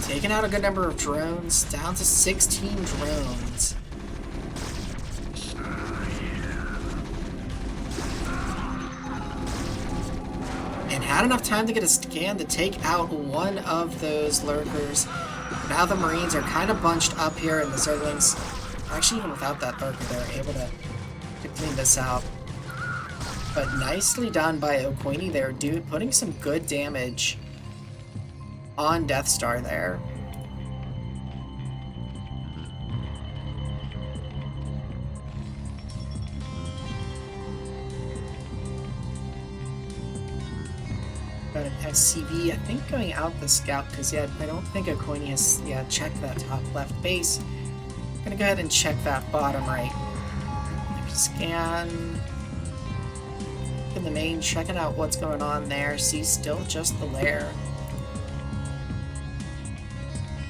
Taking out a good number of drones, down to 16 drones. And had enough time to get a scan to take out one of those lurkers. Now the Marines are kind of bunched up here, and the Zerglings, actually even without that lurker, they're able to clean this out. But nicely done by OttoRemmer there, dude, putting some good damage on Deathstar there. Got an SCV, I think, going out the scout, because yeah, I don't think OttoRemmer has checked that top left base. Gonna go ahead and check that bottom right. Scan in the main, checking out what's going on there. See, still just the lair.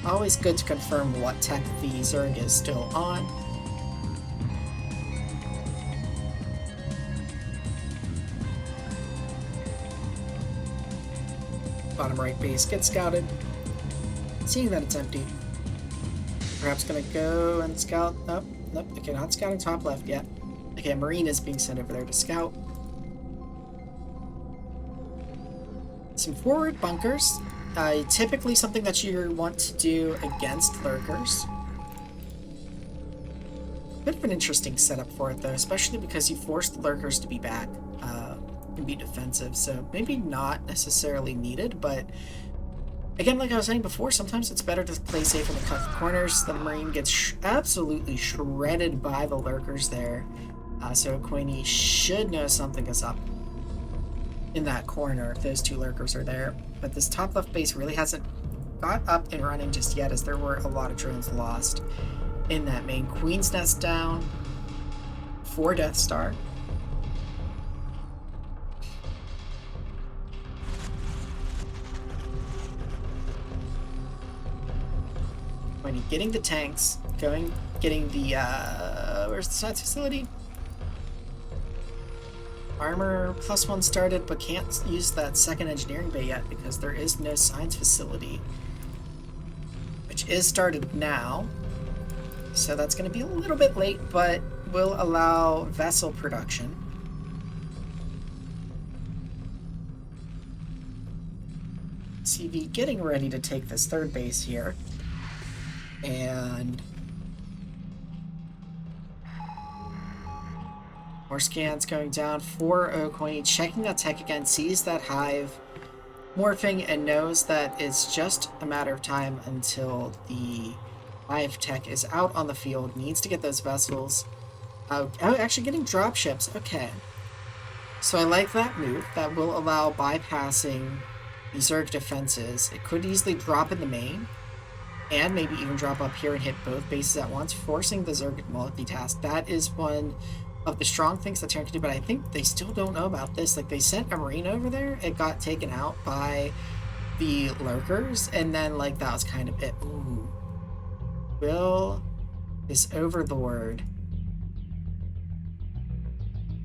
Always good to confirm what tech the Zerg is still on. Bottom right base gets scouted. Seeing that it's empty. Perhaps gonna go and scout. Nope, nope. Okay, not scouting top left yet. Okay, Marine is being sent over there to scout. Some forward bunkers. Typically something that you want to do against lurkers. Bit of an interesting setup for it, though, especially because you force the lurkers to be back and be defensive, so maybe not necessarily needed, but again, like I was saying before, sometimes it's better to play safe in the cut corners. The Marine gets absolutely shredded by the lurkers there, so OttoRemmer should know something is up in that corner if those two lurkers are there. But this top left base really hasn't got up and running just yet, as there were a lot of drones lost in that main. Queen's Nest down for Deathstar. When you're getting the tanks, getting the where's the science facility? Armor +1 started, but can't use that second engineering bay yet because there is no science facility, which is started now. So that's going to be a little bit late, but will allow vessel production. CV getting ready to take this third base here. And more scans going down for OttoRemmer, checking that tech again, sees that hive, morphing and knows that it's just a matter of time until the Hive Tech is out on the field, needs to get those vessels. Oh, actually getting drop ships. Okay. So I like that move. That will allow bypassing the Zerg defenses. It could easily drop in the main, and maybe even drop up here and hit both bases at once, forcing the Zerg to multitask. That is one of the strong things that Terran can do, but I think they still don't know about this. Like, they sent a Marine over there, it got taken out by the Lurkers, and then, like, that was kind of it. Ooh. Will this Overlord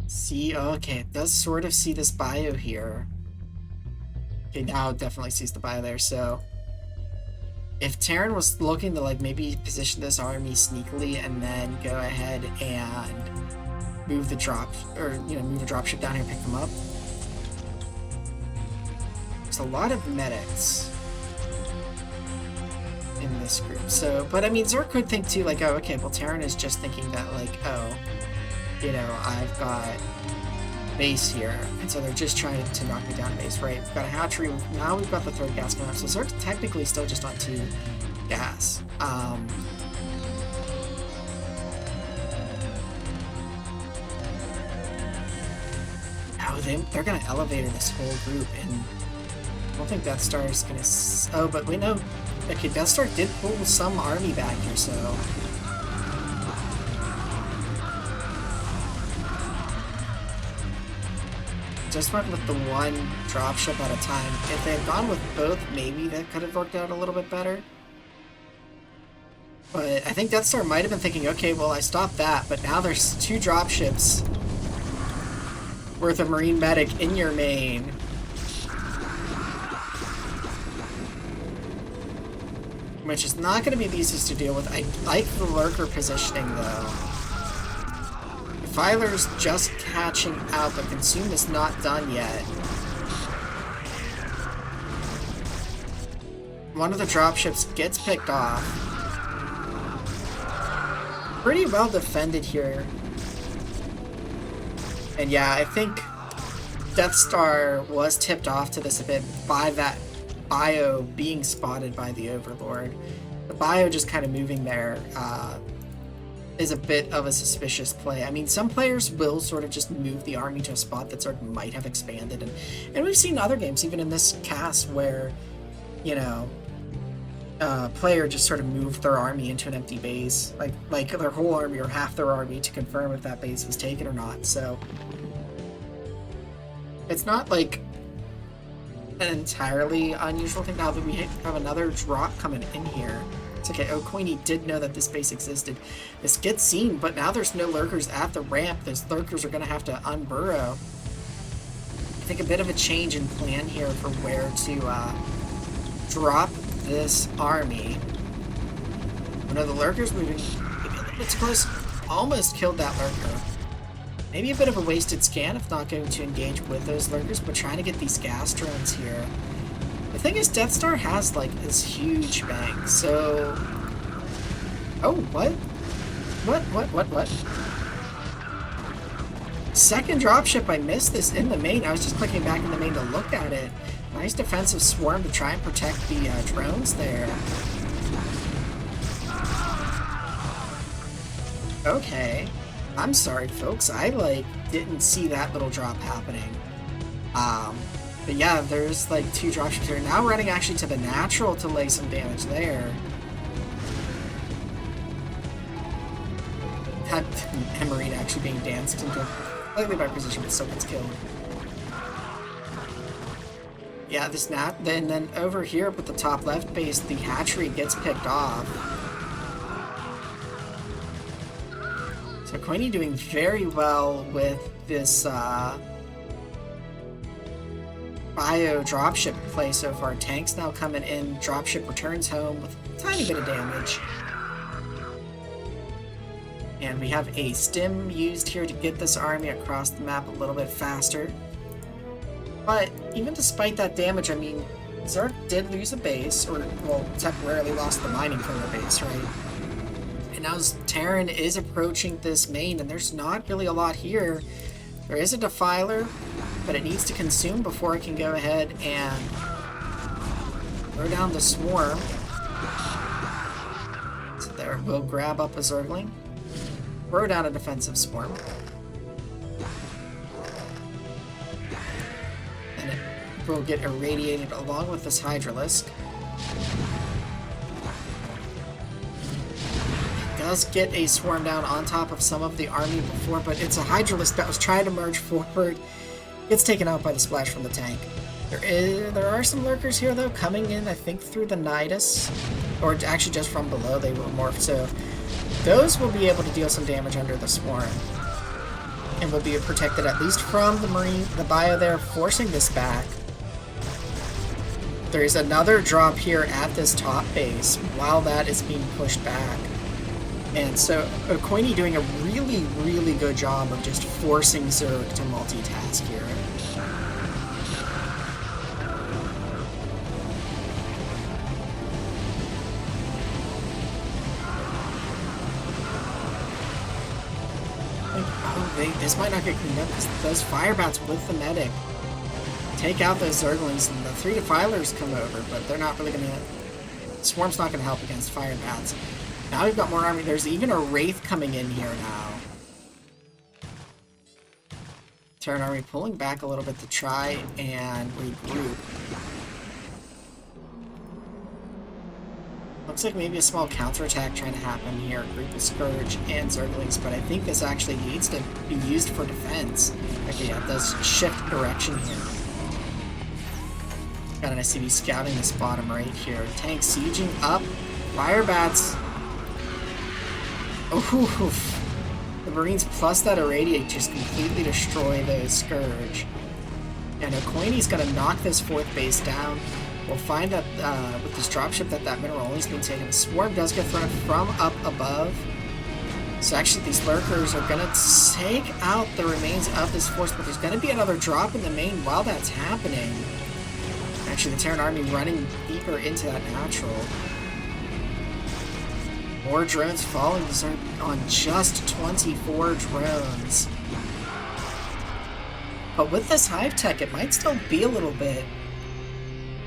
see? Okay, it does sort of see this bio here. Okay, now it definitely sees the bio there, so if Terran was looking to, like, maybe position this army sneakily and then go ahead and move the drop, or, you know, move a dropship down here and pick them up. There's a lot of medics in this group, so, but I mean, Zerg could think too, like, oh, okay, well, Terran is just thinking that, like, oh, you know, I've got base here, and so they're just trying to knock me down base, right? We've got a hatchery, now we've got the third gas going up, so Zerg's technically still just on 2 gas. They're gonna elevator this whole group, and I don't think Deathstar is gonna. Oh, but wait, no. Okay, Deathstar did pull some army back here, so. Just went with the one dropship at a time. If they had gone with both, maybe that could have worked out a little bit better. But I think Deathstar might have been thinking, okay, well, I stopped that, but now there's 2 dropships worth a Marine medic in your main. Which is not going to be the easiest to deal with. I like the Lurker positioning, though. The Filer's just catching out, but Consume is not done yet. One of the dropships gets picked off. Pretty well defended here. And yeah, I think Deathstar was tipped off to this a bit by that bio being spotted by the Overlord. The bio just kind of moving there is a bit of a suspicious play. I mean, some players will sort of just move the army to a spot that sort of might have expanded. And we've seen other games, even in this cast, where, you know, a player just sort of moved their army into an empty base, like their whole army or half their army, to confirm if that base was taken or not. So it's not like an entirely unusual thing. Now that we have another drop coming in here, it's okay. Ocoini did know that this base existed. This gets seen, but now there's no Lurkers at the ramp. Those Lurkers are going to have to unburrow. I think a bit of a change in plan here for where to drop this army. One of the Lurkers moving maybe a little bit too close. Almost killed that Lurker. Maybe a bit of a wasted scan if not going to engage with those Lurkers, but trying to get these gas drones here. The thing is, Deathstar has, like, this huge bank, so... Oh, what? What? Second dropship, I missed this in the main. I was just clicking back in the main to look at it. Nice defensive swarm to try and protect the drones there. Okay. I'm sorry, folks. I, like, didn't see that little drop happening. But yeah, there's, like, 2 dropships here. Now running actually to the natural to lay some damage there. That Marine actually being danced into slightly by position, but still gets killed. Yeah, this then over here with the top left base, the hatchery gets picked off. So Ocoini doing very well with this bio dropship play so far. Tanks now coming in, dropship returns home with a tiny bit of damage. And we have a stim used here to get this army across the map a little bit faster. But even despite that damage, I mean, Zerg did lose a base, or, well, temporarily lost the mining from the base, right? And now Terran is approaching this main, and there's not really a lot here. There is a Defiler, but it needs to consume before it can go ahead and Throw down the swarm. So there, we'll grab up a ZerGling. Throw down a defensive swarm. And it will get irradiated along with this Hydralisk. It does get a swarm down on top of some of the army before, but it's a Hydralisk that was trying to merge forward. Gets taken out by the splash from the tank. There are some lurkers here, though, coming in, I think, through the Nidus. Or actually just from below, they were morphed, so those will be able to deal some damage under the swarm. And will be protected at least from the bio there, forcing this back. There's another drop here at this top base while that is being pushed back. And so Ocoini doing a really, really good job of just forcing Zerg to multitask here. This might not get cleaned up because those fire bats with the medic take out those Zerglings, and the 3 Defilers come over, but they're not really going to... Swarm's not going to help against fire bats. Now we've got more army. There's even a Wraith coming in here now. Terran army pulling back a little bit to try and regroup. Looks like maybe a small counterattack trying to happen here. Group of Scourge and Zerglings, but I think this actually needs to be used for defense. Okay, yeah, it does shift direction here. Got an SCV scouting this bottom right here. Tank sieging up. Fire bats. Oof. The Marines plus that Irradiate just completely destroy the Scourge. And Ocoini's going to knock this 4th base down. We'll find that with this dropship that mineral only's been taken. The swarm does get thrown from up above. So actually these lurkers are going to take out the remains of this force, but there's going to be another drop in the main while that's happening. Actually, the Terran army running deeper into that natural. More drones falling on just 24 drones. But with this hive tech, it might still be a little bit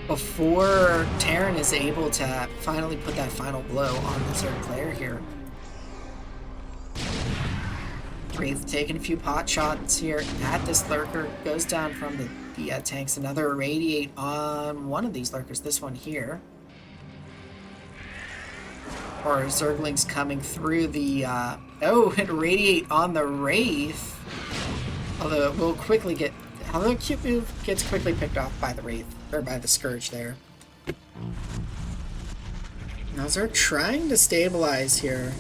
before Terran is able to finally put that final blow on the Zerg player here. Wraith taking a few pot shots here at this lurker. Goes down from the tanks. Another Irradiate on one of these lurkers. This one here. Or Zerglings coming through the... oh, Irradiate on the Wraith. Although it will quickly get... Although cute move gets quickly picked off by the Wraith. Or by the Scourge there. Now Zerg trying to stabilize here.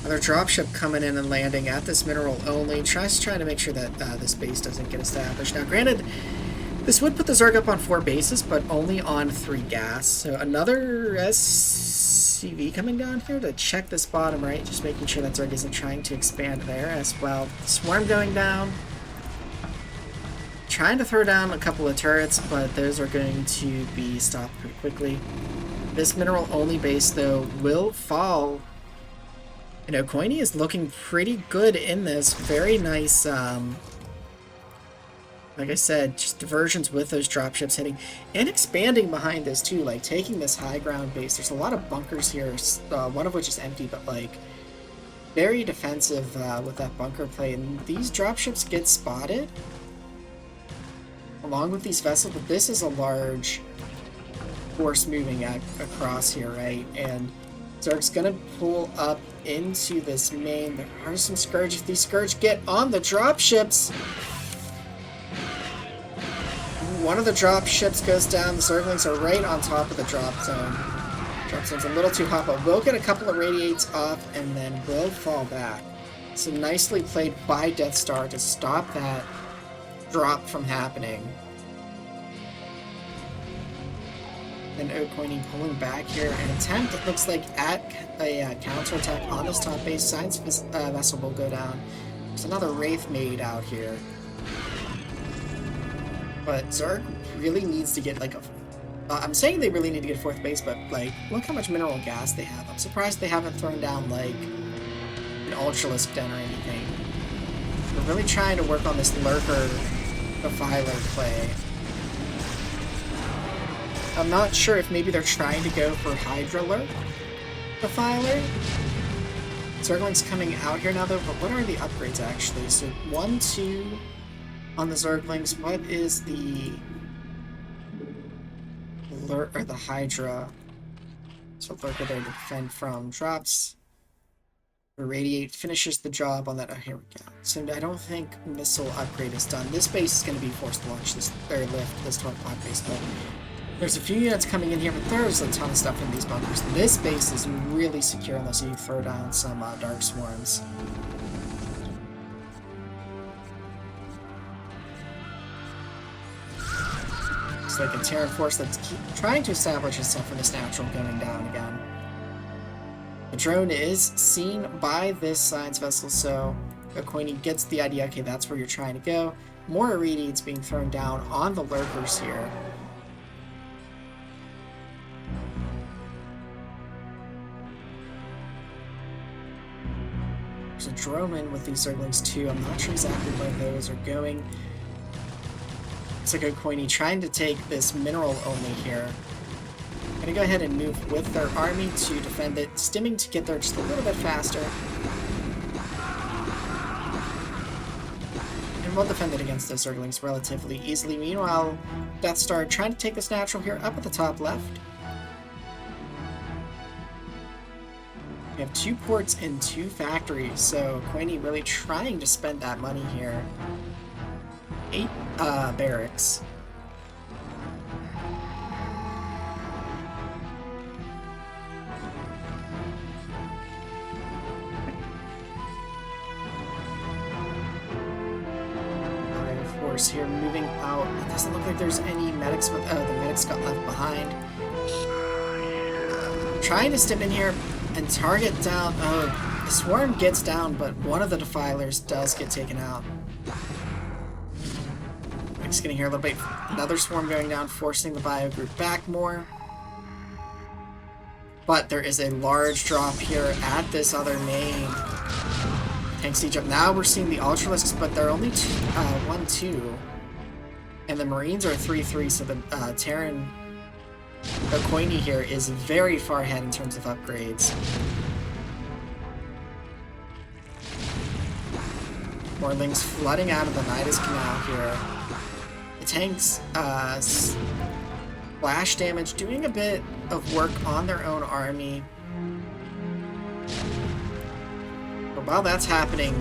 Another dropship coming in and landing at this mineral only. Trying to make sure that this base doesn't get established. Now granted, this would put the Zerg up on 4 bases, but only on 3 gas. So another SCV coming down here to check this bottom right. Just making sure that Zerg isn't trying to expand there as well. Swarm going down. Trying to throw down a couple of turrets, but those are going to be stopped pretty quickly. This mineral only base, though, will fall. And Ocoini is looking pretty good in this. Very nice, like I said, just diversions with those dropships hitting. And expanding behind this, too. Like, taking this high ground base. There's a lot of bunkers here, one of which is empty, but, like, very defensive with that bunker play. And these dropships get spotted along with these vessels, but this is a large force moving across here, right? And Zerg's gonna pull up into this main. There are some Scourge. If these Scourge get on the dropships, one of the dropships goes down. The Zerglings are right on top of the drop zone. Drop zone's a little too hot, but we'll get a couple of Radiates off and then we'll fall back. So nicely played by Deathstar to stop that drop from happening. And Ocoini pulling back here. An attempt, it looks like, at a counterattack on this top base. Science vessel will go down. There's another Wraith made out here. But Zerg really needs to get, like, a... I'm saying they really need to get a 4th base, but, like, look how much mineral gas they have. I'm surprised they haven't thrown down, like, an Ultralisk den or anything. We're really trying to work on this Lurker Defiler play. I'm not sure if maybe they're trying to go for Hydra Defiler. SirGlinG's coming out here now though, but what are the upgrades actually? So 1, 2 on the SirGlinGs. What is the Hydra? So Lurker there to defend from drops. Irradiate finishes the job on that. Oh, here we go. So I don't think missile upgrade is done. This base is going to be forced to launch this, or lift this 12 pod base, but there's a few units coming in here, but there's a ton of stuff in these bunkers. This base is really secure unless you throw down some dark swarms. It's like a Terran force that's trying to establish itself in this natural going down again. The drone is seen by this science vessel, so OttoRemmer gets the idea, okay, that's where you're trying to go. More irradiates being thrown down on the lurkers here. There's a drone in with these SirGlinGs too. I'm not sure exactly where those are going. It's like OttoRemmer trying to take this mineral only here. Gonna go ahead and move with their army to defend it, stimming to get there just a little bit faster. And we'll defend it against those SirGlinGs relatively easily. Meanwhile, Deathstar trying to take this natural here up at the top left. We have 2 ports and 2 factories, so OttoRemmer really trying to spend that money here. 8 barracks. Here moving out. It doesn't look like there's any medics, but the medics got left behind. Trying to stim in here and target down. Oh, the swarm gets down, but one of the defilers does get taken out. I'm just getting here a little bit. Another swarm going down, forcing the bio group back more. But there is a large drop here at this other main. Tank siege up. Now we're seeing the Ultralisks, but they're only 1-2. And the Marines are 3-3, so the Terran OttoRemmer here is very far ahead in terms of upgrades. More Lings flooding out of the Nidus Canal here. The tanks, splash damage, doing a bit of work on their own army. While that's happening,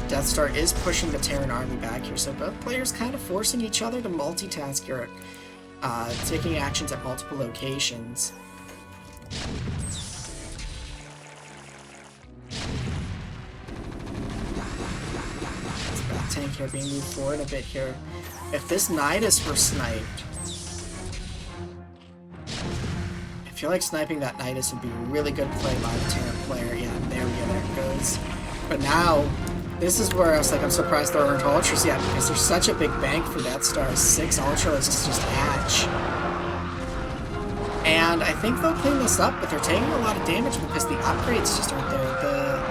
Deathstar is pushing the Terran army back here, so both players kind of forcing each other to multitask here, taking actions at multiple locations. This back tank here being moved forward a bit here. If this Nidus were sniped, I feel like sniping that Nidus would be a really good play by the Terran player. Yeah, there we go, there it goes. But now, this is where I was like, I'm surprised there aren't Ultras yet, because there's such a big bank for Deathstar. 6 Ultralisks just hatch. And I think they'll clean this up, but they're taking a lot of damage because the upgrades just aren't there. The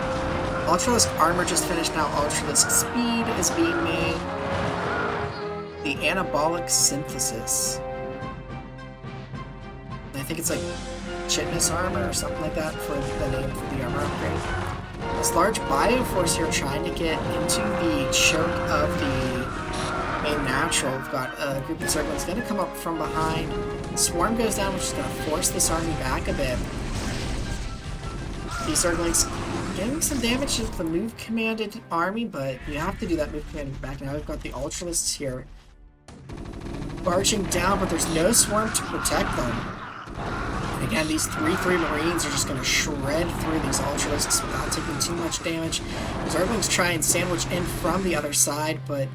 Ultralisk armor just finished now. Ultralisk speed is being made. The anabolic synthesis. I think it's like Chitness armor or something like that for the name for the armor upgrade. This large bioforce here trying to get into the choke of the main natural. We've got a group of SirGlinGs going to come up from behind. Swarm goes down, which is going to force this army back a bit. These SirGlinGs getting some damage to the move commanded army, but you have to do that move commanded back. Now we've got the Ultralisks here barging down, but there's no swarm to protect them. Again, these 3-3 Marines are just going to shred through these Ultralisks without taking too much damage. SirGlinGs try and sandwich in from the other side, but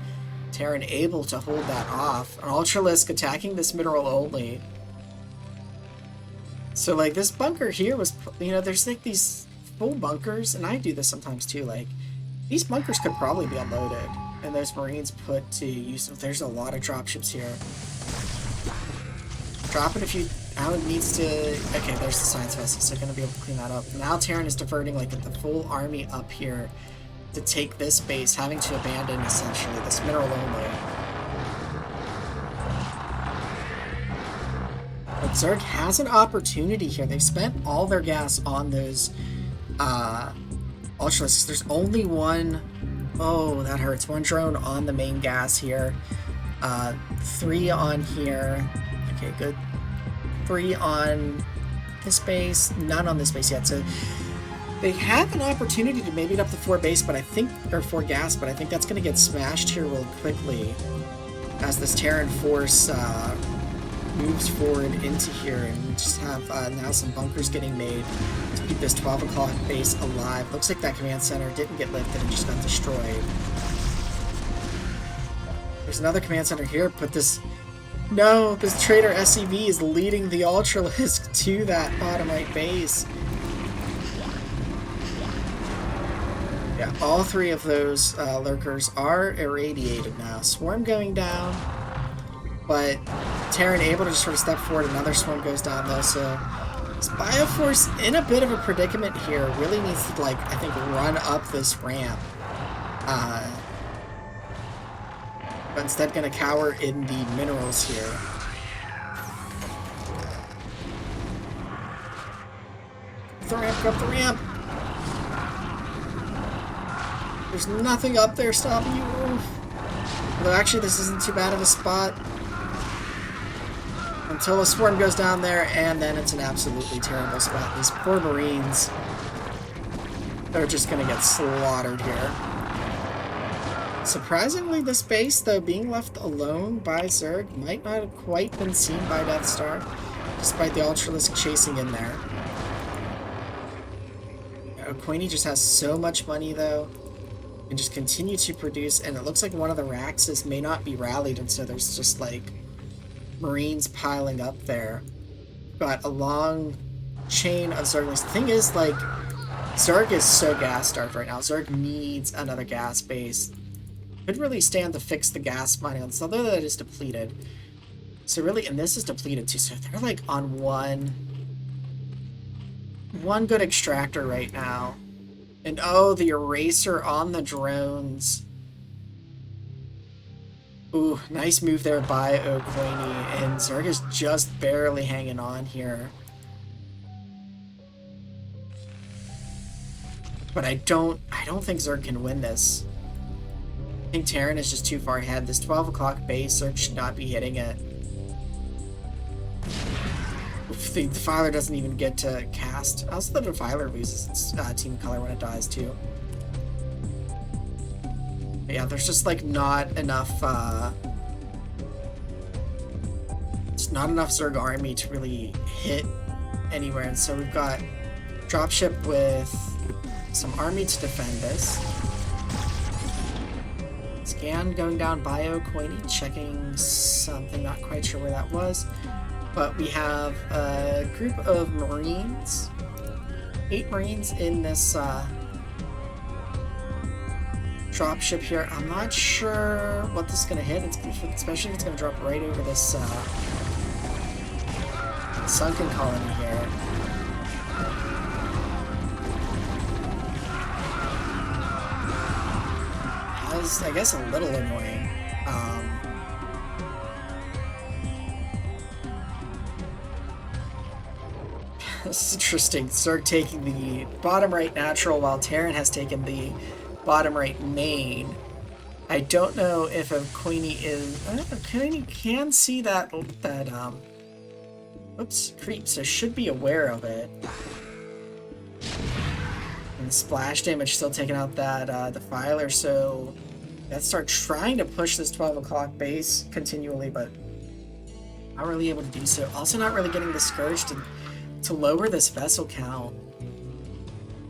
Terran able to hold that off. An Ultralisk attacking this mineral only. So, like, this bunker here was, you know, there's like these full bunkers, and I do this sometimes too, like, these bunkers could probably be unloaded, and those Marines put to use. There's a lot of dropships here. Drop it if you... Alan needs to... Okay, there's the science vessels. They're going to be able to clean that up. Now Terran is diverting like the full army up here to take this base, having to abandon essentially this mineral only. Zerg has an opportunity here. They've spent all their gas on those Ultralisks. There's only one... Oh, that hurts. One drone on the main gas here. 3 on here. Okay, good. 3 on this base. None on this base yet. So they have an opportunity to maybe get up to 4 base, but I think... Or 4 gas, but I think that's going to get smashed here real quickly as this Terran force moves forward into here, and we just have now some bunkers getting made to keep this 12 o'clock base alive. Looks like that command center didn't get lifted and just got destroyed. There's another command center here. Put this... No! This traitor SCV is leading the Ultralisk to that bottom right base. Yeah, all 3 of those lurkers are irradiated now. Swarm going down, but Terran able to just sort of step forward. Another swarm goes down though, so this Bioforce in a bit of a predicament here. Really needs to, like, I think, run up this ramp. But instead gonna cower in the minerals here. Up the ramp, go up the ramp! There's nothing up there stopping you. Oof. Although actually this isn't too bad of a spot. Until a swarm goes down there, and then it's an absolutely terrible spot. These poor Marines, they're just gonna get slaughtered here. Surprisingly, this base, though, being left alone by Zerg, might not have quite been seen by Deathstar, despite the Ultralisk chasing in there. Ocoini just has so much money, though, and just continue to produce, and it looks like one of the Raxes may not be rallied, and so there's just, like, Marines piling up there. Got a long chain of Zerglings. The thing is, like, Zerg is so gas-starved right now. Zerg needs another gas base. Could really stand to fix the gas mining on this, although that is depleted. So really, and this is depleted too, so they're, like, on one good extractor right now. And oh, the eraser on the drones. Ooh, nice move there by Ocoini, and Zerg is just barely hanging on here. But I don't think Zerg can win this. I think Terran is just too far ahead. This 12 o'clock base, Zerg should not be hitting it. Oof, the Defiler doesn't even get to cast. Also, the Defiler loses its team color when it dies too. But yeah, there's just, like, not enough, it's not enough Zerg army to really hit anywhere, and so we've got dropship with some army to defend this. Scan going down by Ocoini, checking something, not quite sure where that was. But we have a group of Marines, 8 Marines in this dropship here. I'm not sure what this is going to hit, especially if it's going to drop right over this sunken colony here. That was, I guess, a little annoying. This is interesting. Zerg taking the bottom right natural while Terran has taken the bottom right main. I don't know if Ocoini is... Ocoini can see that oops, creep, so should be aware of it. And the splash damage still taking out that Defiler, so Deathstar trying to push this 12 o'clock base continually, but not really able to do so. Also not really getting the Scourge to lower this vessel count.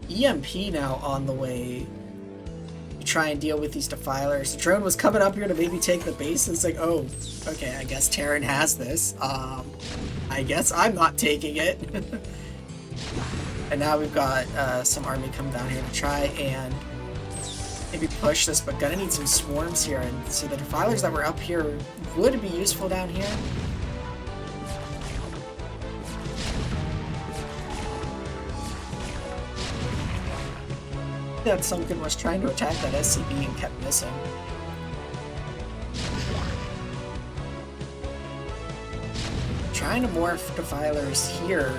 EMP now on the way to try and deal with these Defilers. The drone was coming up here to maybe take the base, and it's like, oh, okay, I guess Terran has this. I guess I'm not taking it. And now we've got some army coming down here to try and maybe push this, but gonna need some swarms here. And so the Defilers that were up here would be useful down here. That Sunken was trying to attack that SCB and kept missing. trying to morph defilers here.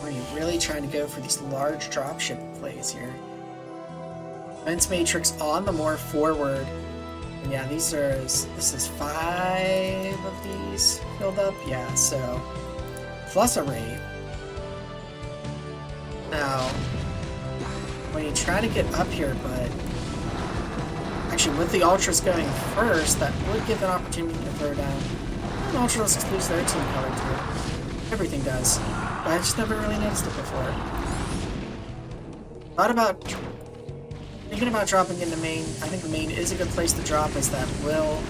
Are you really trying to go for these large dropship plays here? Defense Matrix on the more forward. And yeah, this is 5 of these filled up. Yeah, so plus a Wraith. Now, when you try to get up here, but actually with the Ultras going first, that would give an opportunity to throw down. And Ultras lose their team color too. Everything does. But I just never really noticed it before. Thinking about dropping into main. I think the main is a good place to drop, as that will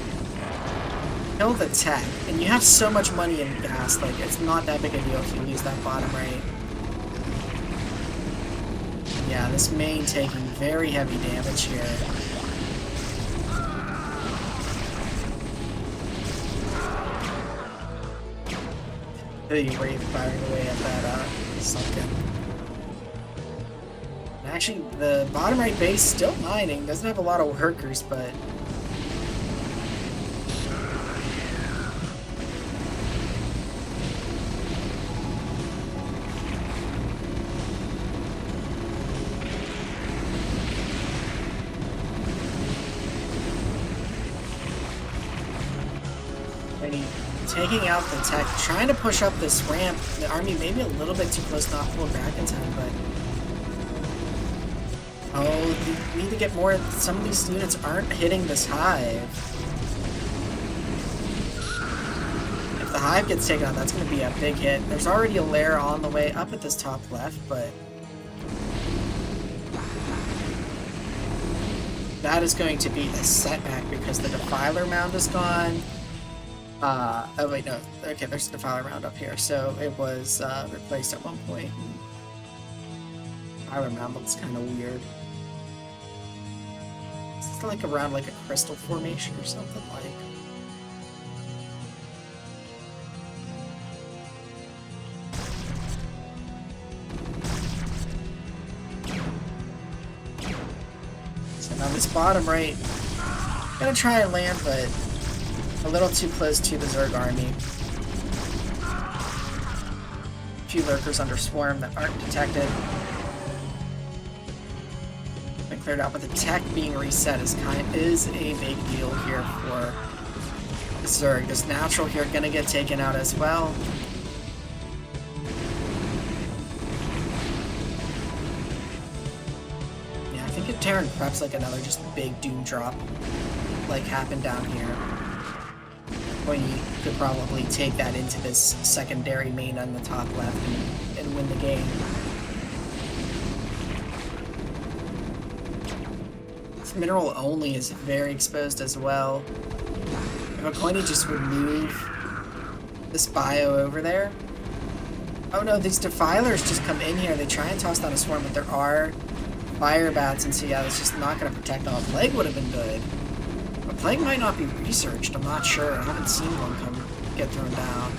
kill the tech. And you have so much money in gas, like it's not that big a deal if you lose that bottom right. Yeah, this main taking very heavy damage here. The Wraith firing away at that sunken. Actually, the bottom right base still mining. Doesn't have a lot of workers, but taking out the tech, trying to push up this ramp. The army maybe a little bit too close, not pulled back in time, but oh, you need to get more. Some of these units aren't hitting this hive. If the hive gets taken out, that's going to be a big hit. There's already a lair on the way up at this top left, but that is going to be a setback because the Defiler mound is gone. Oh wait, no. Okay, there's a Defiler mound up here, so it was replaced at one point. Defiler mound looks kind of weird. It's like around like a crystal formation or something like. So now this bottom right, gonna try and land, but a little too close to the Zerg army. A few lurkers under swarm that aren't detected. Been cleared out, but the tech being reset is a big deal here for the Zerg. This natural here gonna get taken out as well. Yeah, I think if Terran preps like another just big doom drop like happened down here, when you could probably take that into this secondary main on the top left and win the game. This mineral only is very exposed as well. If OttoRemmer just would move this bio over there. Oh no, these defilers just come in here. They try and toss down a swarm, but there are fire bats, and so yeah, it's just not going to protect all. Plague would have been good. Plague might not be researched, I'm not sure. I haven't seen one get thrown down.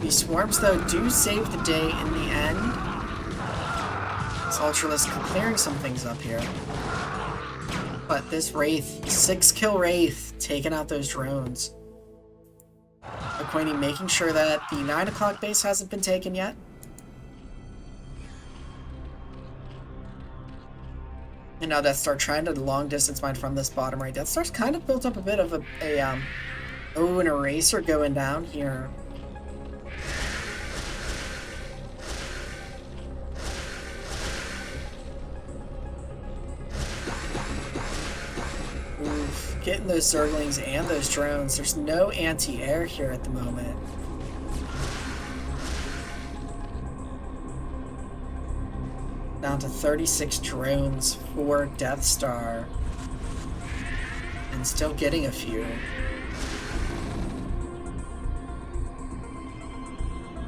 These swarms, though, do save the day in the end. This Ultralisk clearing some things up here. But this Wraith, 6-kill Wraith, taking out those drones. OttoRemmer making sure that the 9 o'clock base hasn't been taken yet. And now Deathstar trying to long distance mine from this bottom right. Deathstar's kind of built up a bit of an eraser going down here. Oof, getting those SirGlinGs and those drones. There's no anti-air here at the moment. Down to 36 drones for Deathstar. And still getting a few.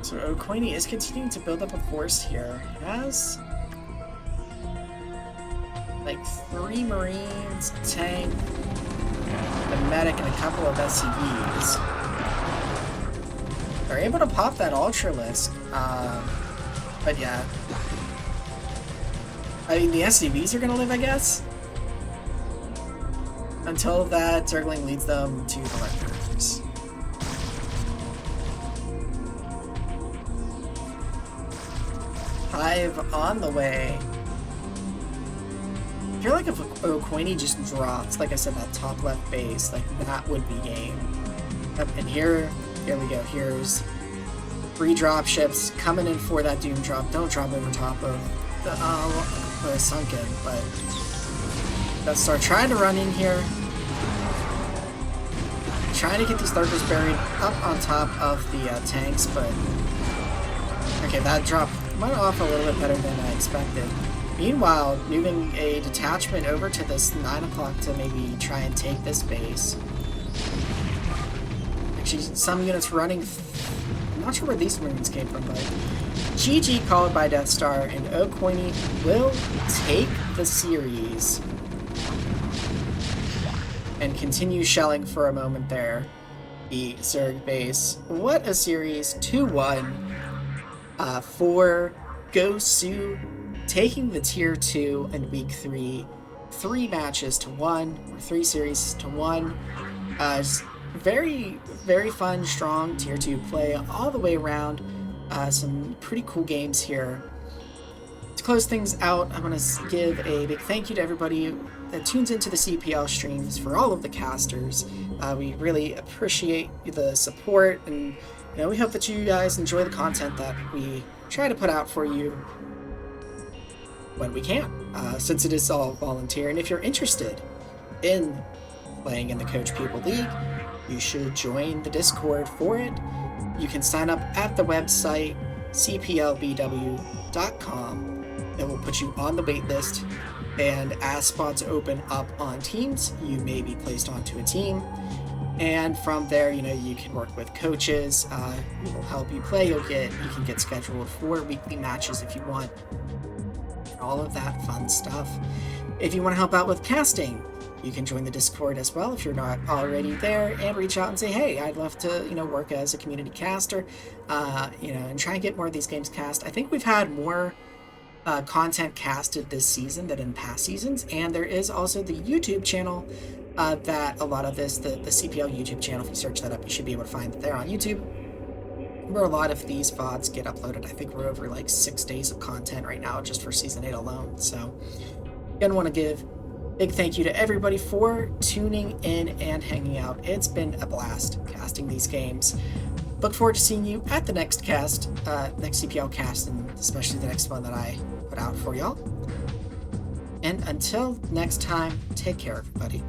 So OttoRemmer is continuing to build up a force here. He has like 3 Marines, a tank, a medic, and a couple of SCVs. They're able to pop that Ultralisk. But yeah. I mean, the SCVs are gonna live, I guess. Until that SirGlinG leads them to the Lectors. Hive on the way. I feel like if Ocoini just drops, like I said, that top left base, like that would be game. Yep, and here we go. Here's 3 drop ships coming in for that Doom drop. Don't drop over top of the Sunken, but Deathstar trying to run in here. Trying to get these Lurkers buried up on top of the tanks, but okay, that drop went off a little bit better than I expected. Meanwhile, moving a detachment over to this 9 o'clock to maybe try and take this base. Actually, some units running. I'm not sure where these Marines came from, but GG called by Deathstar, and Ocoini will take the series. And continue shelling for a moment there. The Zerg base. What a series. 2-1 for GOSU, taking the tier 2 in week 3. 3 matches to 1, or 3 series to 1. Very, very fun, strong tier 2 play all the way around. Some pretty cool games here. To close things out, I want to give a big thank you to everybody that tunes into the CPL streams, for all of the casters. We really appreciate the support, and we hope that you guys enjoy the content that we try to put out for you when we can, since it is all volunteer. And if you're interested in playing in the Coach-Pupil League, you should join the Discord for it. You can sign up at the website cplbw.com. It will put you on the wait list, and as spots open up on teams, you may be placed onto a team. And from there, you can work with coaches who will help you play. You can get scheduled for weekly matches if you want. All of that fun stuff. If you want to help out with casting, you can join the Discord as well if you're not already there, and reach out and say, hey, I'd love to, work as a community caster, and try and get more of these games cast. I think we've had more content casted this season than in past seasons, and there is also the YouTube channel that a lot of this, the CPL YouTube channel, if you search that up, you should be able to find it there on YouTube, where a lot of these VODs get uploaded. I think we're over like 6 days of content right now just for Season 8 alone. So again, want to give a big thank you to everybody for tuning in and hanging out. It's been a blast casting these games. Look forward to seeing you at the next cast, next CPL cast, and especially the next one that I put out for y'all. And until next time, take care, everybody.